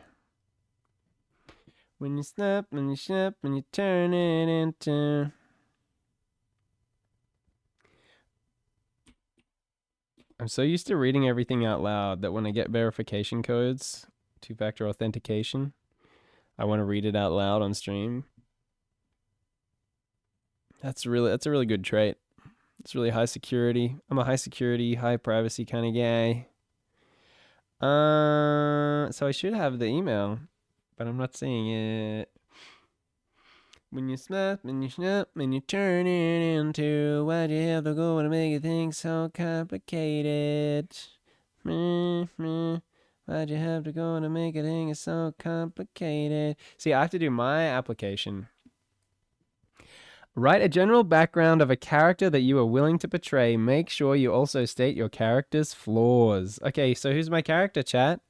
When you snap, when you snap, when you turn it into... I'm so used to reading everything out loud that when I get verification codes, 2-factor authentication, I want to read it out loud on stream. That's a really good trait. It's really high security. I'm a high security, high privacy kind of guy. So I should have the email, but I'm not seeing it. When you snap, when you snap, when you turn it into, why'd you have to go to make things so complicated? Why'd you have to go to make things so complicated? See, I have to do my application. Write a general background of a character that you are willing to portray. Make sure you also state your character's flaws. Okay, so who's my character, chat?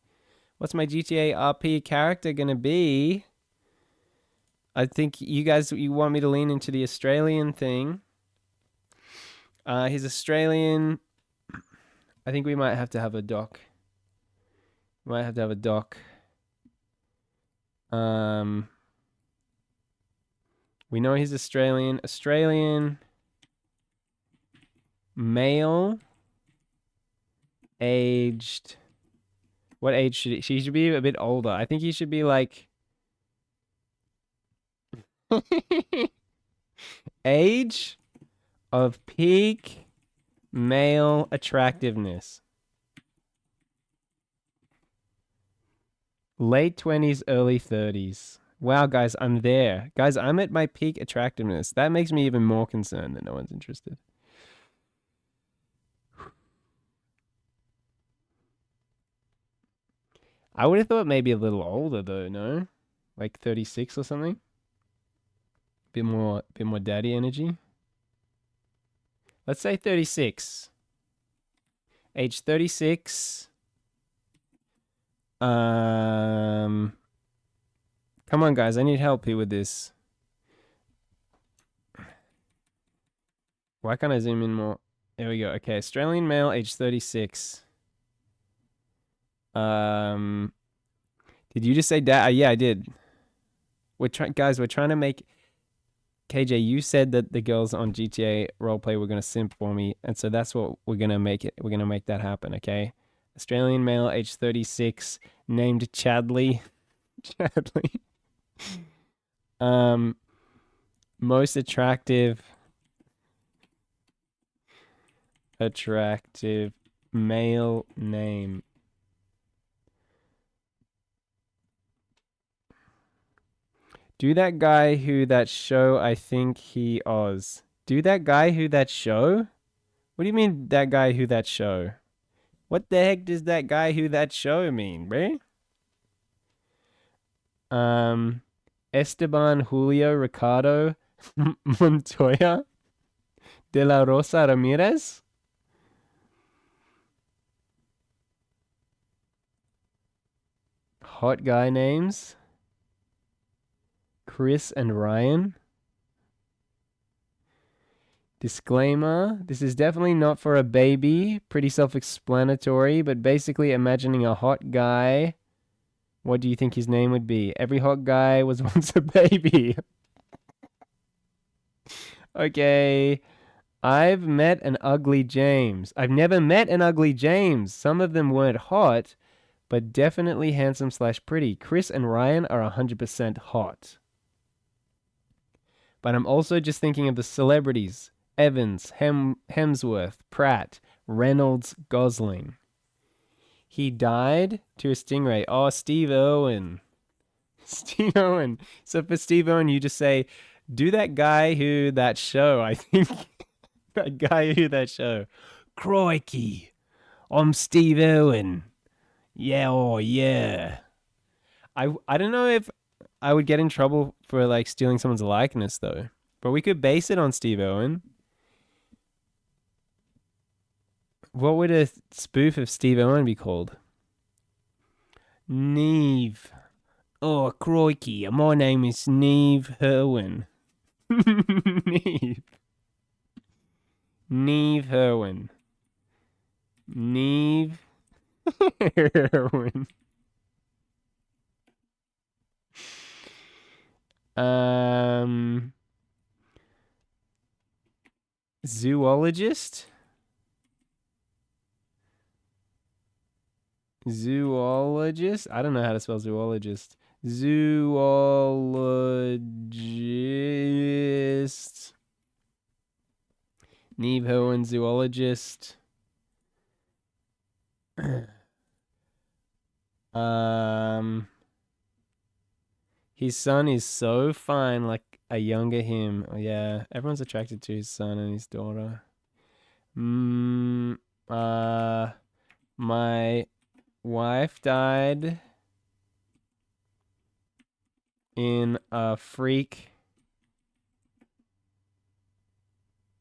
What's my GTA RP character gonna be? I think you want me to lean into the Australian thing. He's Australian. I think we might have to have a doc. We know he's Australian. Australian. Male. aged. What age should she should be a bit older. I think he should be like age of peak male attractiveness. Late 20s, early 30s. Wow, guys, I'm there. Guys, I'm at my peak attractiveness. That makes me even more concerned that no one's interested. I would have thought maybe a little older though, no? Like 36 or something? Bit more daddy energy. Let's say 36. Age 36. Come on, guys. I need help here with this. Why can't I zoom in more? There we go. Okay, Australian male, age 36. Did you just say dad? Yeah, I did. Guys, we're trying to make... KJ, you said that the girls on GTA roleplay were going to simp for me, and so that's what we're going to make it. We're going to make that happen, okay? Australian male, age 36, named Chadley. Chadley. Most attractive male name. Do that guy who that show, I think he Oz. Do that guy who that show? What do you mean that guy who that show? What the heck does that guy who that show mean, bro? Esteban Julio Ricardo Montoya de la Rosa Ramirez? Hot guy names? Chris and Ryan. Disclaimer, this is definitely not for a baby. Pretty self-explanatory, but basically imagining a hot guy. What do you think his name would be? Every hot guy was once a baby. Okay. I've met an ugly James. I've never met an ugly James. Some of them weren't hot, but definitely handsome / pretty. Chris and Ryan are 100% hot. But I'm also just thinking of the celebrities. Evans, Hemsworth, Pratt, Reynolds, Gosling. He died to a stingray. Oh, Steve Irwin. Steve Irwin. So for Steve Irwin, you just say, do that guy who that show, I think. That guy who that show. Crikey. I'm Steve Irwin. Yeah, oh yeah. I don't know if I would get in trouble for like stealing someone's likeness though. But we could base it on Steve Irwin. What would a spoof of Steve Irwin be called? Neve. Oh, crikey. My name is Neve Irwin. Neve. Neve Irwin. Neve Irwin. Zoologist? Zoologist? I don't know how to spell zoologist. Zoologist. Neve Irwin, zoologist. His son is so fine, like a younger him. Oh, yeah, everyone's attracted to his son and his daughter. My wife died in a freak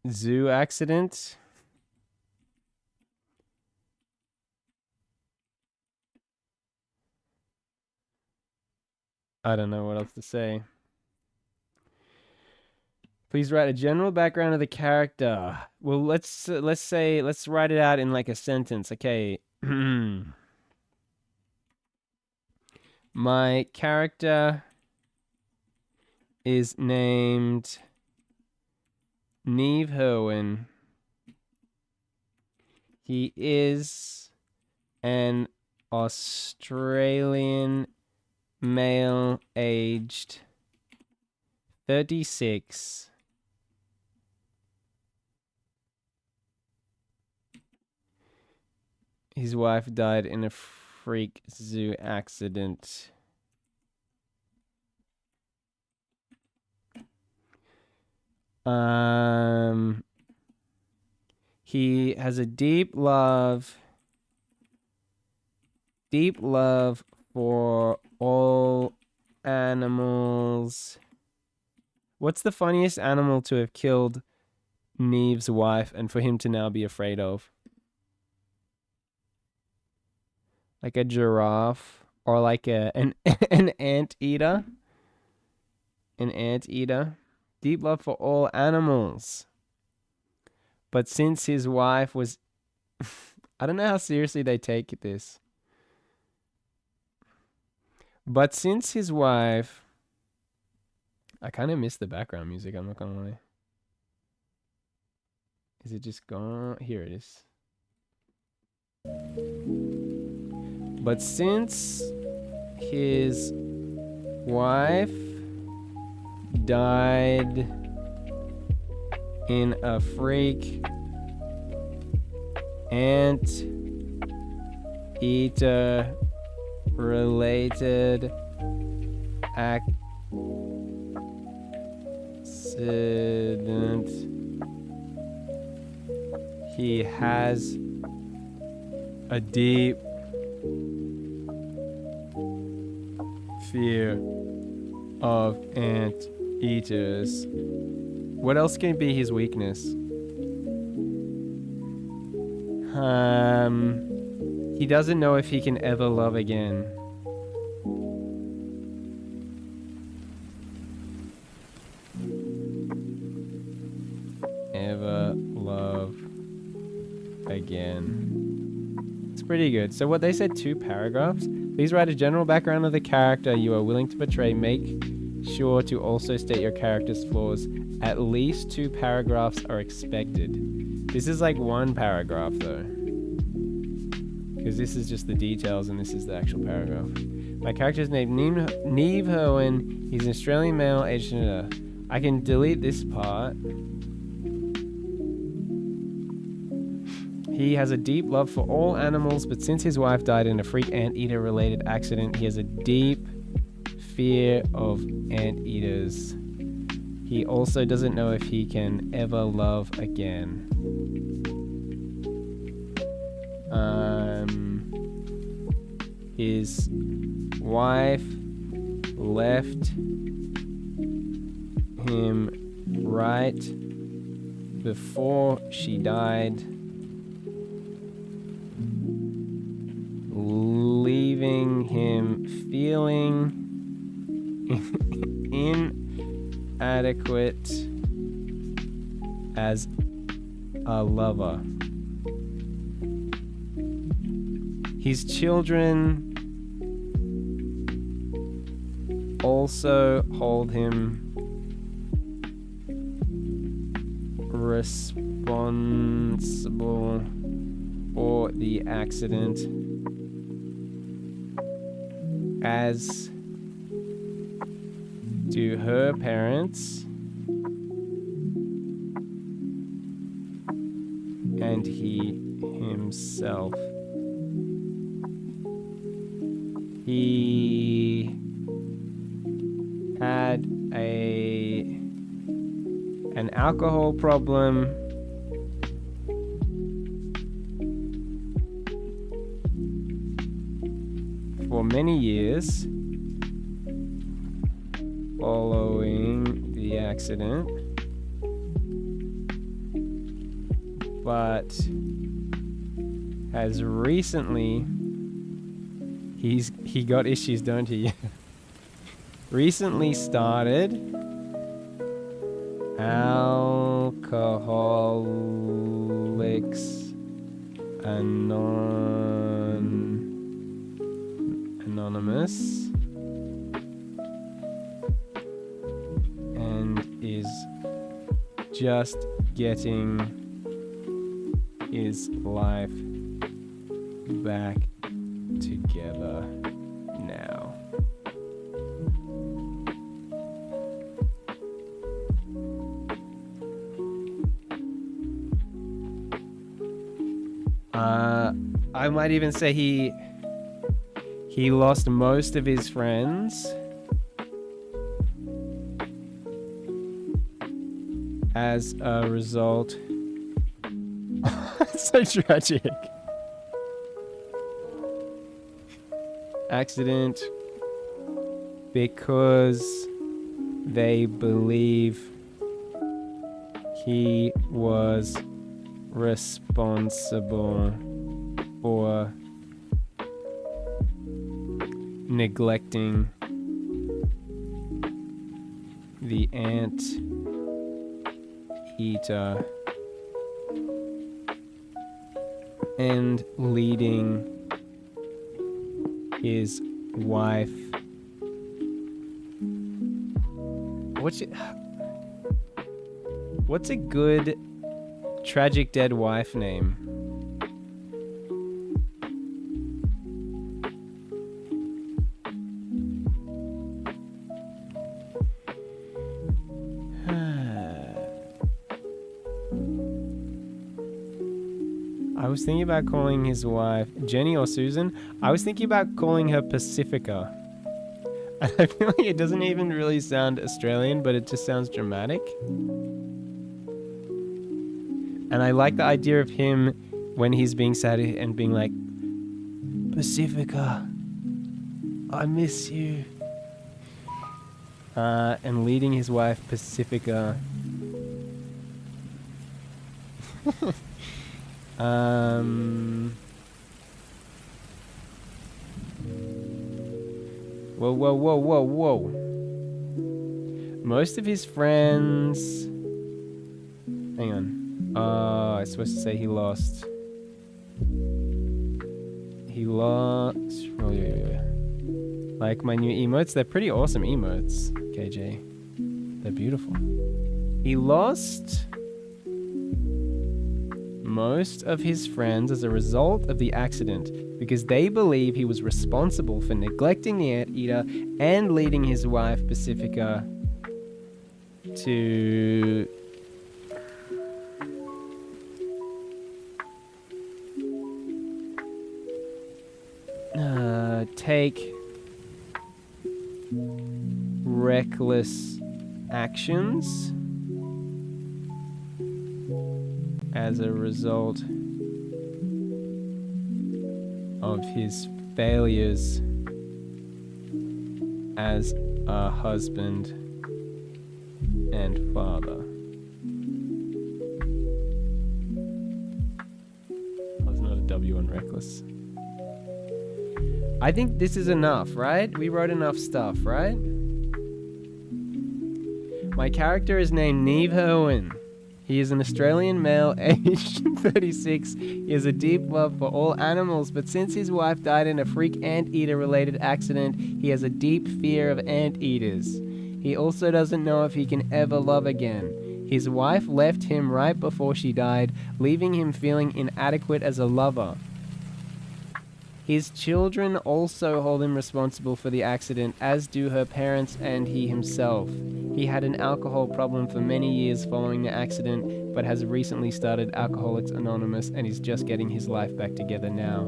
zoo accident. I don't know what else to say. Please write a general background of the character. Well, let's write it out in like a sentence. Okay. My character is named Neve Irwin. He is an Australian male aged 36 his wife died in a freak zoo accident. He has a deep love for all animals. What's the funniest animal to have killed Neve's wife and for him to now be afraid of? Like a giraffe or like an anteater? An anteater. Deep love for all animals. But since his wife was... I don't know how seriously they take this. But since his wife... I kind of miss the background music, I'm not gonna lie. Is it just gone? Here it is. But since his wife died in a freak anteater related accident, he has a deep fear of anteaters. What else can be his weakness? He doesn't know if he can ever love again. Ever love again. It's pretty good. So what they said, 2 paragraphs. Please write a general background of the character you are willing to portray. Make sure to also state your character's flaws. At least 2 paragraphs are expected. This is like 1 paragraph though, because this is just the details and this is the actual paragraph. My character is named Neve Herwin. He's an Australian male aged... I can delete this part. He has a deep love for all animals, but since his wife died in a freak anteater related accident, he has a deep fear of anteaters. He also doesn't know if he can ever love again. His wife left him right before she died, leaving him feeling inadequate as a lover. His children also hold him responsible for the accident, as do her parents and he himself. He had an alcohol problem for many years following the accident, but has recently he got issues, don't he? Recently started Alcoholics Anonymous and is just getting his life back together now. I might even say he lost most of his friends as a result. It's so tragic. Accident because they believe he was responsible for neglecting the anteater and leading his wife. What's a good tragic dead wife name? I was thinking about calling his wife Jenny or Susan. I was thinking about calling her Pacifica. And I feel like it doesn't even really sound Australian, but it just sounds dramatic. And I like the idea of him when he's being sad and being like, Pacifica, I miss you. And leading his wife, Pacifica. Whoa. Most of his friends... Hang on. I was supposed to say he lost. Oh, yeah. Like my new emotes, they're pretty awesome emotes, KJ. They're beautiful. He lost most of his friends as a result of the accident because they believe he was responsible for neglecting the anteater and leading his wife Pacifica to take reckless actions as a result of his failures as a husband and father. That was not a W on reckless. I think this is enough, right? We wrote enough stuff, right? My character is named Neve Herwin. He is an Australian male, aged 36. He has a deep love for all animals, but since his wife died in a freak anteater-related accident, he has a deep fear of anteaters. He also doesn't know if he can ever love again. His wife left him right before she died, leaving him feeling inadequate as a lover. His children also hold him responsible for the accident, as do her parents and he himself. He had an alcohol problem for many years following the accident, but has recently started Alcoholics Anonymous and is just getting his life back together now.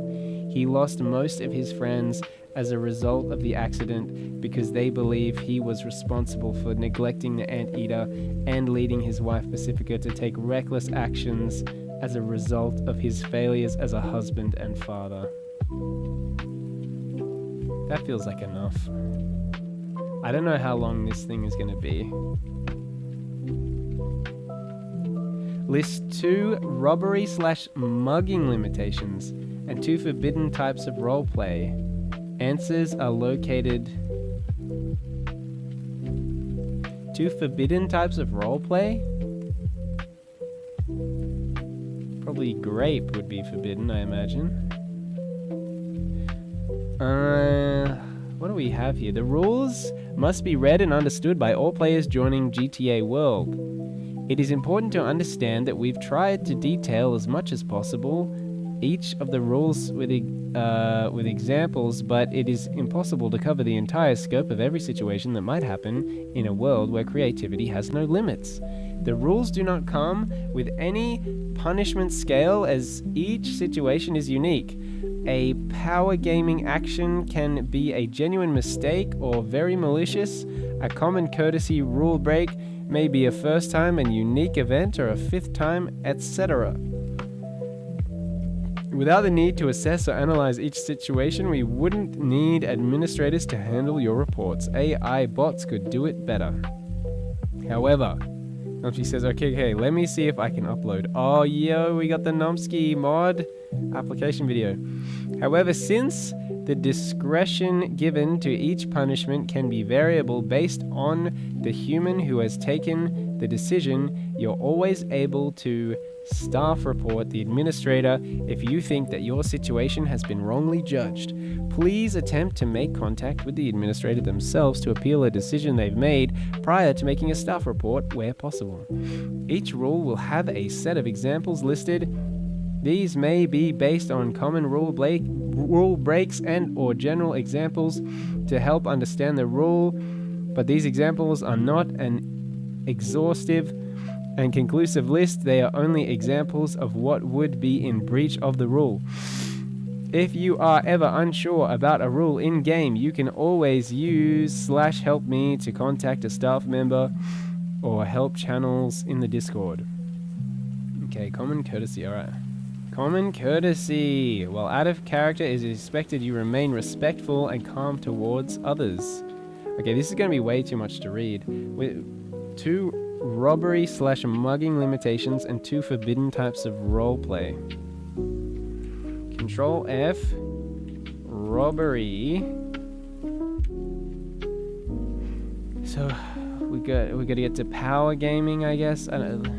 He lost most of his friends as a result of the accident because they believe he was responsible for neglecting the anteater and leading his wife Pacifica to take reckless actions as a result of his failures as a husband and father. That feels like enough. I don't know how long this thing is going to be. List 2 robbery/mugging limitations and 2 forbidden types of roleplay. Answers are located. 2 forbidden types of roleplay? Probably grape would be forbidden, I imagine. What do we have here? The rules must be read and understood by all players joining GTA World. It is important to understand that we've tried to detail as much as possible each of the rules with examples, but it is impossible to cover the entire scope of every situation that might happen in a world where creativity has no limits. The rules do not come with any punishment scale, as each situation is unique. A power gaming action can be a genuine mistake or very malicious. A common courtesy rule break may be a first time and unique event or a fifth time, etc. Without the need to assess or analyze each situation, we wouldn't need administrators to handle your reports. AI bots could do it better. However, Nomsky says, okay, let me see if I can upload. Oh, yo, we got the Nomsky mod application video. However, since the discretion given to each punishment can be variable based on the human who has taken the decision, you're always able to staff report the administrator if you think that your situation has been wrongly judged. Please attempt to make contact with the administrator themselves to appeal a decision they've made prior to making a staff report where possible. Each rule will have a set of examples listed. These may be based on common rule breaks and or general examples to help understand the rule, but these examples are not an exhaustive and conclusive list. They are only examples of what would be in breach of the rule. If you are ever unsure about a rule in-game, you can always use /helpme to contact a staff member or help channels in the Discord. Okay, common courtesy, alright. Common courtesy. While out of character, it is expected you remain respectful and calm towards others. Okay, this is going to be way too much to read. With 2 robbery/mugging limitations and 2 forbidden types of roleplay. Control F. Robbery. So we got to get to power gaming, I guess. I don't know.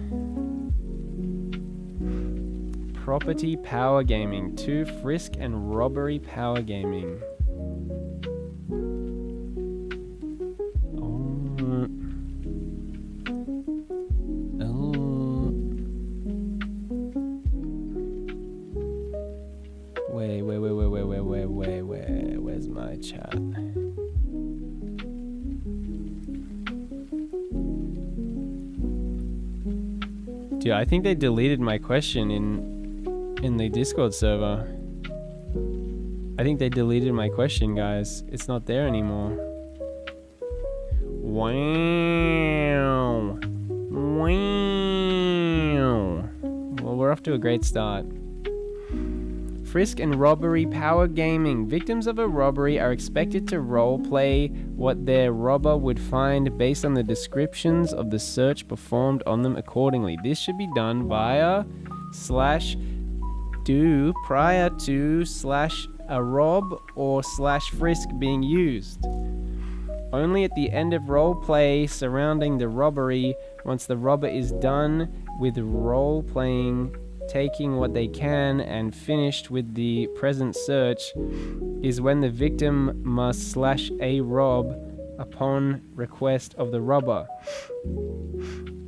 Property power gaming. 2 frisk and robbery power gaming. Where's my chat? Dude, I think they deleted my question in the Discord server. I think they deleted my question, guys. It's not there anymore. Wow. Well, we're off to a great start. Frisk and robbery power gaming. Victims of a robbery are expected to roleplay what their robber would find based on the descriptions of the search performed on them accordingly. This should be done via /do prior to /a rob or /frisk being used. Only at the end of roleplay surrounding the robbery, once the robber is done with role-playing, taking what they can, and finished with the present search, is when the victim must /a rob upon request of the robber.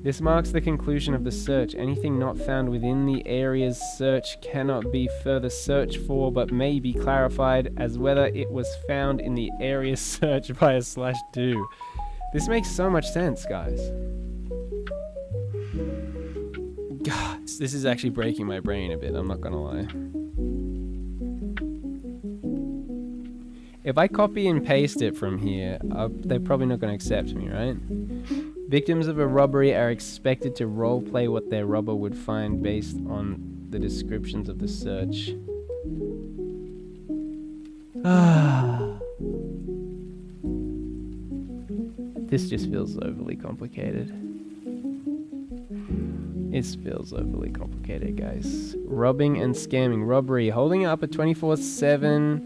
This marks the conclusion of the search. Anything not found within the area's search cannot be further searched for, but may be clarified as whether it was found in the area's search via /do. This makes so much sense, guys. God, this is actually breaking my brain a bit, I'm not gonna lie. If I copy and paste it from here, they're probably not gonna accept me, right? Victims of a robbery are expected to roleplay what their robber would find based on the descriptions of the search. This just feels overly complicated. It feels overly complicated, guys. Robbing and scamming. Robbery. Holding up a 24/7,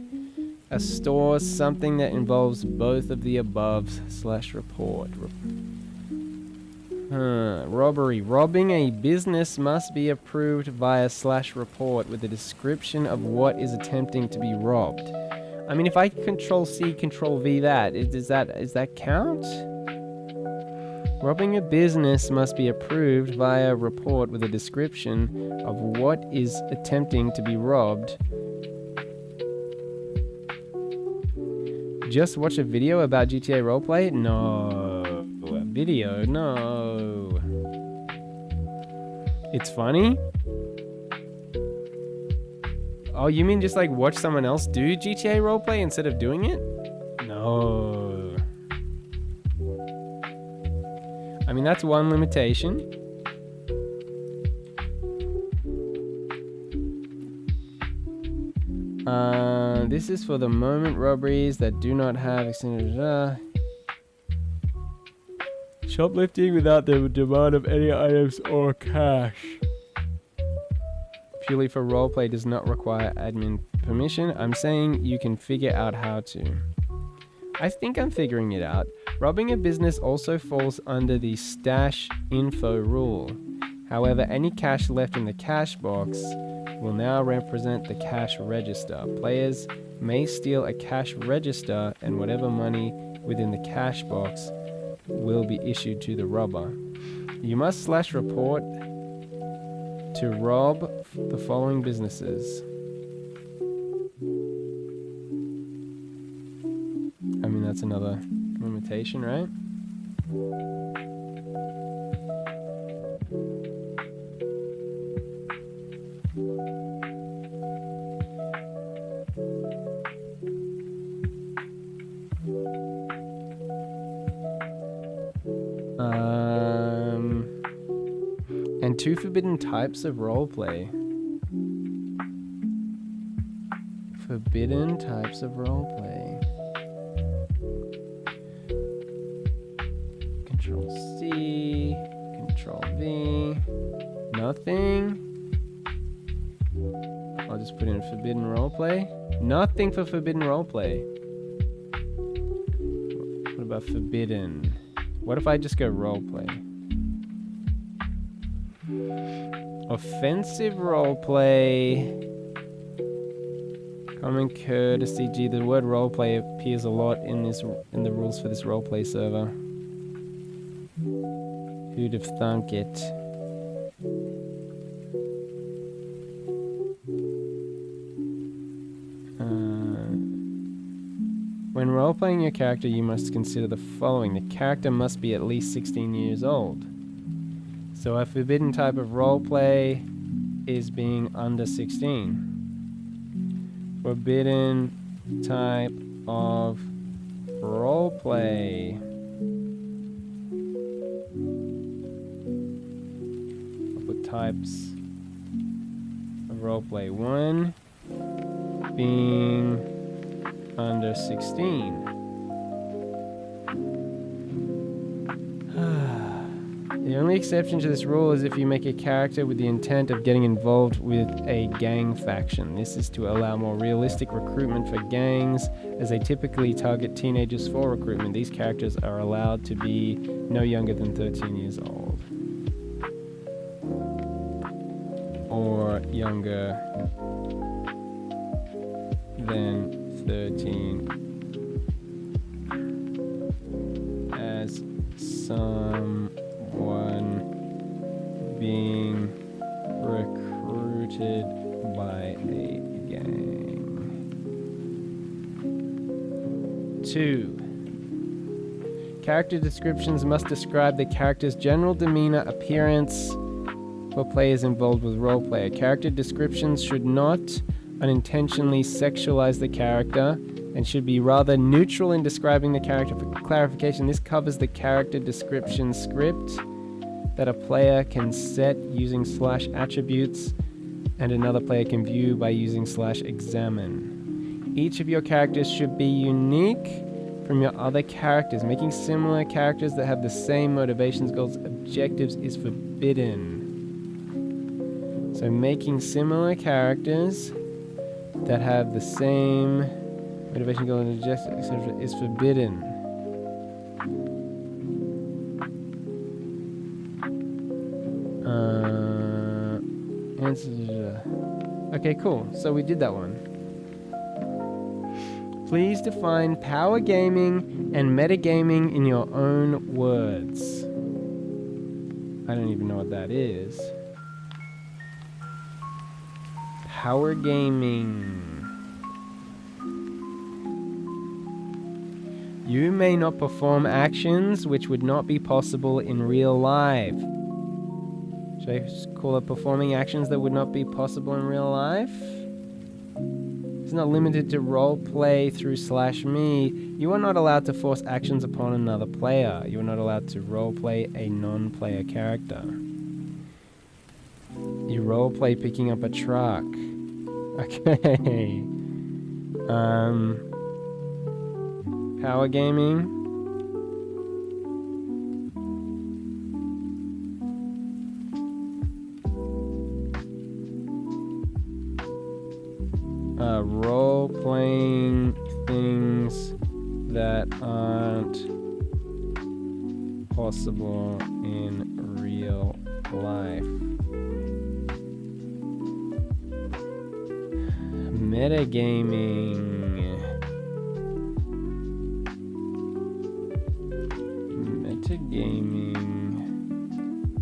a store, something that involves both of the above /report. Robbery. Robbing a business must be approved via /report with a description of what is attempting to be robbed. I mean, if I Control-C, Control-V that, does that count? Robbing a business must be approved via a report with a description of what is attempting to be robbed. Just watch a video about GTA roleplay? No. A video? No. It's funny? Oh, you mean just like watch someone else do GTA roleplay instead of doing it? No. I mean, that's one limitation. This is for the moment robberies that do not have extended shoplifting without the demand of any items or cash. Purely for roleplay does not require admin permission. I'm saying you can figure out how to. I think I'm figuring it out. Robbing a business also falls under the stash info rule. However, any cash left in the cash box will now represent the cash register. Players may steal a cash register, and whatever money within the cash box will be issued to the robber. You must /report to rob the following businesses. I mean, that's another limitation, right? And 2 forbidden types of roleplay. Forbidden types of roleplay. Control C, Control V. Nothing. I'll just put in forbidden roleplay. Nothing for forbidden roleplay. What about forbidden? What if I just go roleplay? Offensive roleplay. Common courtesy. Gee, the word roleplay appears a lot in the rules for this roleplay server. Who'd have thunk it? When roleplaying your character, you must consider the following. The character must be at least 16 years old. So a forbidden type of roleplay is being under 16. Forbidden type of roleplay. I'll put types of roleplay. 1, being under 16. The only exception to this rule is if you make a character with the intent of getting involved with a gang faction. This is to allow more realistic recruitment for gangs, as they typically target teenagers for recruitment. These characters are allowed to be no younger than 13 years old. Or younger than 13. As someone being recruited by a gang. 2. Character descriptions must describe the character's general demeanor, appearance for players involved with roleplay. Character descriptions should not unintentionally sexualize the character and should be rather neutral in describing the character. For clarification, this covers the character description script that a player can set using /attributes and another player can view by using /examine. Each of your characters should be unique from your other characters. Making similar characters that have the same motivations, goals, objectives is forbidden. So making similar characters that have the same motivation, goals, and objectives, etc. is forbidden. Okay, cool. So we did that one. Please define power gaming and metagaming in your own words. I don't even know what that is. Power gaming. You may not perform actions which would not be possible in real life. Should I call it performing actions that would not be possible in real life? It's not limited to roleplay through /me. You are not allowed to force actions upon another player. You are not allowed to roleplay a non-player character. You roleplay picking up a truck. Okay. Power gaming. Role-playing things that aren't possible in real life. Metagaming. Metagaming.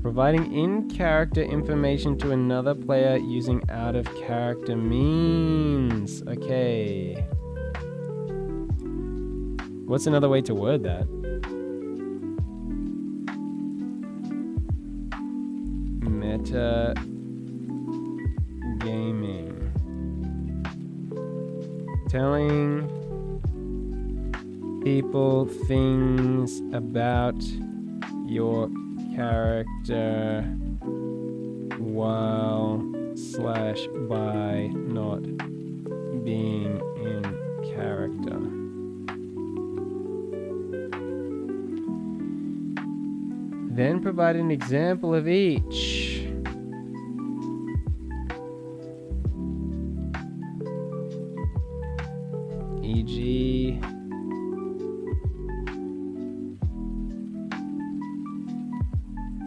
Providing in-character information to another player using out-of-character means. Okay. What's another way to word that? Meta gaming. Telling people things about your character while /by not being in character. Then provide an example of each. E.g.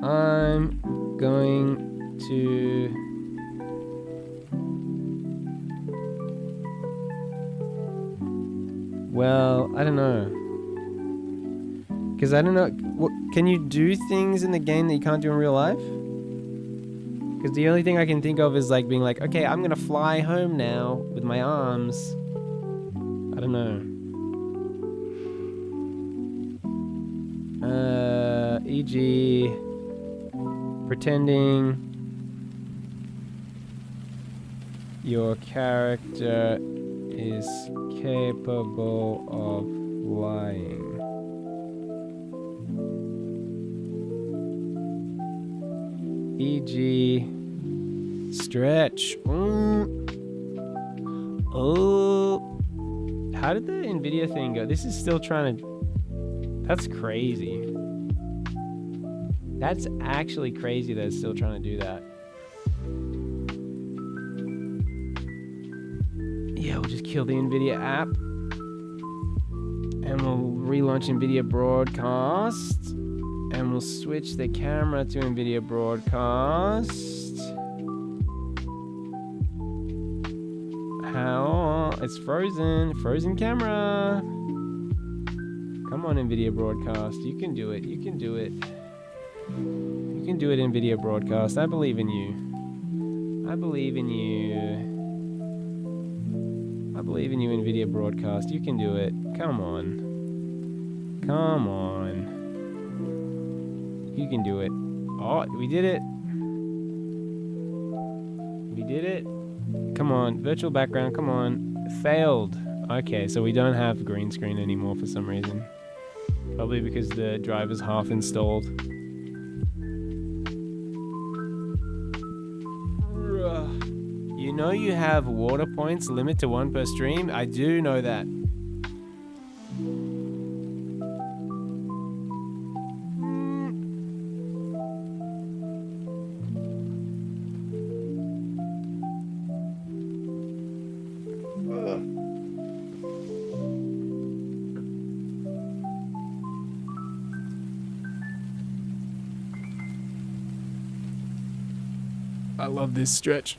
I'm going to well, I don't know. Because I don't know, what, can you do things in the game that you can't do in real life? Because the only thing I can think of is like being like, okay, I'm gonna fly home now with my arms. I don't know. E.g. pretending your character is capable of lying. E.g. stretch. Oh. How did the NVIDIA thing go? This is still trying to... That's crazy. That's actually crazy that it's still trying to do that. Yeah, we'll just kill the NVIDIA app. And we'll relaunch NVIDIA Broadcast. And we'll switch the camera to NVIDIA Broadcast. How? It's frozen. Frozen camera. Come on, NVIDIA Broadcast. You can do it. You can do it. You can do it, NVIDIA Broadcast. I believe in you. I believe in you. I believe in you, NVIDIA Broadcast. You can do it. Come on. Come on. You can do it. Oh, we did it. We did it. Come on. Virtual background. Come on. Failed. Okay, so we don't have green screen anymore for some reason. Probably because the driver's half installed. You know you have water points limit to 1 per stream? I do know that. I love this stretch.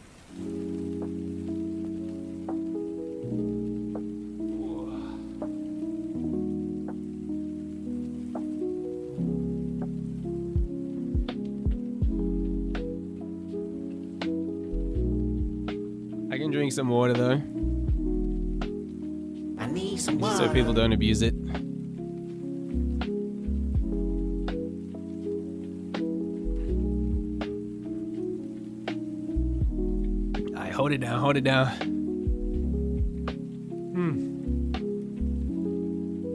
I can drink some water though, I need some so people don't abuse it. I hold it down, hold it down.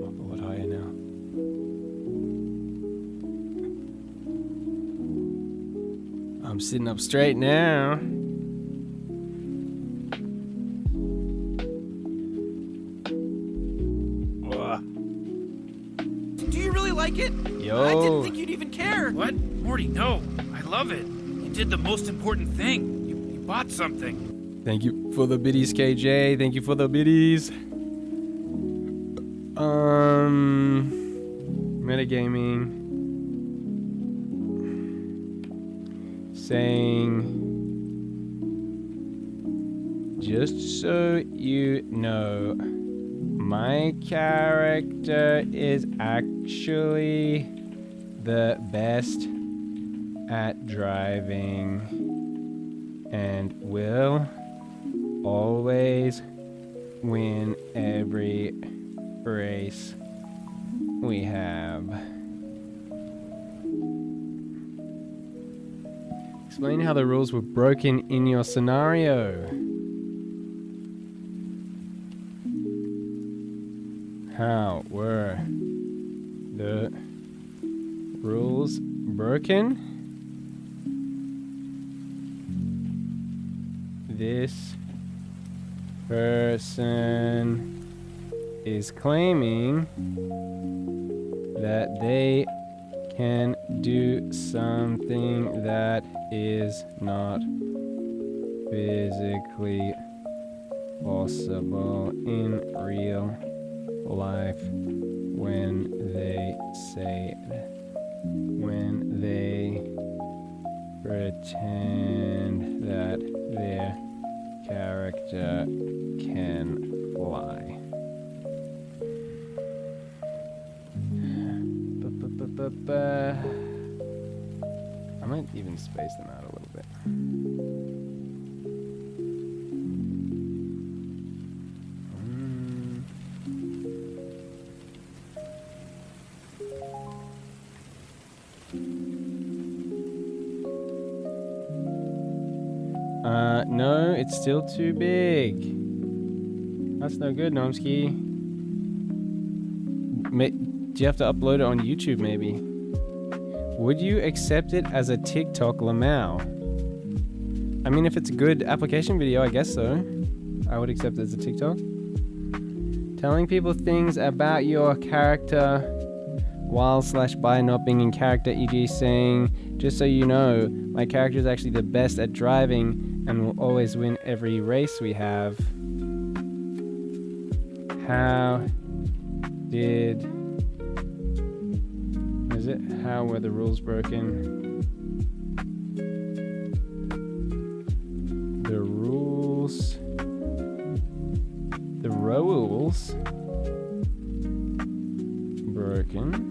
Up a lot higher now. I'm sitting up straight now. Do you really like it? Yo. I didn't think you'd even care. What? Morty, no. I love it. You did the most important thing. You bought something. Thank you for the biddies, KJ. Thank you for the biddies. Metagaming. Saying, just so you know, my character is actually the best at driving and will always win every race we have. Explain how the rules were broken in your scenario. How were the rules broken? This person is claiming that they can do something that is not physically possible in real life when they say that, when they pretend that their character can fly. I might even space them out a little bit. No, it's still too big. That's no good, Nomsky. Do you have to upload it on YouTube, maybe? Would you accept it as a TikTok, Lamau? I mean, if it's a good application video, I guess so. I would accept it as a TikTok. Telling people things about your character while/by not being in character, e.g. saying, just so you know, my character is actually the best at driving and will always win every race we have. How did... Is it? How were the rules broken? The rules... The rules... broken...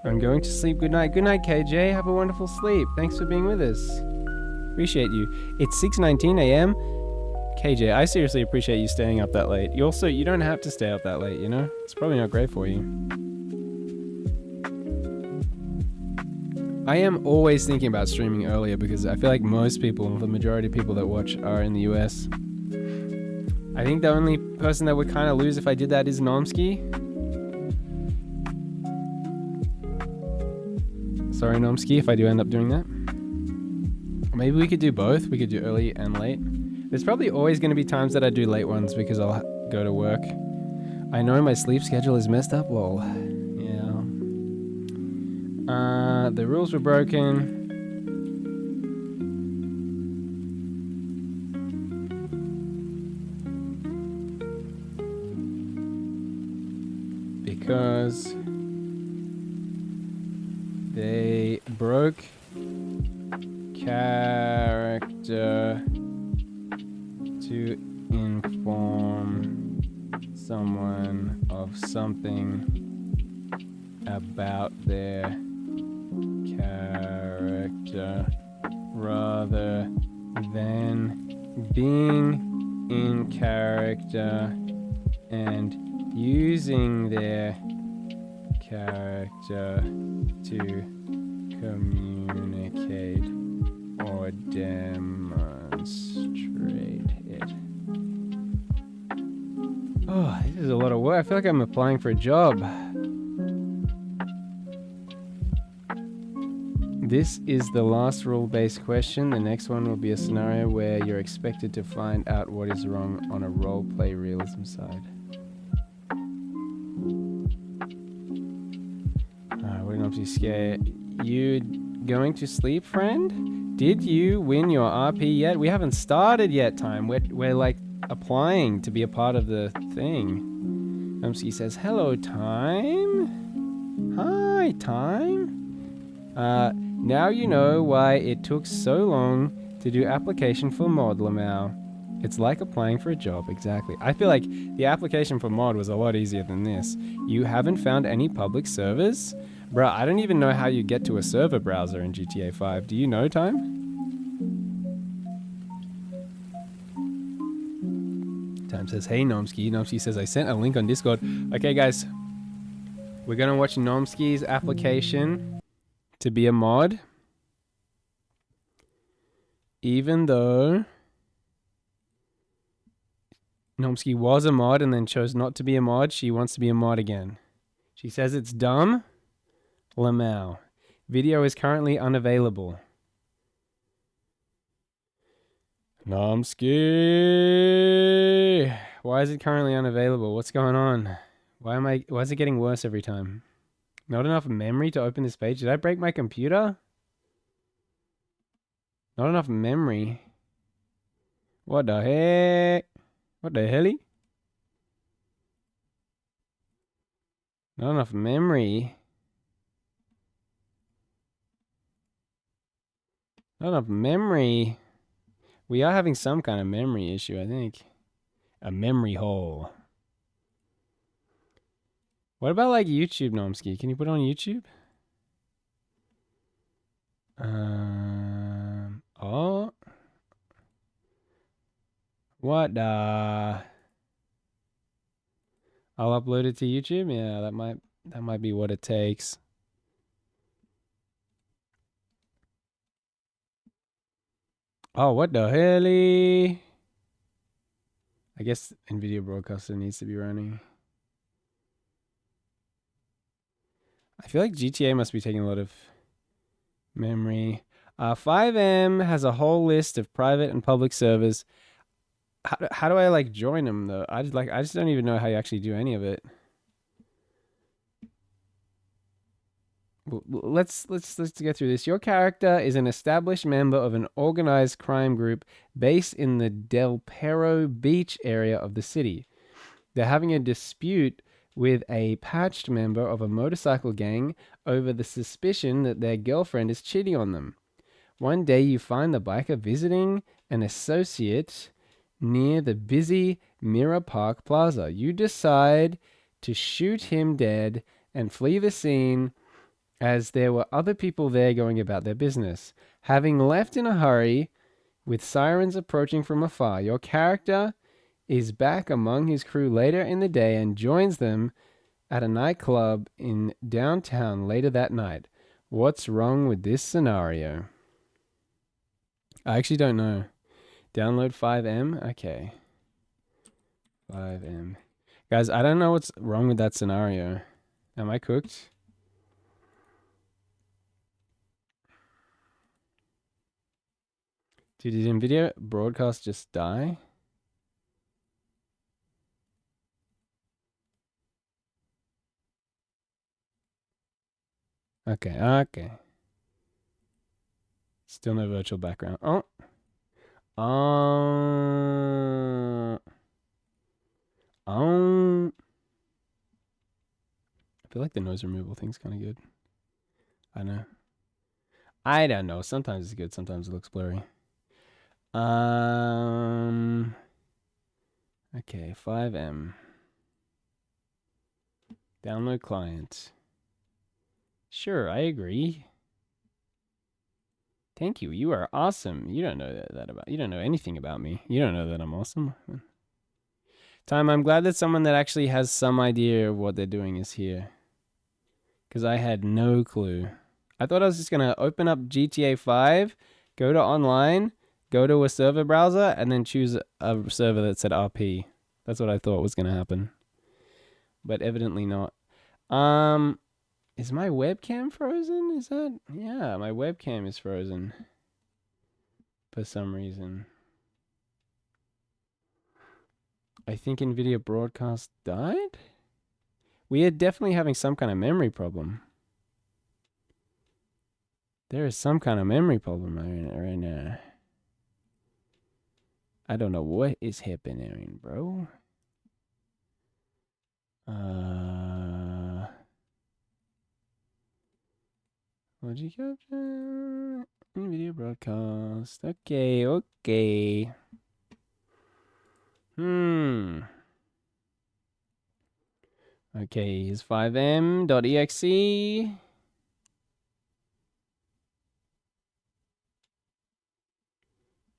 I'm going to sleep. Good night. Good night, KJ. Have a wonderful sleep. Thanks for being with us. Appreciate you. It's 6:19 a.m. KJ, I seriously appreciate you staying up that late. You don't have to stay up that late, you know? It's probably not great for you. I am always thinking about streaming earlier because I feel like most people, the majority of people that watch are in the US. I think the only person that would kind of lose if I did that is Nomsky. Sorry, Nomsky, if I do end up doing that. Maybe we could do both. We could do early and late. There's probably always going to be times that I do late ones because I'll go to work. I know my sleep schedule is messed up. Well, yeah. The rules were broken. Because they broke character to inform someone of something about their character rather than being in character and using their character to communicate or demonstrate it. Oh, this is a lot of work. I feel like I'm applying for a job. This is the last rule-based question. The next one will be a scenario where you're expected to find out what is wrong on a role-play realism side. What an obvious scare. You going to sleep, friend? Did you win your RP yet? We haven't started yet, Time. We're like applying to be a part of the thing. Nomsky says, hello, Time. Hi, Time. Now you know why it took so long to do application for mod, Lamau. It's like applying for a job, exactly. I feel like the application for mod was a lot easier than this. You haven't found any public servers? Bruh, I don't even know how you get to a server browser in GTA 5. Do you know, Time? Time says, hey, Nomsky. Nomsky says, I sent a link on Discord. Okay, guys. We're gonna watch Nomsky's application to be a mod, even though Nomsky was a mod and then chose not to be a mod, she wants to be a mod again. She says it's dumb. Lamau. Video is currently unavailable. Nomsky! Why is it currently unavailable? What's going on? Why is it getting worse every time? Not enough memory to open this page. Did I break my computer? Not enough memory. What the heck? What the helly? Not enough memory. Not enough memory. We are having some kind of memory issue, I think. A memory hole. What about like YouTube, Nomsky? Can you put it on YouTube? Oh. What the? I'll upload it to YouTube. Yeah, that might be what it takes. Oh, what the helly? I guess NVIDIA Broadcaster needs to be running. I feel like GTA must be taking a lot of memory. 5M has a whole list of private and public servers. How do I like join them though? I just don't even know how you actually do any of it. Let's get through this. Your character is an established member of an organized crime group based in the Del Perro Beach area of the city. They're having a dispute with a patched member of a motorcycle gang over the suspicion that their girlfriend is cheating on them. One day you find the biker visiting an associate near the busy Mirror Park Plaza. You decide to shoot him dead and flee the scene as there were other people there going about their business. Having left in a hurry, with sirens approaching from afar, your character is back among his crew later in the day and joins them at a nightclub in downtown later that night. What's wrong with this scenario? I actually don't know. Download 5M? Okay. 5M. Guys, I don't know what's wrong with that scenario. Am I cooked? Dude, did NVIDIA Broadcast just die? Okay. Still no virtual background. Oh. I feel like the noise removal thing's kind of good. I don't know. Sometimes it's good. Sometimes it looks blurry. Okay, 5M. Download client. Sure, I agree. Thank you. You are awesome. You don't know that about. You don't know anything about me. You don't know that I'm awesome. Time. I'm glad that someone that actually has some idea of what they're doing is here. Because I had no clue. I thought I was just gonna open up GTA 5, go to online, go to a server browser, and then choose a server that said RP. That's what I thought was gonna happen. But evidently not. Is my webcam frozen? Is that? Yeah, my webcam is frozen. For some reason. I think NVIDIA Broadcast died? We are definitely having some kind of memory problem. There is some kind of memory problem right now. I don't know what is happening, bro. Logic capture, NVIDIA Broadcast. Okay, okay. Okay, here's 5m.exe.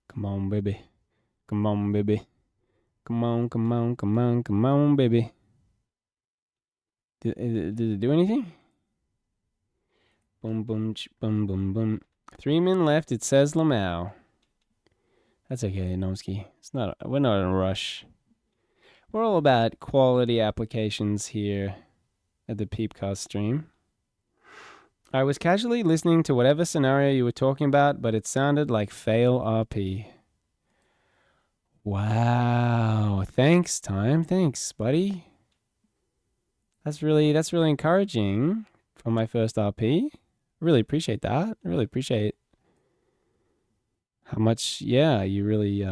Come on, baby. Come on, baby. Come on, come on, come on, come on, baby. Did it do anything? Boom, boom, boom, boom, boom. 3 men left. It says Lamau. That's okay, Nomsky. We're not in a rush. We're all about quality applications here at the Peepcast stream. I was casually listening to whatever scenario you were talking about, but it sounded like fail RP. Wow. Thanks, Time. Thanks, buddy. That's really encouraging for my first RP. I really appreciate that. I really appreciate how much, you really,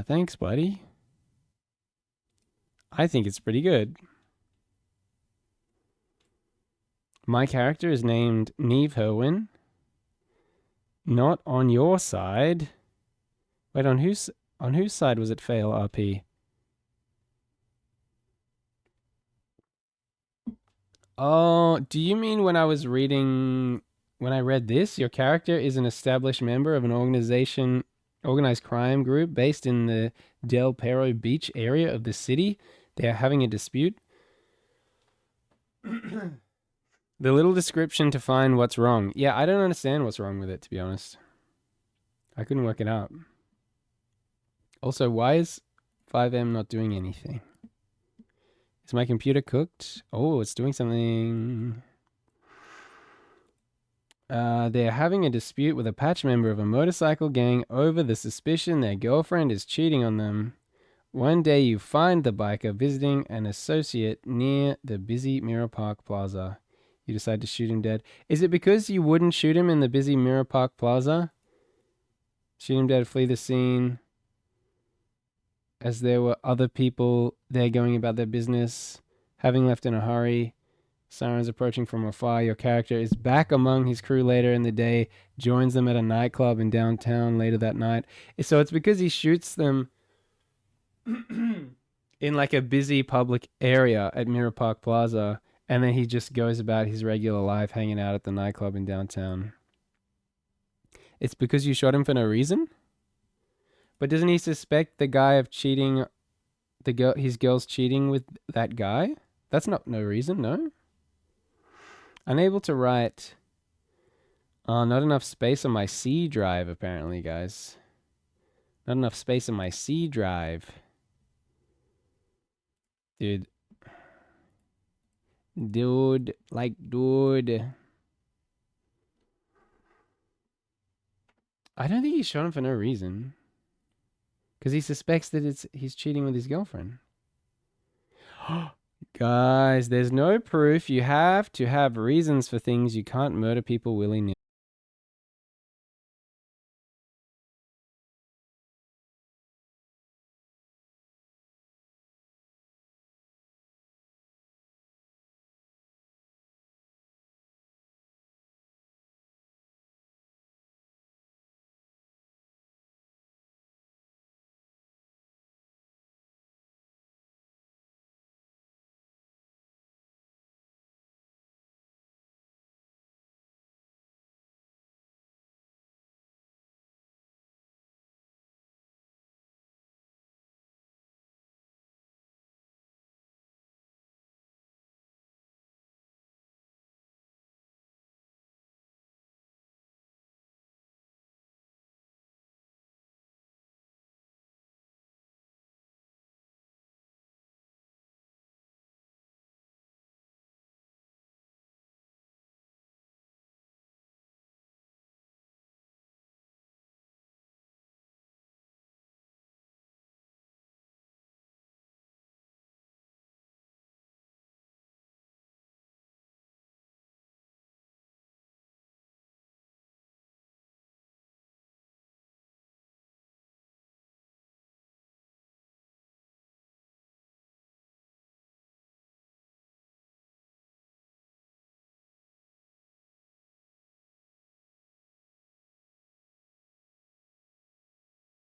thanks, buddy. I think it's pretty good. My character is named Neve Herwin. Not on your side. Wait, on whose side was it fail RP? Oh, do you mean when I read this, your character is an established member of an organized crime group based in the Del Perro Beach area of the city? They are having a dispute. The little description to find what's wrong. Yeah, I don't understand what's wrong with it, to be honest. I couldn't work it out. Also, why is 5M not doing anything? Is my computer cooked? Oh, it's doing something. They're having a dispute with a patch member of a motorcycle gang over the suspicion their girlfriend is cheating on them. One day you find the biker visiting an associate near the busy Mirror Park Plaza. You decide to shoot him dead. Is it because you wouldn't shoot him in the busy Mirror Park Plaza? Shoot him dead, flee the scene. As there were other people there going about their business, having left in a hurry. Sirens approaching from afar. Your character is back among his crew later in the day, joins them at a nightclub in downtown later that night. So it's because he shoots them in like a busy public area at Mirror Park Plaza, and then he just goes about his regular life hanging out at the nightclub in downtown. It's because you shot him for no reason? But doesn't he suspect the guy of cheating, his girl's cheating with that guy? That's not no reason, no? Unable to write. Not enough space on my C drive, apparently, guys. Not enough space on my C drive. Dude. Dude. I don't think he shot him for no reason. Because he suspects that he's cheating with his girlfriend. Guys, there's no proof. You have to have reasons for things. You can't murder people willy-nilly.